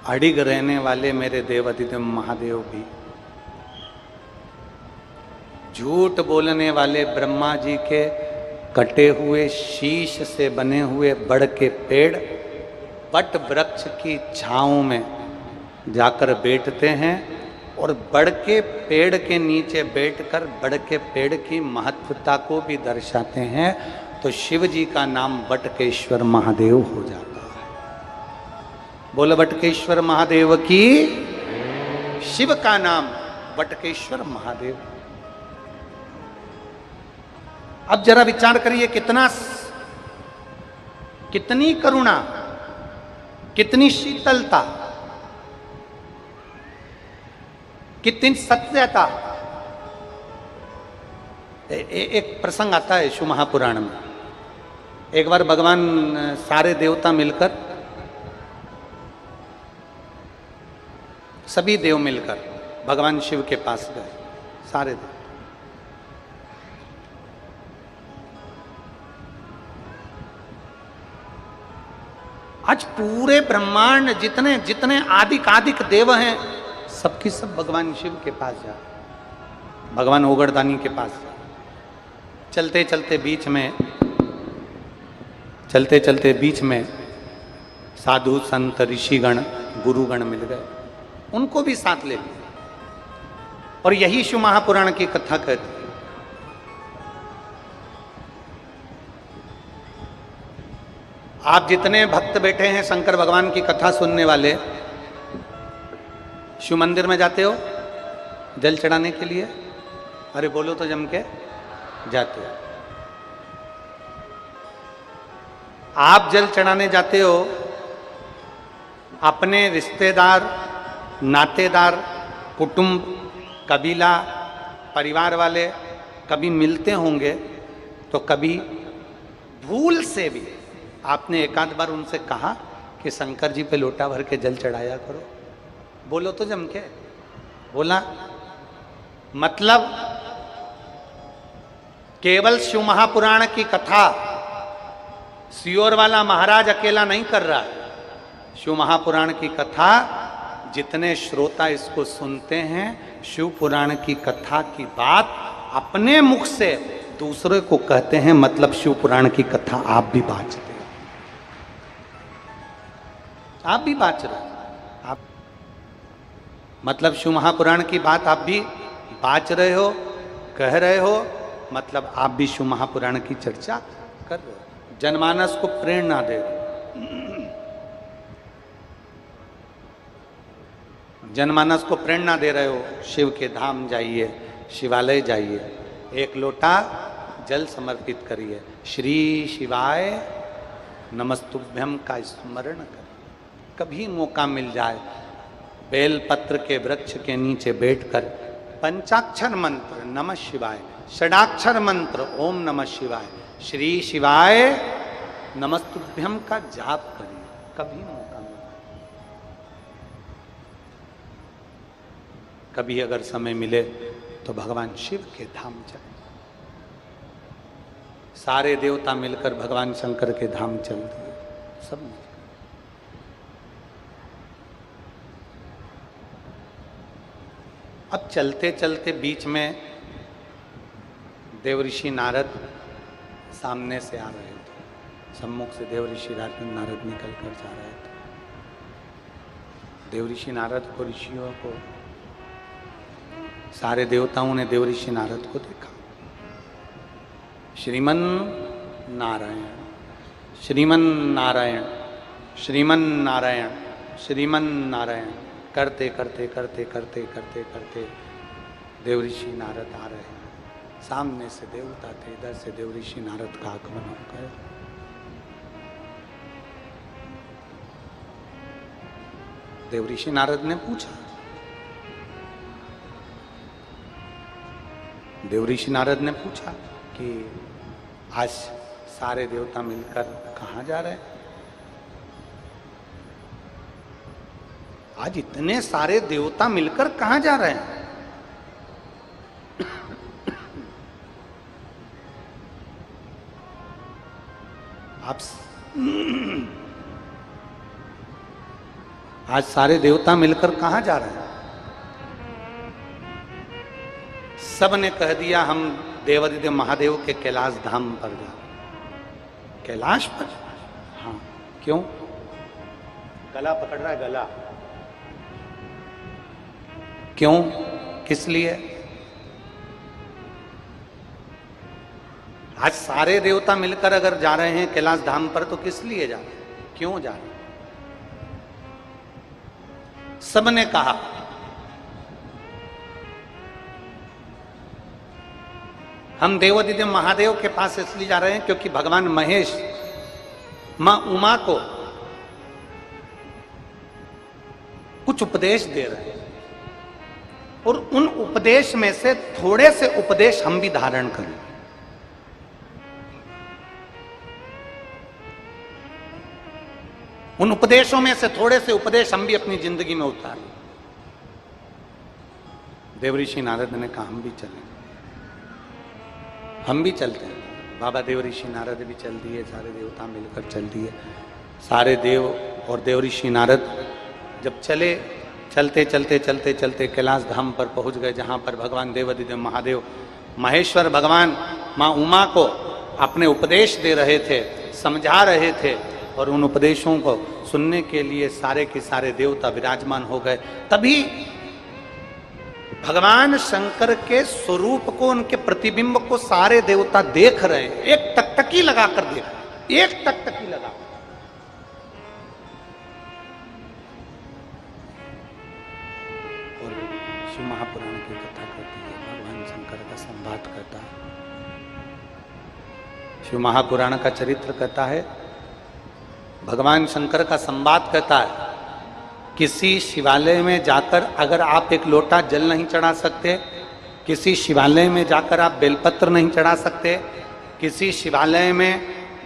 अडिग रहने वाले मेरे देवाधिदेव महादेव भी, झूठ बोलने वाले ब्रह्मा जी के कटे हुए शीश से बने हुए बड़ के पेड़ वट वृक्ष की छांव में जाकर बैठते हैं और बड़ के पेड़ के नीचे बैठकर बड़ के पेड़ की महत्वता को भी दर्शाते हैं, तो शिव जी का नाम बटकेश्वर महादेव हो जाता है। बोलो बटकेश्वर महादेव की। शिव का नाम बटकेश्वर महादेव। अब जरा विचार करिए, कितनी करुणा, कितनी शीतलता, कितनी सत्यता। एक प्रसंग आता है शिव महापुराण में। एक बार भगवान सारे देवता मिलकर, सभी देव मिलकर भगवान शिव के पास गए, सारे देव। आज पूरे ब्रह्मांड जितने जितने आदिक देव हैं, सबकी सब भगवान शिव के पास जा, भगवान ओगड़दानी के पास जा। चलते चलते बीच में साधु संत ऋषिगण गुरुगण मिल गए, उनको भी साथ ले लिया। और यही शिव महापुराण की कथा कहती है। आप जितने भक्त बैठे हैं शंकर भगवान की कथा सुनने वाले, शिव मंदिर में जाते हो जल चढ़ाने के लिए? अरे बोलो तो जम के जाते हो। आप जल चढ़ाने जाते हो, अपने रिश्तेदार, नातेदार, कुटुंब, कबीला, परिवार वाले कभी मिलते होंगे, तो कभी भूल से भी आपने एक आध बार उनसे कहा कि शंकर जी पे लोटा भर के जल चढ़ाया करो? बोलो तो जम के। बोला? मतलब केवल शिव महापुराण की कथा सियोर वाला महाराज अकेला नहीं कर रहा है। शिव महापुराण की कथा जितने श्रोता इसको सुनते हैं, शिव पुराण की कथा की बात अपने मुख से दूसरे को कहते हैं। मतलब शिव पुराण की कथा आप भी बाँचते हो, आप भी बाँच रहे हो। आप मतलब शिव महापुराण की बात आप भी बाँच रहे हो, कह रहे हो, मतलब आप भी शिव महापुराण की चर्चा कर रहे हो, जनमानस को प्रेरणा दे रहे हो। जनमानस को प्रेरणा दे रहे हो, शिव के धाम जाइए, शिवालय जाइए, एक लोटा जल समर्पित करिए, श्री शिवाय नमस्तुभ्यम का स्मरण करिए। कभी मौका मिल जाए, बेलपत्र के वृक्ष के नीचे बैठकर पंचाक्षर मंत्र नमः शिवाय, षडाक्षर मंत्र ओम नमः शिवाय, श्री शिवाय नमस्तुभ्यम का जाप करिए। कभी मौका मिले, कभी अगर समय मिले तो भगवान शिव के धाम जाए। सारे देवता मिलकर भगवान शंकर के धाम चल दिए, सब मिलकर। अब चलते चलते बीच में देवऋषि नारद सामने से आ रहे थे। सम्मुख से देवऋषि नारद निकल कर जा रहे थे। देवऋषि नारद को, ऋषियों को, सारे देवताओं ने देवऋषि नारद को देखा। श्रीमन नारायण, श्रीमन नारायण, श्रीमन नारायण, श्रीमन नारायण करते करते करते करते करते करते देवऋषि नारद आ रहे हैं। सामने से देवता थे, इधर से देवऋषि नारद का आगमन हो गया। देवऋषि नारद ने पूछा, देवऋषि नारद ने पूछा कि आज सारे देवता मिलकर कहाँ जा रहे हैं? आज इतने सारे देवता मिलकर कहाँ जा रहे हैं? आप आज सारे देवता मिलकर कहाँ जा रहे हैं? सब ने कह दिया हम देवादिदेव महादेव के कैलाश धाम पर जा। कैलाश पर? हाँ। क्यों? गला पकड़ रहा है, गला। क्यों, किस लिए? आज सारे देवता मिलकर अगर जा रहे हैं कैलाश धाम पर तो किस लिए जा रहे हैं, क्यों जा रहे हैं? सबने कहा हम देवादिदेव महादेव के पास इसलिए जा रहे हैं क्योंकि भगवान महेश मां उमा को कुछ उपदेश दे रहे हैं और उन उपदेश में से थोड़े से उपदेश हम भी धारण करें। उन उपदेशों में से थोड़े से उपदेश हम भी अपनी जिंदगी में उतारें। देवऋषि नारद ने कहा हम भी चलें, हम भी चलते हैं। बाबा देवऋषि नारद भी चल दिए, सारे देवता मिलकर चल दिए। सारे देव और देवऋषि नारद जब चले, चलते चलते चलते चलते कैलाश धाम पर पहुंच गए, जहां पर भगवान देवादिदेव महादेव महेश्वर भगवान मां उमा को अपने उपदेश दे रहे थे, समझा रहे थे और उन उपदेशों को सुनने के लिए सारे के सारे देवता विराजमान हो गए। तभी भगवान शंकर के स्वरूप को, उनके प्रतिबिंब को सारे देवता देख रहे हैं। एक टकटकी लगाकर देख रहे, एक टकटकी लगा। और शिव महापुराण की कथा करती है, भगवान शंकर का संवाद करता है। शिव महापुराण का चरित्र कहता है, भगवान शंकर का संवाद कहता है, किसी शिवालय में जाकर अगर आप एक लोटा जल नहीं चढ़ा सकते, किसी शिवालय में जाकर आप बेलपत्र नहीं चढ़ा सकते, किसी शिवालय में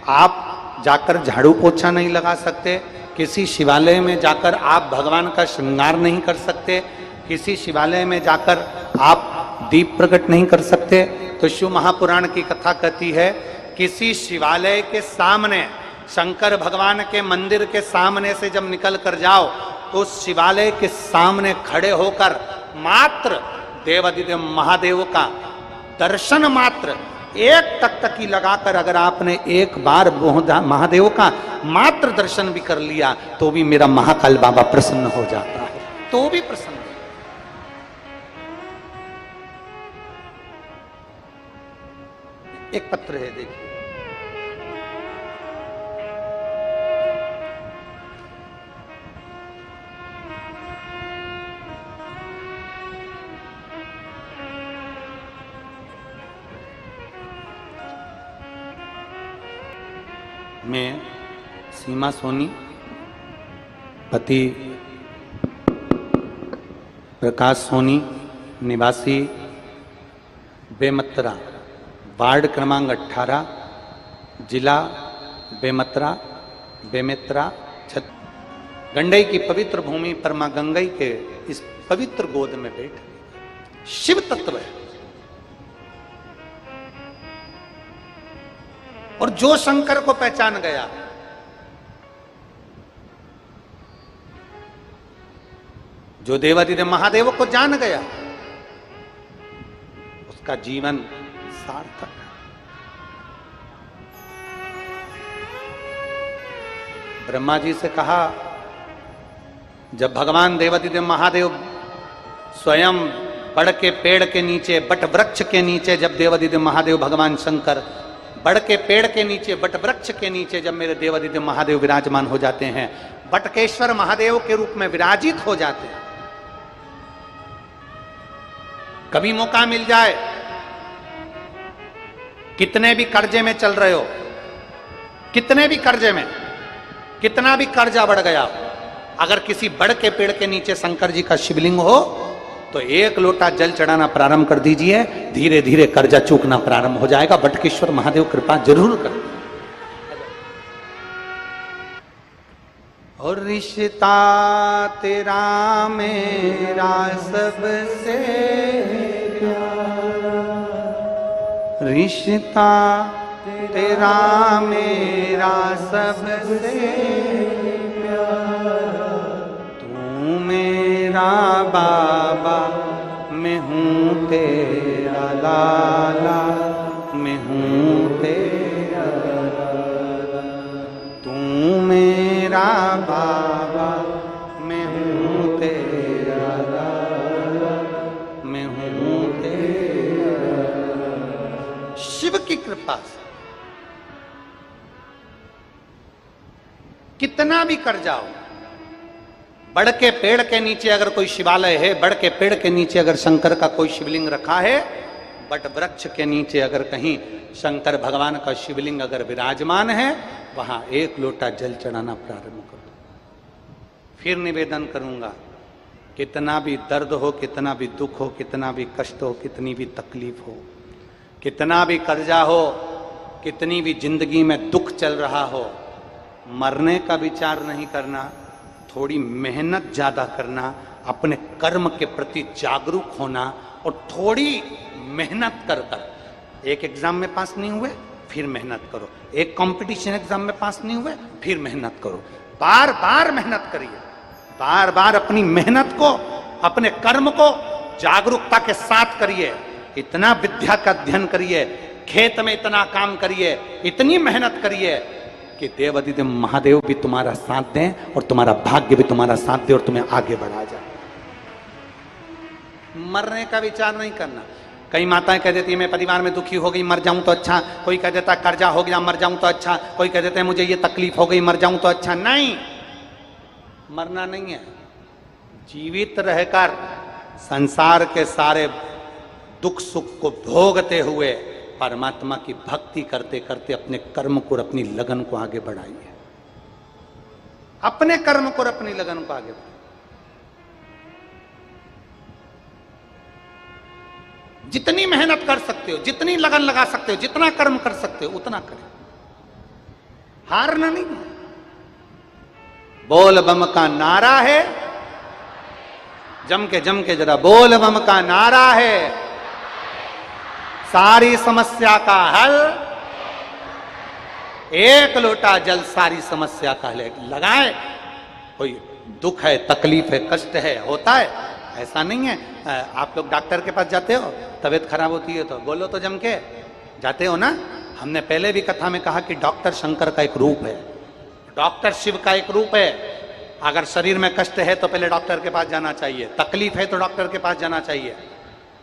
आप जाकर झाड़ू पोछा नहीं लगा सकते, किसी शिवालय में जाकर आप भगवान का श्रृंगार नहीं कर सकते, किसी शिवालय में जाकर आप दीप प्रकट नहीं कर सकते, तो शिव महापुराण की कथा कहती है किसी शिवालय के सामने, शंकर भगवान के मंदिर के सामने से जब निकल कर जाओ तो उस शिवालय के सामने खड़े होकर मात्र देवादिदेव महादेव का दर्शन मात्र, एक टकटकी लगाकर अगर आपने एक बार महादेव का मात्र दर्शन भी कर लिया तो भी मेरा महाकाल बाबा प्रसन्न हो जाता है, तो भी प्रसन्न। एक पत्र है, देखिए, में सीमा सोनी पति प्रकाश सोनी निवासी बेमत्रा, वार्ड क्रमांक 18, जिला बेमेत्रा, गंडई की पवित्र भूमि पर मां गंगई के इस पवित्र गोद में बैठ शिव तत्व है। और जो शंकर को पहचान गया, जो देवादिदेव महादेव को जान गया, उसका जीवन सार्थक है। ब्रह्मा जी से कहा, जब भगवान देवादिदेव महादेव स्वयं बड़ के पेड़ के नीचे, बट वृक्ष के नीचे, जब देवादिदेव महादेव भगवान शंकर बड़ के पेड़ के नीचे, बट वृक्ष के नीचे जब मेरे देवादिदेव महादेव विराजमान हो जाते हैं, बटकेश्वर महादेव के रूप में विराजित हो जाते हैं, कभी मौका मिल जाए, कितने भी कर्जे में चल रहे हो, कितने भी कर्जे में, कितना भी कर्जा बढ़ गया, अगर किसी बड़ के पेड़ के नीचे शंकर जी का शिवलिंग हो तो एक लोटा जल चढ़ाना प्रारंभ कर दीजिए, धीरे धीरे कर्जा चूकना प्रारंभ हो जाएगा। बटकेश्वर महादेव कृपा जरूर कर। और रिश्ता तेरा मेरा सबसे प्यारा, रिश्ता तेरा मेरा सबसे प्यारा, तू मेरा बाबा, मैं हूँ तेरा लाला, मैं हूँ तेरा लाला, तू मेरा बाबा, मैं हूँ तेरा लाला। कितना भी कर जाओ, बड़ के पेड़ के नीचे अगर कोई शिवालय है, बड़ के पेड़ के नीचे अगर शंकर का कोई शिवलिंग रखा है, बट वृक्ष के नीचे अगर कहीं शंकर भगवान का शिवलिंग अगर विराजमान है, वहां एक लोटा जल चढ़ाना प्रारंभ करो। फिर निवेदन करूंगा, कितना भी दर्द हो, कितना भी दुख हो, कितना भी कष्ट हो, कितनी भी तकलीफ हो, कितना भी कर्जा हो, कितनी भी जिंदगी में दुख चल रहा हो, मरने का विचार नहीं करना, थोड़ी मेहनत ज्यादा करना, अपने कर्म के प्रति जागरूक होना और थोड़ी मेहनत कर कर। एक एग्जाम में पास नहीं हुए, फिर मेहनत करो। एक कंपटीशन एग्जाम में पास नहीं हुए, फिर मेहनत करो। बार बार मेहनत करिए, बार बार अपनी मेहनत को, अपने कर्म को जागरूकता के साथ करिए। इतना विद्या का अध्ययन करिए, खेत में इतना काम करिए, इतनी मेहनत करिए कि देवाधिदेव महादेव भी तुम्हारा साथ दें और तुम्हारा भाग्य भी तुम्हारा साथ दे और तुम्हें आगे बढ़ा जाए। मरने का विचार नहीं करना। कई माताएं कह देती है मैं परिवार में दुखी हो गई, मर जाऊं तो अच्छा। कोई कह देता है कर्जा हो गया, मर जाऊं तो अच्छा। कोई कह देता है मुझे ये तकलीफ हो गई, मर जाऊं तो अच्छा। नहीं, मरना नहीं है। जीवित रहकर संसार के सारे दुख सुख को भोगते हुए परमात्मा की भक्ति करते करते अपने कर्म को और अपनी लगन को आगे बढ़ाइए। अपने कर्म को और अपनी लगन को आगे बढ़ाइए। जितनी मेहनत कर सकते हो, जितनी लगन लगा सकते हो, जितना कर्म कर सकते हो उतना करें, हारना नहीं। बोल बम का नारा है, जम के जरा बोल बम का नारा है, सारी समस्या का हल, एक लोटा जल सारी समस्या का हल। लगाए, कोई दुख है, तकलीफ है, कष्ट है, होता है, ऐसा नहीं है। आप लोग डॉक्टर के पास जाते हो, तबीयत खराब होती है तो बोलो तो जम के जाते हो ना। हमने पहले भी कथा में कहा कि डॉक्टर शंकर का एक रूप है, डॉक्टर शिव का एक रूप है। अगर शरीर में कष्ट है तो पहले डॉक्टर के पास जाना चाहिए, तकलीफ है तो डॉक्टर के पास जाना चाहिए।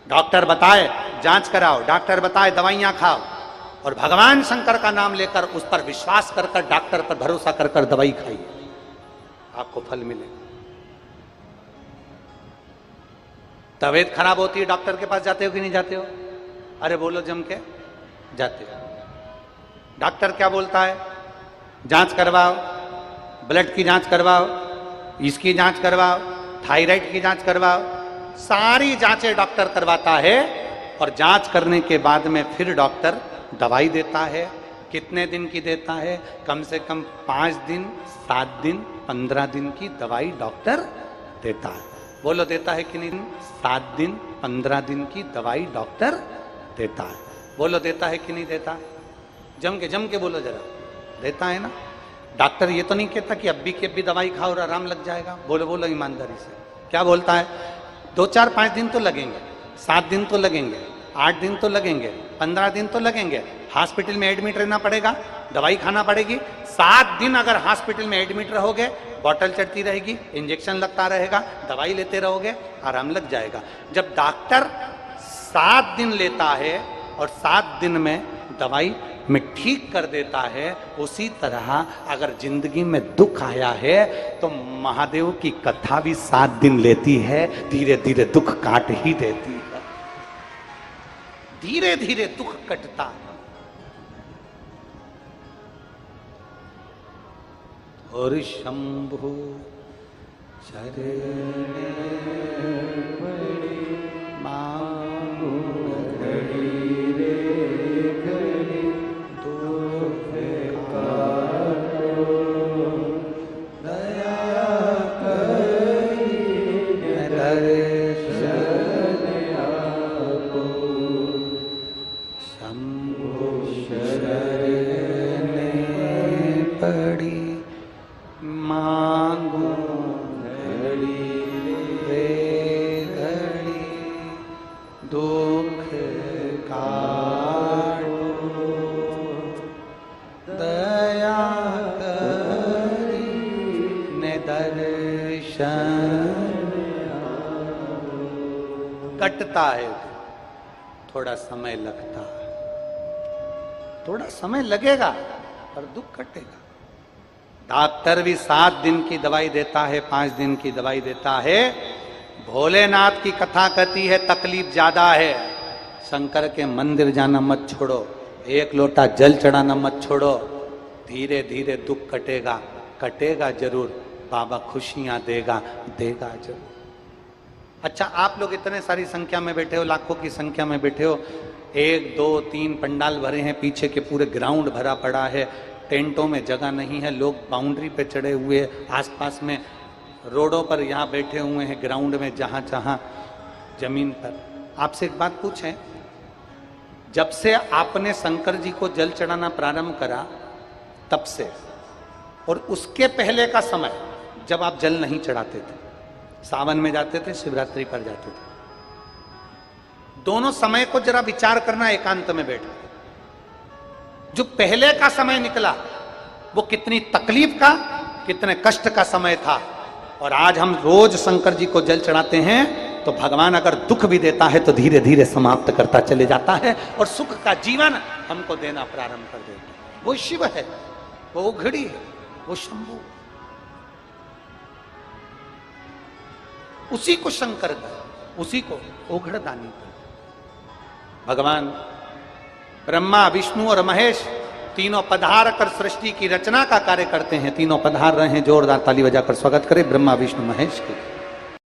डॉक्टर बताए जांच कराओ, डॉक्टर बताए दवाइयां खाओ, और भगवान शंकर का नाम लेकर उस पर विश्वास कर कर, डॉक्टर पर भरोसा कर कर दवाई खाइए, आपको फल मिलेगा। तबीयत खराब होती है, डॉक्टर के पास जाते हो कि नहीं जाते हो? अरे बोलो जम के जाते हो। डॉक्टर क्या बोलता है? जांच करवाओ, ब्लड की जांच करवाओ, इसकी जांच करवाओ, थायराइड की जांच करवाओ, सारी जांचें डॉक्टर करवाता है। और जांच करने के बाद में फिर डॉक्टर दवाई देता है। कितने दिन की देता है? कम से कम 5 दिन, 7 दिन, 15 दिन की दवाई डॉक्टर देता है। बोलो देता है कि नहीं? 7 दिन, 15 दिन की दवाई डॉक्टर देता है। बोलो देता है कि नहीं देता? जम के बोलो जरा, देता है ना। डॉक्टर ये तो नहीं कहता कि अभी की अभी दवाई खाओ और आराम लग जाएगा। बोलो बोलो ईमानदारी से, क्या बोलता है? 2, 4, 5 दिन तो लगेंगे, 7 दिन तो लगेंगे, 8 दिन तो लगेंगे, 15 दिन तो लगेंगे। हॉस्पिटल में एडमिट रहना पड़ेगा, दवाई खाना पड़ेगी। 7 दिन अगर हॉस्पिटल में एडमिट रहोगे, बॉटल चढ़ती रहेगी, इंजेक्शन लगता रहेगा, दवाई लेते रहोगे, आराम लग जाएगा। जब डॉक्टर 7 दिन लेता है और 7 दिन में दवाई में ठीक कर देता है, उसी तरह अगर जिंदगी में दुख आया है तो महादेव की कथा भी 7 दिन लेती है, धीरे धीरे दुख काट ही देती है, धीरे धीरे दुख कटता है। और शंभु शरणे पड़े मांगो घड़ी रे घड़ी, दुख काटो दया करी दर्शन आपो, शंभु शरणे पड़ी मांगो घड़ी रे घड़ी, दुख काटो दया करी ने दर्शन। कटता है, थोड़ा समय लगता है, थोड़ा समय लगेगा पर दुख कटेगा। डॉक्टर भी 7 दिन की दवाई देता है, 5 दिन की दवाई देता है। भोलेनाथ की कथा कहती है तकलीफ ज्यादा है, शंकर के मंदिर जाना मत छोड़ो, 1 लोटा जल चढ़ाना मत छोड़ो, धीरे धीरे दुख कटेगा, कटेगा जरूर, बाबा खुशियां देगा, देगा जरूर। अच्छा, आप लोग इतने सारी संख्या में बैठे हो, लाखों की संख्या में बैठे हो, 1 2 3 पंडाल भरे हैं, पीछे के पूरे ग्राउंड भरा पड़ा है, टेंटों में जगह नहीं है, लोग बाउंड्री पे चढ़े हुए, आसपास में रोडों पर यहाँ बैठे हुए हैं, ग्राउंड में जहाँ जहाँ जमीन पर। आपसे एक बात पूछें, जब से आपने शंकर जी को जल चढ़ाना प्रारंभ करा तब से, और उसके पहले का समय जब आप जल नहीं चढ़ाते थे, सावन में जाते थे, शिवरात्रि पर जाते थे, दोनों समय को जरा विचार करना एकांत में बैठ। जो पहले का समय निकला वो कितनी तकलीफ का, कितने कष्ट का समय था, और आज हम रोज शंकर जी को जल चढ़ाते हैं तो भगवान अगर दुख भी देता है तो धीरे धीरे समाप्त करता चले जाता है और सुख का जीवन हमको देना प्रारंभ कर देता है। वो शिव है, वो उघड़ी है, वो शंभु, उसी को शंकर कहे, उसी को उघड़दानी कहे। भगवान ब्रह्मा विष्णु और महेश तीनों पधार कर सृष्टि की रचना का कार्य करते हैं। तीनों पधार रहे हैं, जोरदार ताली बजाकर स्वागत करें ब्रह्मा विष्णु महेश के।